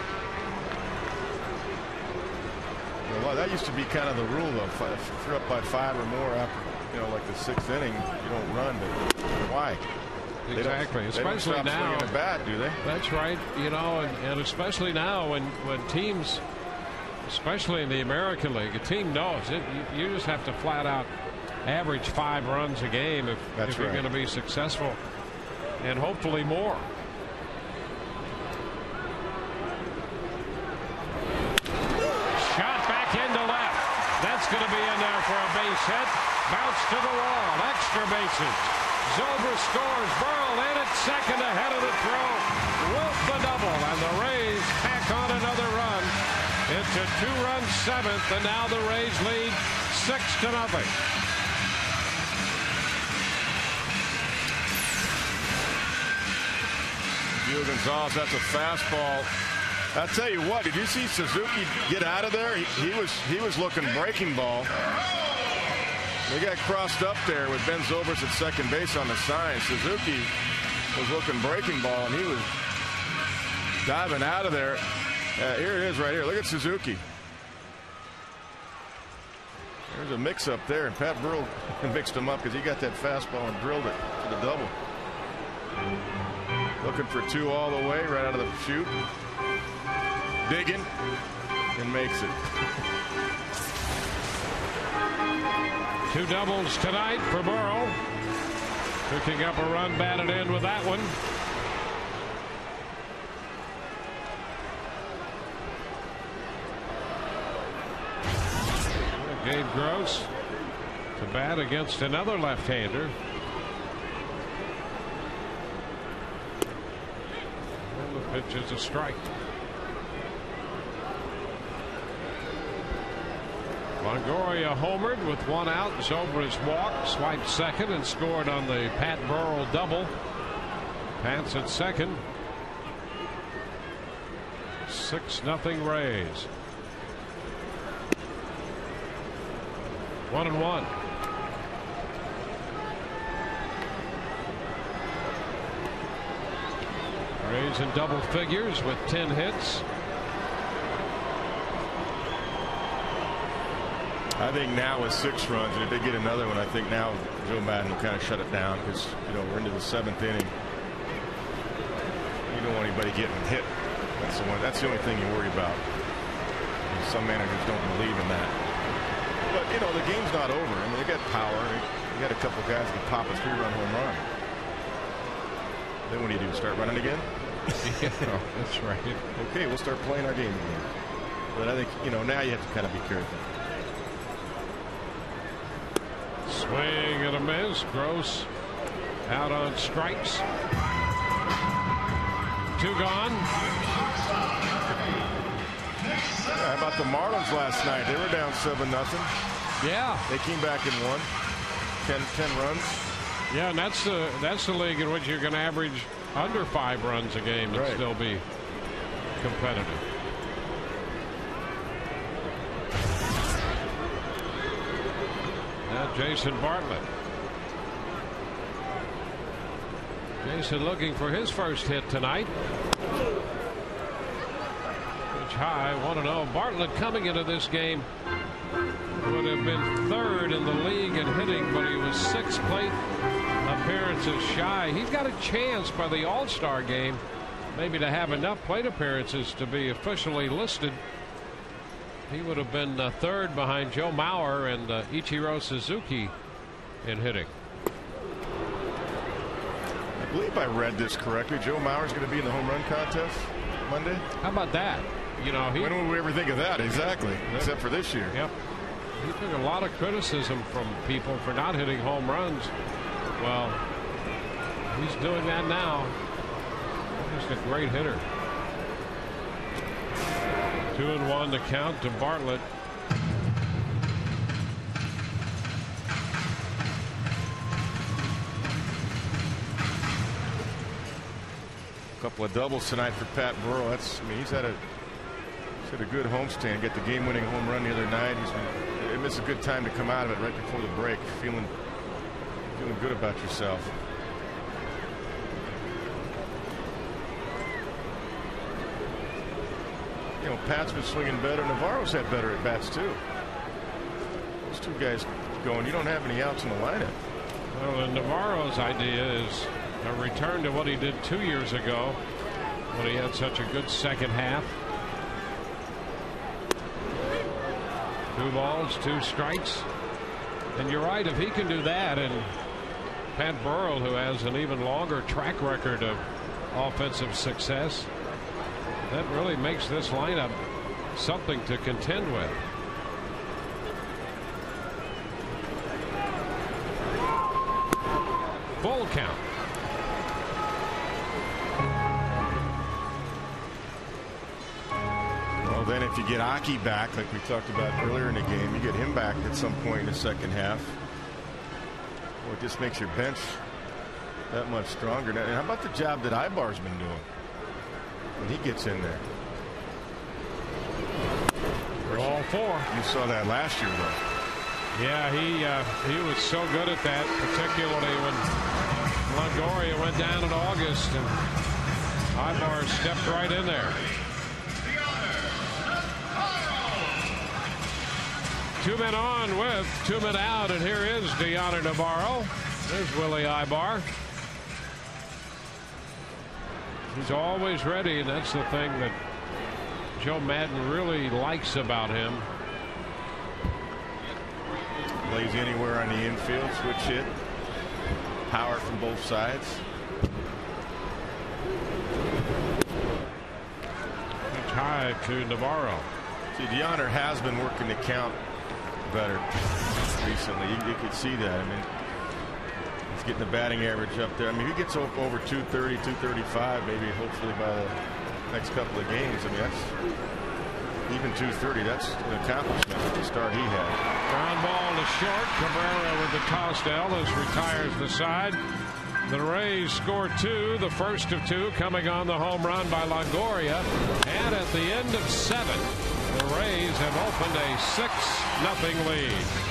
Speaker 3: Well, that used to be kind of the rule, though. If you're up by 5 or more after, you know, like the 6th inning, you don't run. But why?
Speaker 2: Exactly. Especially
Speaker 3: they don't
Speaker 2: now.
Speaker 3: Swinging a bat, do they?
Speaker 2: That's right. You know, and especially now when teams, especially in the American League, a team knows it. You just have to flat out average 5 runs a game if you're going to be successful, and hopefully more. Shot back into left. That's going to be in there for a base hit. Bounce to the wall. Extra bases. Zobrist scores. Burrell in at second ahead of the throw. Wolf the double, and the Rays tack on another run. It's a 2-run 7th, and now the Rays lead 6-0.
Speaker 3: Gio Gonzalez, that's a fastball. I'll tell you what, did you see Suzuki get out of there? He was looking breaking ball. They got crossed up there with Ben Zobrist at second base on the sign. Suzuki was looking breaking ball, and he was diving out of there. Here it is right here. Look at Suzuki. There's a mix-up there, and Pat Burrell mixed him up because he got that fastball and drilled it to the double. Looking for two all the way right out of the chute. Digging and makes it.
Speaker 2: Two doubles tonight for Burrell. Picking up a run batted in with that one. Gabe Gross to bat against another left-hander. And the pitch is a strike. Longoria homered with one out. Zobrist walked, swiped second, and scored on the Pat Burrell double. Pat's at second. 6-0 Rays. 1-1. Rays in double figures with 10 hits.
Speaker 3: I think now with 6 runs, and if they get another one, I think now Joe Madden will kind of shut it down because, you know, we're into the 7th inning. You don't want anybody getting hit. That's the only thing you worry about. And some managers don't believe in that. But, you know, the game's not over. I mean, they got power. You got a couple guys that can pop a 3-run home run. Then what do? Start running again?
Speaker 2: Yeah, that's right.
Speaker 3: Okay, we'll start playing our game again. But I think, you know, now you have to kind of be careful.
Speaker 2: Swing and a miss. Gross out on strikes. 2 gone.
Speaker 3: Yeah, how about the Marlins last night? They were down 7-0.
Speaker 2: Yeah,
Speaker 3: they came back and won 10 runs.
Speaker 2: Yeah, and that's the league in which you're going to average under 5 runs a game and still be competitive. Now Jason Bartlett. Jason looking for his first hit tonight. Pitch high, 1-0. Bartlett coming into this game would have been 3rd in the league in hitting, but he was 6 plate appearances shy. He's got a chance by the All-Star game maybe to have enough plate appearances to be officially listed. He would have been 3rd behind Joe Mauer and Ichiro Suzuki in hitting.
Speaker 3: I believe I read this correctly. Joe Mauer's going to be in the home run contest Monday.
Speaker 2: How about that? You know,
Speaker 3: when would we ever think of that? Exactly. Except for this year.
Speaker 2: Yep. He took a lot of criticism from people for not hitting home runs. Well, he's doing that now. Just a great hitter. 2-1 to count to Bartlett.
Speaker 3: A couple of doubles tonight for Pat Burrell. I mean, he's had a good homestand. Get the game-winning home run the other night. It's a good time to come out of it right before the break, feeling good about yourself. You know, Pat's been swinging better. Navarro's had better at bats too. Those two guys going. You don't have any outs in the lineup.
Speaker 2: Well, and Navarro's idea is a return to what he did 2 years ago when he had such a good second half. 2 balls, 2 strikes. And you're right, if he can do that, and Pat Burrell, who has an even longer track record of offensive success, that really makes this lineup something to contend with. Full count.
Speaker 3: Well, then if you get Aki back, like we talked about earlier in the game, you get him back at some point in the second half. Well, it just makes your bench that much stronger. And how about the job that Ibar's been doing? And he gets in there.
Speaker 2: All four.
Speaker 3: You saw that last year, though.
Speaker 2: Yeah, he was so good at that, particularly when Longoria went down in August, and Ibar stepped right in there. 2 men on with 2 men out, and here is Deanna Navarro. There's Willie Ibar. He's always ready, and that's the thing that Joe Madden really likes about him.
Speaker 3: Plays anywhere on the infield, switch hit. Power from both sides.
Speaker 2: Pitch high to Navarro.
Speaker 3: See, DeAndre has been working the count better recently. You could see that. I mean, he's getting the batting average up there. I mean, he gets over 230, 235, maybe hopefully by the next couple of games. I mean, that's even 230. That's an accomplishment with the start he had.
Speaker 2: Ground ball to short. Cabrera with the toss to Ellis retires the side. The Rays score 2, the first of 2 coming on the home run by Longoria. And at the end of 7, the Rays have opened a 6-0 lead.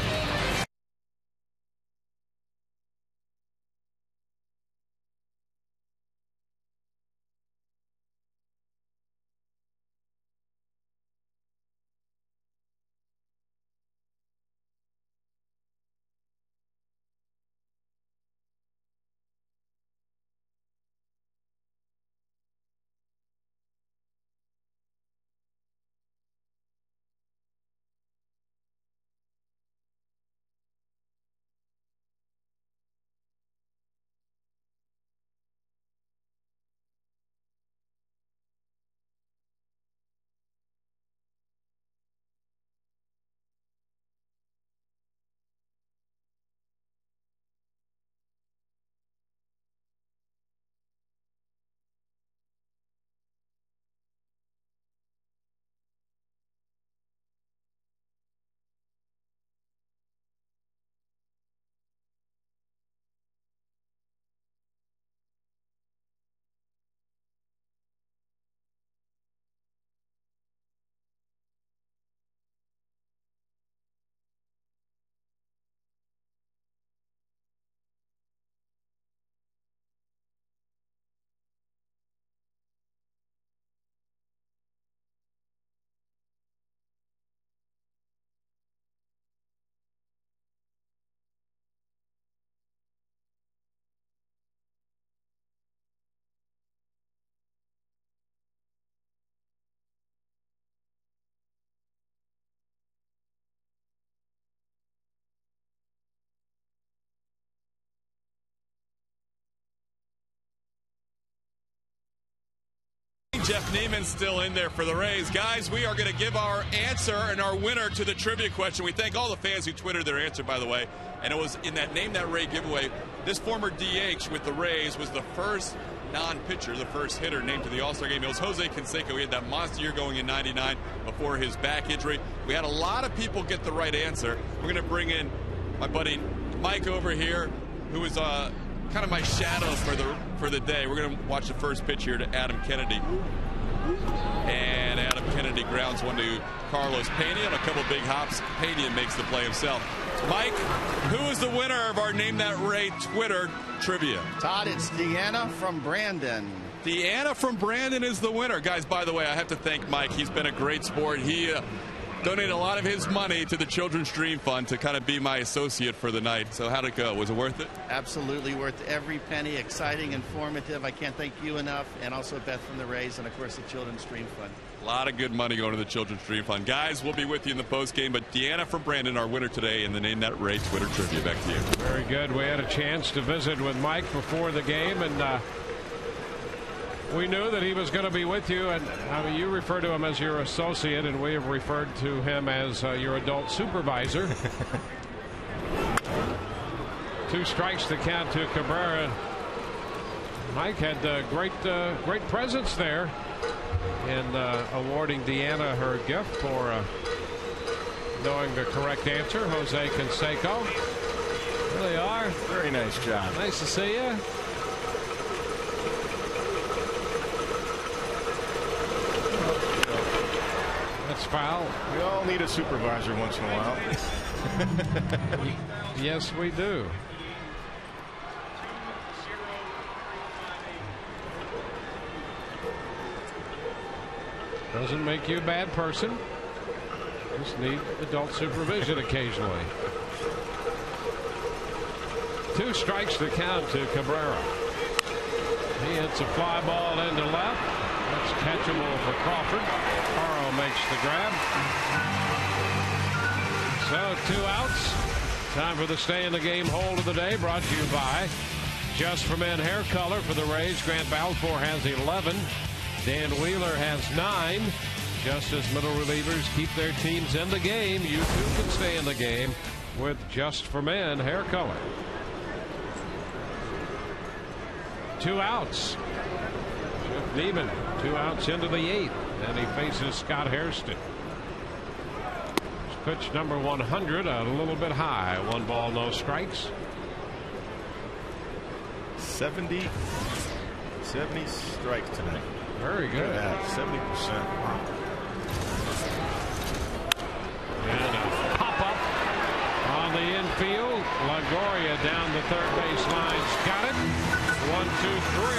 Speaker 1: Jeff Neiman's still in there for the Rays. Guys, we are going to give our answer and our winner to the trivia question. We thank all the fans who twittered their answer, by the way. And it was in that Name That Ray giveaway. This former DH with the Rays was the first non-pitcher, the first hitter named to the All-Star game. It was Jose Canseco. He had that monster year going in '99 before his back injury. We had a lot of people get the right answer. We're going to bring in my buddy Mike over here, who is kind of my shadow for the day. We're going to watch the first pitch here to Adam Kennedy. And Adam Kennedy grounds one to Carlos Pena on a couple big hops. Pena makes the play himself. Mike, who is the winner of our Name That Ray Twitter trivia?
Speaker 4: Todd, it's Deanna from Brandon.
Speaker 1: Deanna from Brandon is the winner. Guys, by the way, I have to thank Mike. He's been a great sport. He donated a lot of his money to the Children's Dream Fund to kind of be my associate for the night. So how'd it go? Was it worth it?
Speaker 4: Absolutely worth every penny. Exciting, informative. I can't thank you enough. And also Beth from the Rays and, of course, the Children's Dream Fund.
Speaker 1: A lot of good money going to the Children's Dream Fund. Guys, we'll be with you in the postgame. But Deanna from Brandon, our winner today in the Name That Ray Twitter trivia. Back to you.
Speaker 2: Very good. We had a chance to visit with Mike before the game, and we knew that he was going to be with you, and I mean, you refer to him as your associate, and we have referred to him as your adult supervisor. 2 strikes to count to Cabrera. Mike had great presence there in awarding Deanna her gift for knowing the correct answer. Jose Canseco. There they are.
Speaker 3: Very nice job.
Speaker 2: Nice to see you. foul.
Speaker 3: We all need a supervisor once in a while.
Speaker 2: Yes, we do. Doesn't make you a bad person. Just need adult supervision occasionally. 2 strikes to count to Cabrera. He hits a fly ball into left. That's catchable for Crawford. Caro makes the grab. So 2 outs. Time for the stay in the game hold of the day, brought to you by Just for Men Hair Color for the Rays. Grant Balfour has 11. Dan Wheeler has 9. Just as middle relievers keep their teams in the game, you too can stay in the game with Just for Men Hair Color. 2 outs. Jeff Neiman, 2 outs into the 8th, and he faces Scott Hairston. Pitch number 100, a little bit high. 1 ball, no strikes.
Speaker 3: 70 strikes tonight.
Speaker 2: Very good.
Speaker 3: Look at that, 70%.
Speaker 2: And a pop up on the infield. Longoria down the third base line. Got it. 1, 2, 3.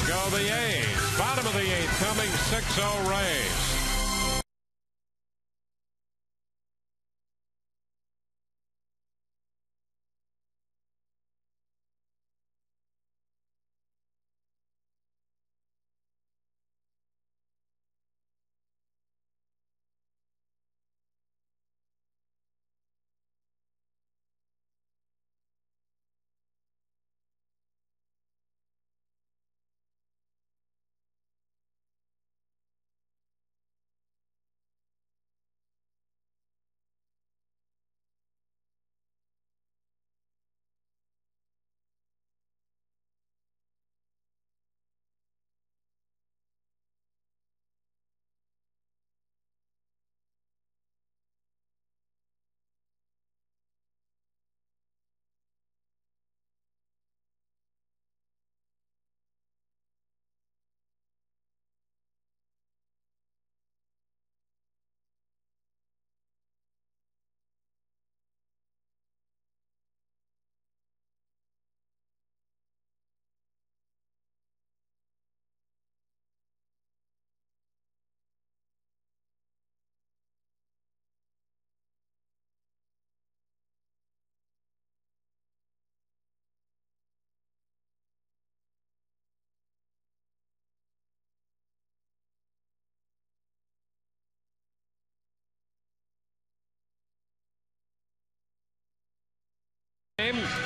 Speaker 2: Go the A's. Bottom of the 8th coming. 6-0 Rays.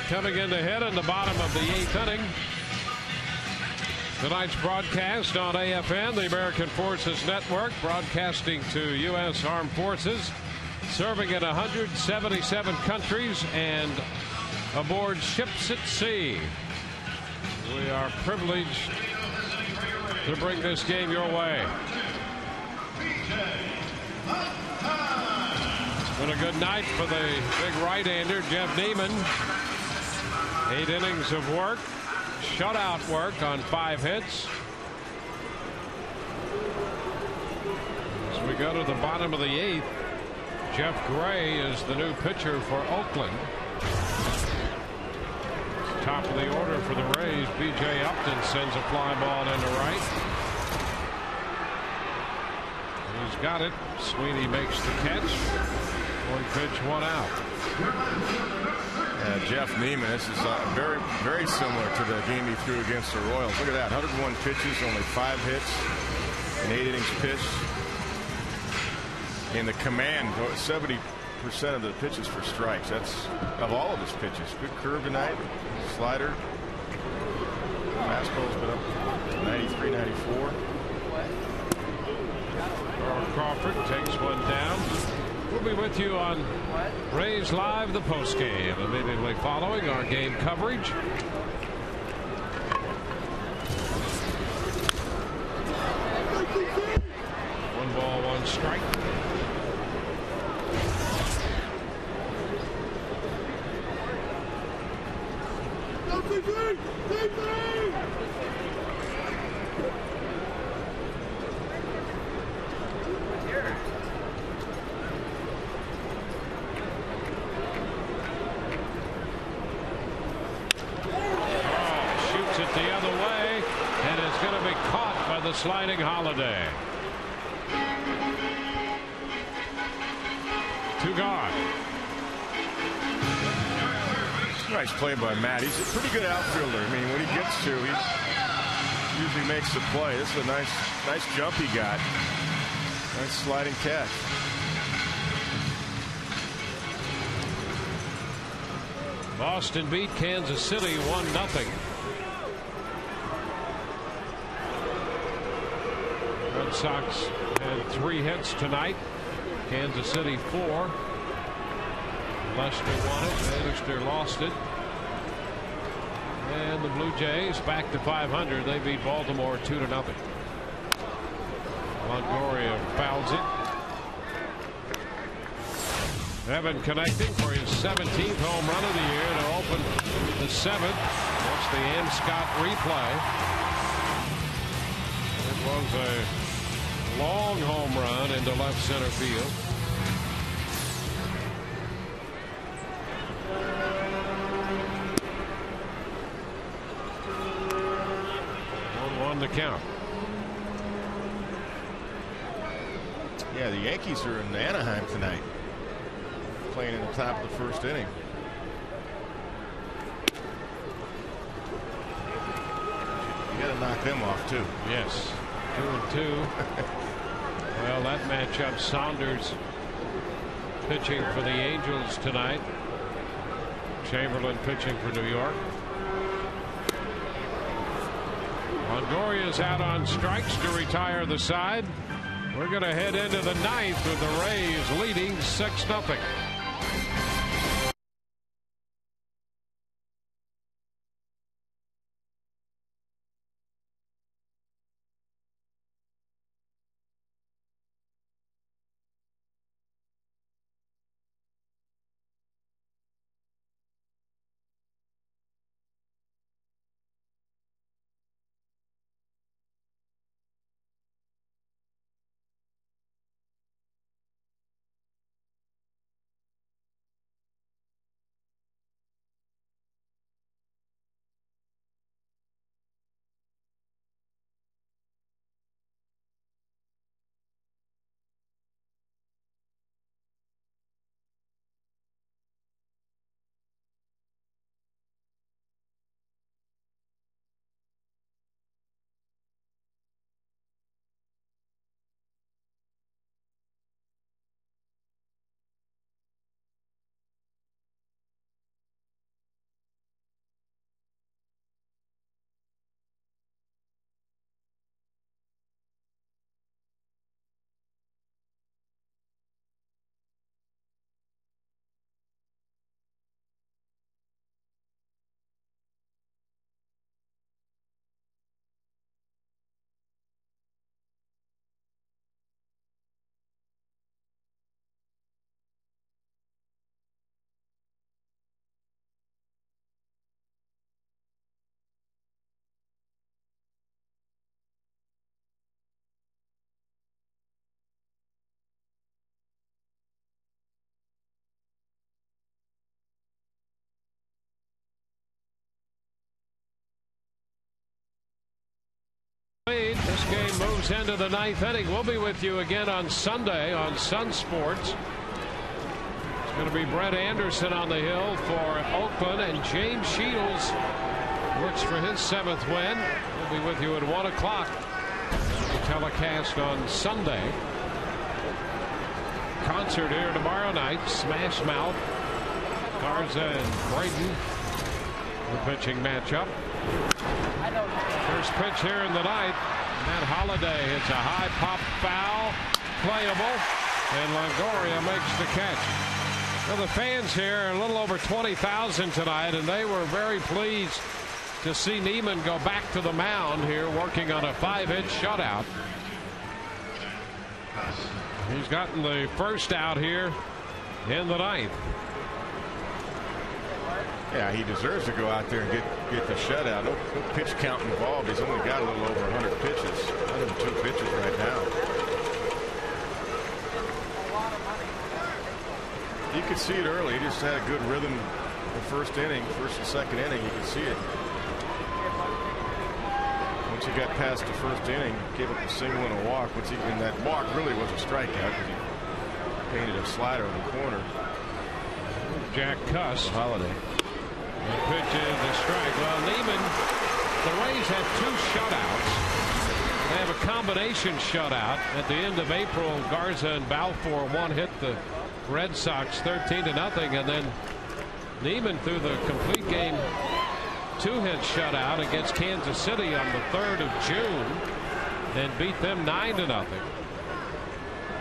Speaker 2: Coming in to hit in the bottom of the 8th inning. Tonight's broadcast on AFN, the American Forces Network, broadcasting to U.S. Armed Forces, serving in 177 countries and aboard ships at sea. We are privileged to bring this game your way. It's been a good night for the big right-hander, Jeff Neiman. 8 innings of work, shutout work on 5 hits. As we go to the bottom of the 8th, Jeff Gray is the new pitcher for Oakland. Top of the order for the Rays, B.J. Upton sends a fly ball into right. He's got it. Sweeney makes the catch. 1 pitch, 1 out.
Speaker 3: Jeff Neiman, this is very, very similar to the game he threw against the Royals. Look at that, 101 pitches, only 5 hits, and 8 innings pitched. And the command, 70% of the pitches for strikes. That's of all of his pitches. Good curve tonight, slider. Fastball's been up to 93, 94.
Speaker 2: Carl Crawford takes one down. We'll be with you on Rays Live, the postgame, immediately following our game coverage. 1 ball, 1 strike. the sliding Holiday. 2 gone.
Speaker 3: Nice play by Matt. He's a pretty good outfielder. I mean, when he gets to, he usually makes the play. This is a nice jump he got. Nice sliding catch.
Speaker 2: Boston beat Kansas City 1-0. Red Sox had 3 hits tonight. Kansas City 4. Lester won it. Bannister lost it. And the Blue Jays back to 500. They beat Baltimore 2-0. Longoria fouls it. Evan connecting for his 17th home run of the year to open the 7th. Watch the Am Scott replay. It was a long home run into left center field. 1-1 the count.
Speaker 3: Yeah, the Yankees are in Anaheim tonight, playing in the top of the first inning. You got to knock them off too.
Speaker 2: Yes, 2-2. Well, that matchup, Saunders pitching for the Angels tonight. Chamberlain pitching for New York. Longoria's out on strikes to retire the side. We're going to head into the 9th with the Rays leading 6-0. This game moves into the 9th inning. We'll be with you again on Sunday on Sun Sports. It's going to be Brett Anderson on the hill for Oakland, and James Shields looks for his 7th win. We'll be with you at 1 o'clock. The telecast on Sunday. Concert here tomorrow night. Smash Mouth, Garza and Braden, the pitching matchup. First pitch here in the 9th. Matt Holiday hits a high pop foul, playable, and Longoria makes the catch. Well, the fans here are a little over 20,000 tonight, and they were very pleased to see Neiman go back to the mound here, working on a 5-hit shutout. He's gotten the first out here in the 9th.
Speaker 3: Yeah, he deserves to go out there and get the shutout. No pitch count involved. He's only got a little over 100 pitches. 102 pitches right now. You could see it early. He just had a good rhythm the first inning, first and second inning. You could see it. Once he got past the first inning, gave up a single and a walk, and that walk really was a strikeout because he painted a slider in the corner.
Speaker 2: Jack Cuss.
Speaker 3: Holiday.
Speaker 2: The pitch is a strike. Well, Neiman, the Rays had 2 shutouts. They have a combination shutout at the end of April. Garza and Balfour, one hit the Red Sox 13-0, and then Neiman threw the complete game 2-hit shutout against Kansas City on the 3rd of June and beat them 9-0.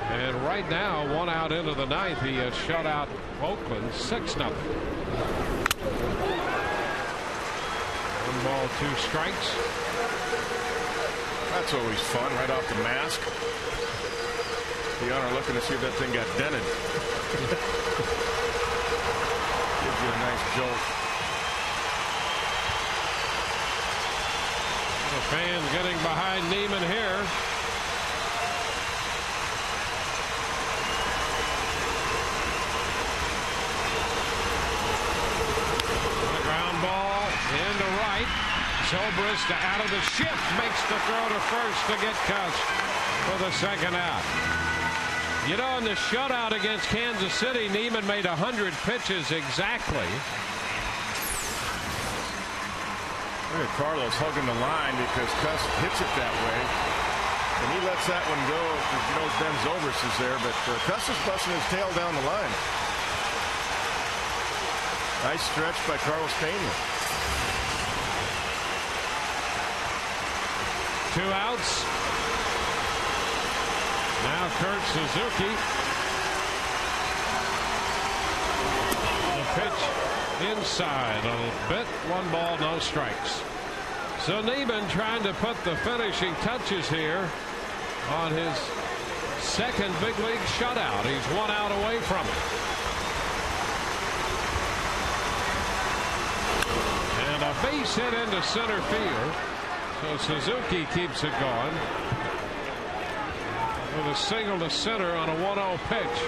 Speaker 2: And right now, 1 out into the 9th, he has shut out Oakland 6-0. 1 ball, 2 strikes.
Speaker 3: That's always fun, right off the mask. The owner looking to see if that thing got dented. Gives you a nice jolt.
Speaker 2: The fans getting behind Neiman here. The ground ball into right. Zobrist out of the shift makes the throw to first to get Cuss for the 2nd out. You know, in the shutout against Kansas City, Neiman made 100 pitches exactly.
Speaker 3: Look at Carlos hugging the line because Cuss hits it that way. And he lets that one go. He knows Ben Zobrist is there, but Cuss is busting his tail down the line. Nice stretch by Carlos Pena.
Speaker 2: 2 outs. Now Kurt Suzuki. The pitch inside a little bit. 1 ball, no strikes. So Neiman trying to put the finishing touches here on his 2nd big league shutout. He's 1 out away from it. And a base hit into center field. So Suzuki keeps it going with a single to center on a 1-0 pitch.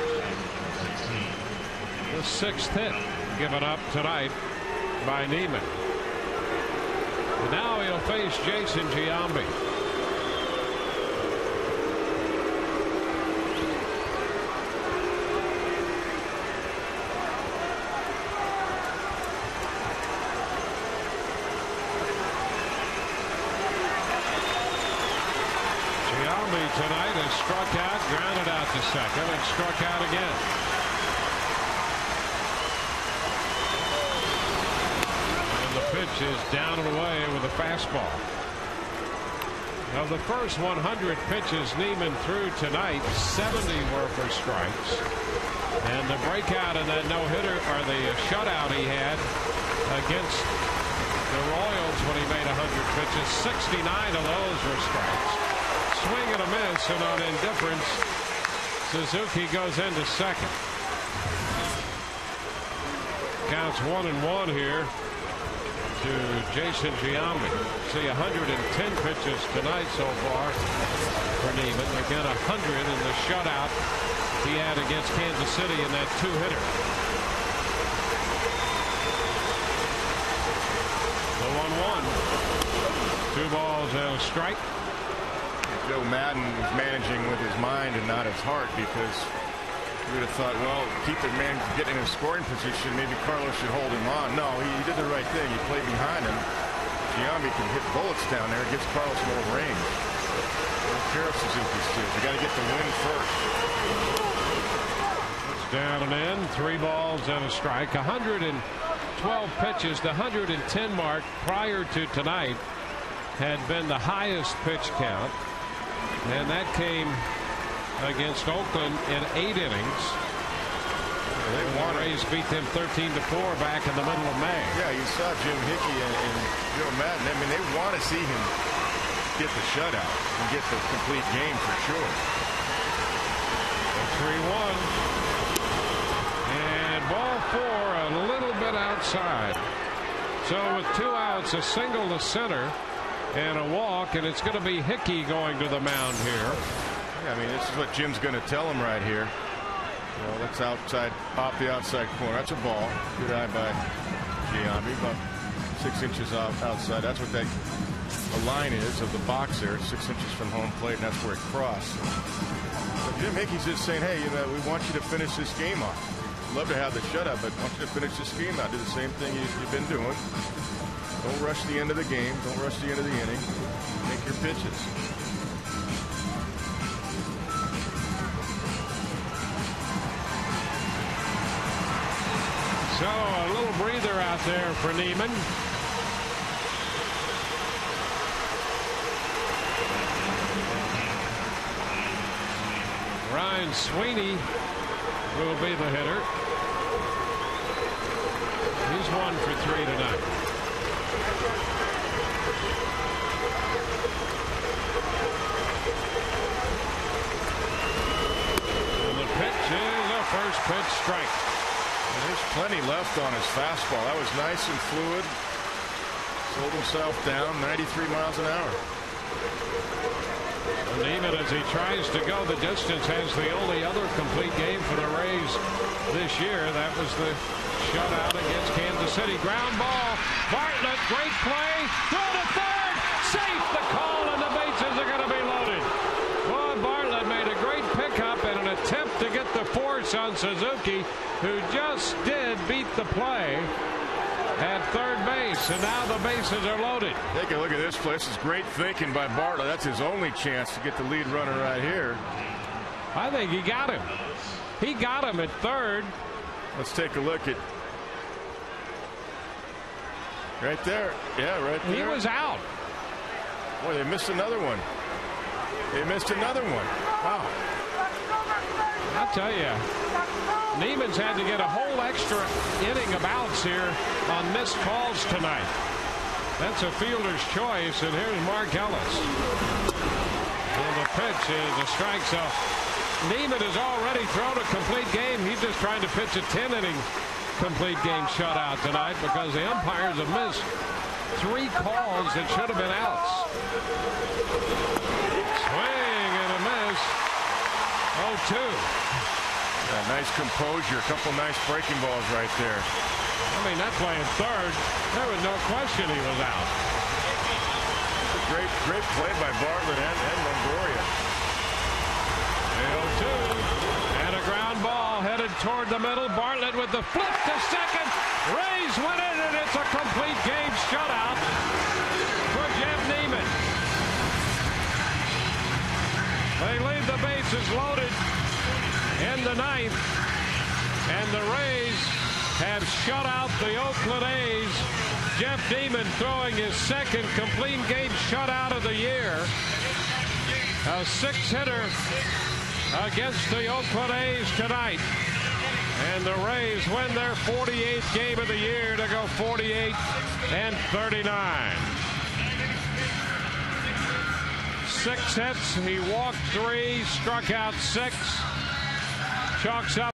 Speaker 2: The 6th hit given up tonight by Neiman. And now he'll face Jason Giambi. Tonight has struck out, grounded out to second, and struck out again. And the pitch is down and away with a fastball. Of the first 100 pitches Neiman threw tonight, 70 were for strikes. And the breakout in that no-hitter, or the shutout he had against the Royals when he made 100 pitches, 69 of those were strikes. Swing and a miss, and on indifference, Suzuki goes into second. Counts 1-1 here to Jason Giambi. See 110 pitches tonight so far for Neiman. Again, 100 in the shutout he had against Kansas City in that 2-hitter. The 1-1. 2 balls and a strike.
Speaker 3: Joe Madden was managing with his mind and not his heart, because you would have thought, well, keep the man getting in a scoring position. Maybe Carlos should hold him on. No, he did the right thing. He played behind him. Giambi can hit bullets down there. It gives Carlos more range. Don't care if Suzuki's too. They got to get the win first.
Speaker 2: It's down and in. 3 balls and a strike. 112 pitches. The 110 mark prior to tonight had been the highest pitch count. And that came against Oakland in 8 innings.
Speaker 3: They won.
Speaker 2: The Rays beat them 13-4 back in the middle of May.
Speaker 3: Yeah, you saw Jim Hickey and Joe Madden. I mean, they want to see him get the shutout and get the complete game for sure.
Speaker 2: 3-1. And ball 4 a little bit outside. So with 2 outs, a single to center and a walk, and it's going to be Hickey going to the mound here.
Speaker 3: Yeah, I mean, this is what Jim's going to tell him right here. Well, that's outside, off the outside corner. That's a ball. Good eye by Giambi, about 6 inches outside. That's what that the line is of the box there. It's 6 inches from home plate, and that's where it crossed. So Jim Hickey's just saying, hey, we want you to finish this game off. Love to have the shutout, but I want you to finish this game out. Do the same thing you've been doing. Don't rush the end of the game. Don't rush the end of the inning. Make your pitches.
Speaker 2: So a little breather out there for Neiman. Ryan Sweeney will be the hitter. He's 1 for 3 tonight. And the pitch is a first pitch strike.
Speaker 3: There's plenty left on his fastball. That was nice and fluid. Slowed himself down, 93 miles an hour.
Speaker 2: Neiman, as he tries to go the distance, has the only other complete game for the Rays this year. That was the shutout against Kansas City. Ground ball. Bartlett, great play. Throw to third. Safe the call, and the bases are going to be loaded. Boy, Bartlett made a great pickup and an attempt to get the force on Suzuki, who just did beat the play at third base, and now the bases are loaded.
Speaker 3: Take a look at this play. This is great thinking by Bartlett. That's his only chance to get the lead runner right here.
Speaker 2: I think he got him. He got him at third.
Speaker 3: Let's take a look at right there. Yeah, right there.
Speaker 2: He was out.
Speaker 3: Boy, they missed another one. They missed another one. Wow.
Speaker 2: I'll tell you, Neiman's had to get a whole extra inning of outs here on missed calls tonight. That's a fielder's choice, and here's Mark Ellis. And the pitch is a strike. So Neiman has already thrown a complete game. He's just trying to pitch a 10-inning complete game shutout tonight because the umpires have missed 3 calls that should have been outs. Swing and a miss. 0-2.
Speaker 3: Yeah, nice composure. A couple nice breaking balls right there.
Speaker 2: I mean, that play in third, there was no question he was out.
Speaker 3: Great play by Bartlett and Longoria.
Speaker 2: 0-2. And a ground ball headed toward the middle. Bartlett with the flip to second. Rays win it, and it's a complete game shutout for Jeff Neiman. They leave the bases loaded in the ninth, and the Rays have shut out the Oakland A's. Jeff Neiman throwing his second complete game shutout of the year. A 6-hitter against the Oakland A's tonight. And the Rays win their 48th game of the year to go 48-39. 6 hits. He walked 3, struck out 6. Chalks up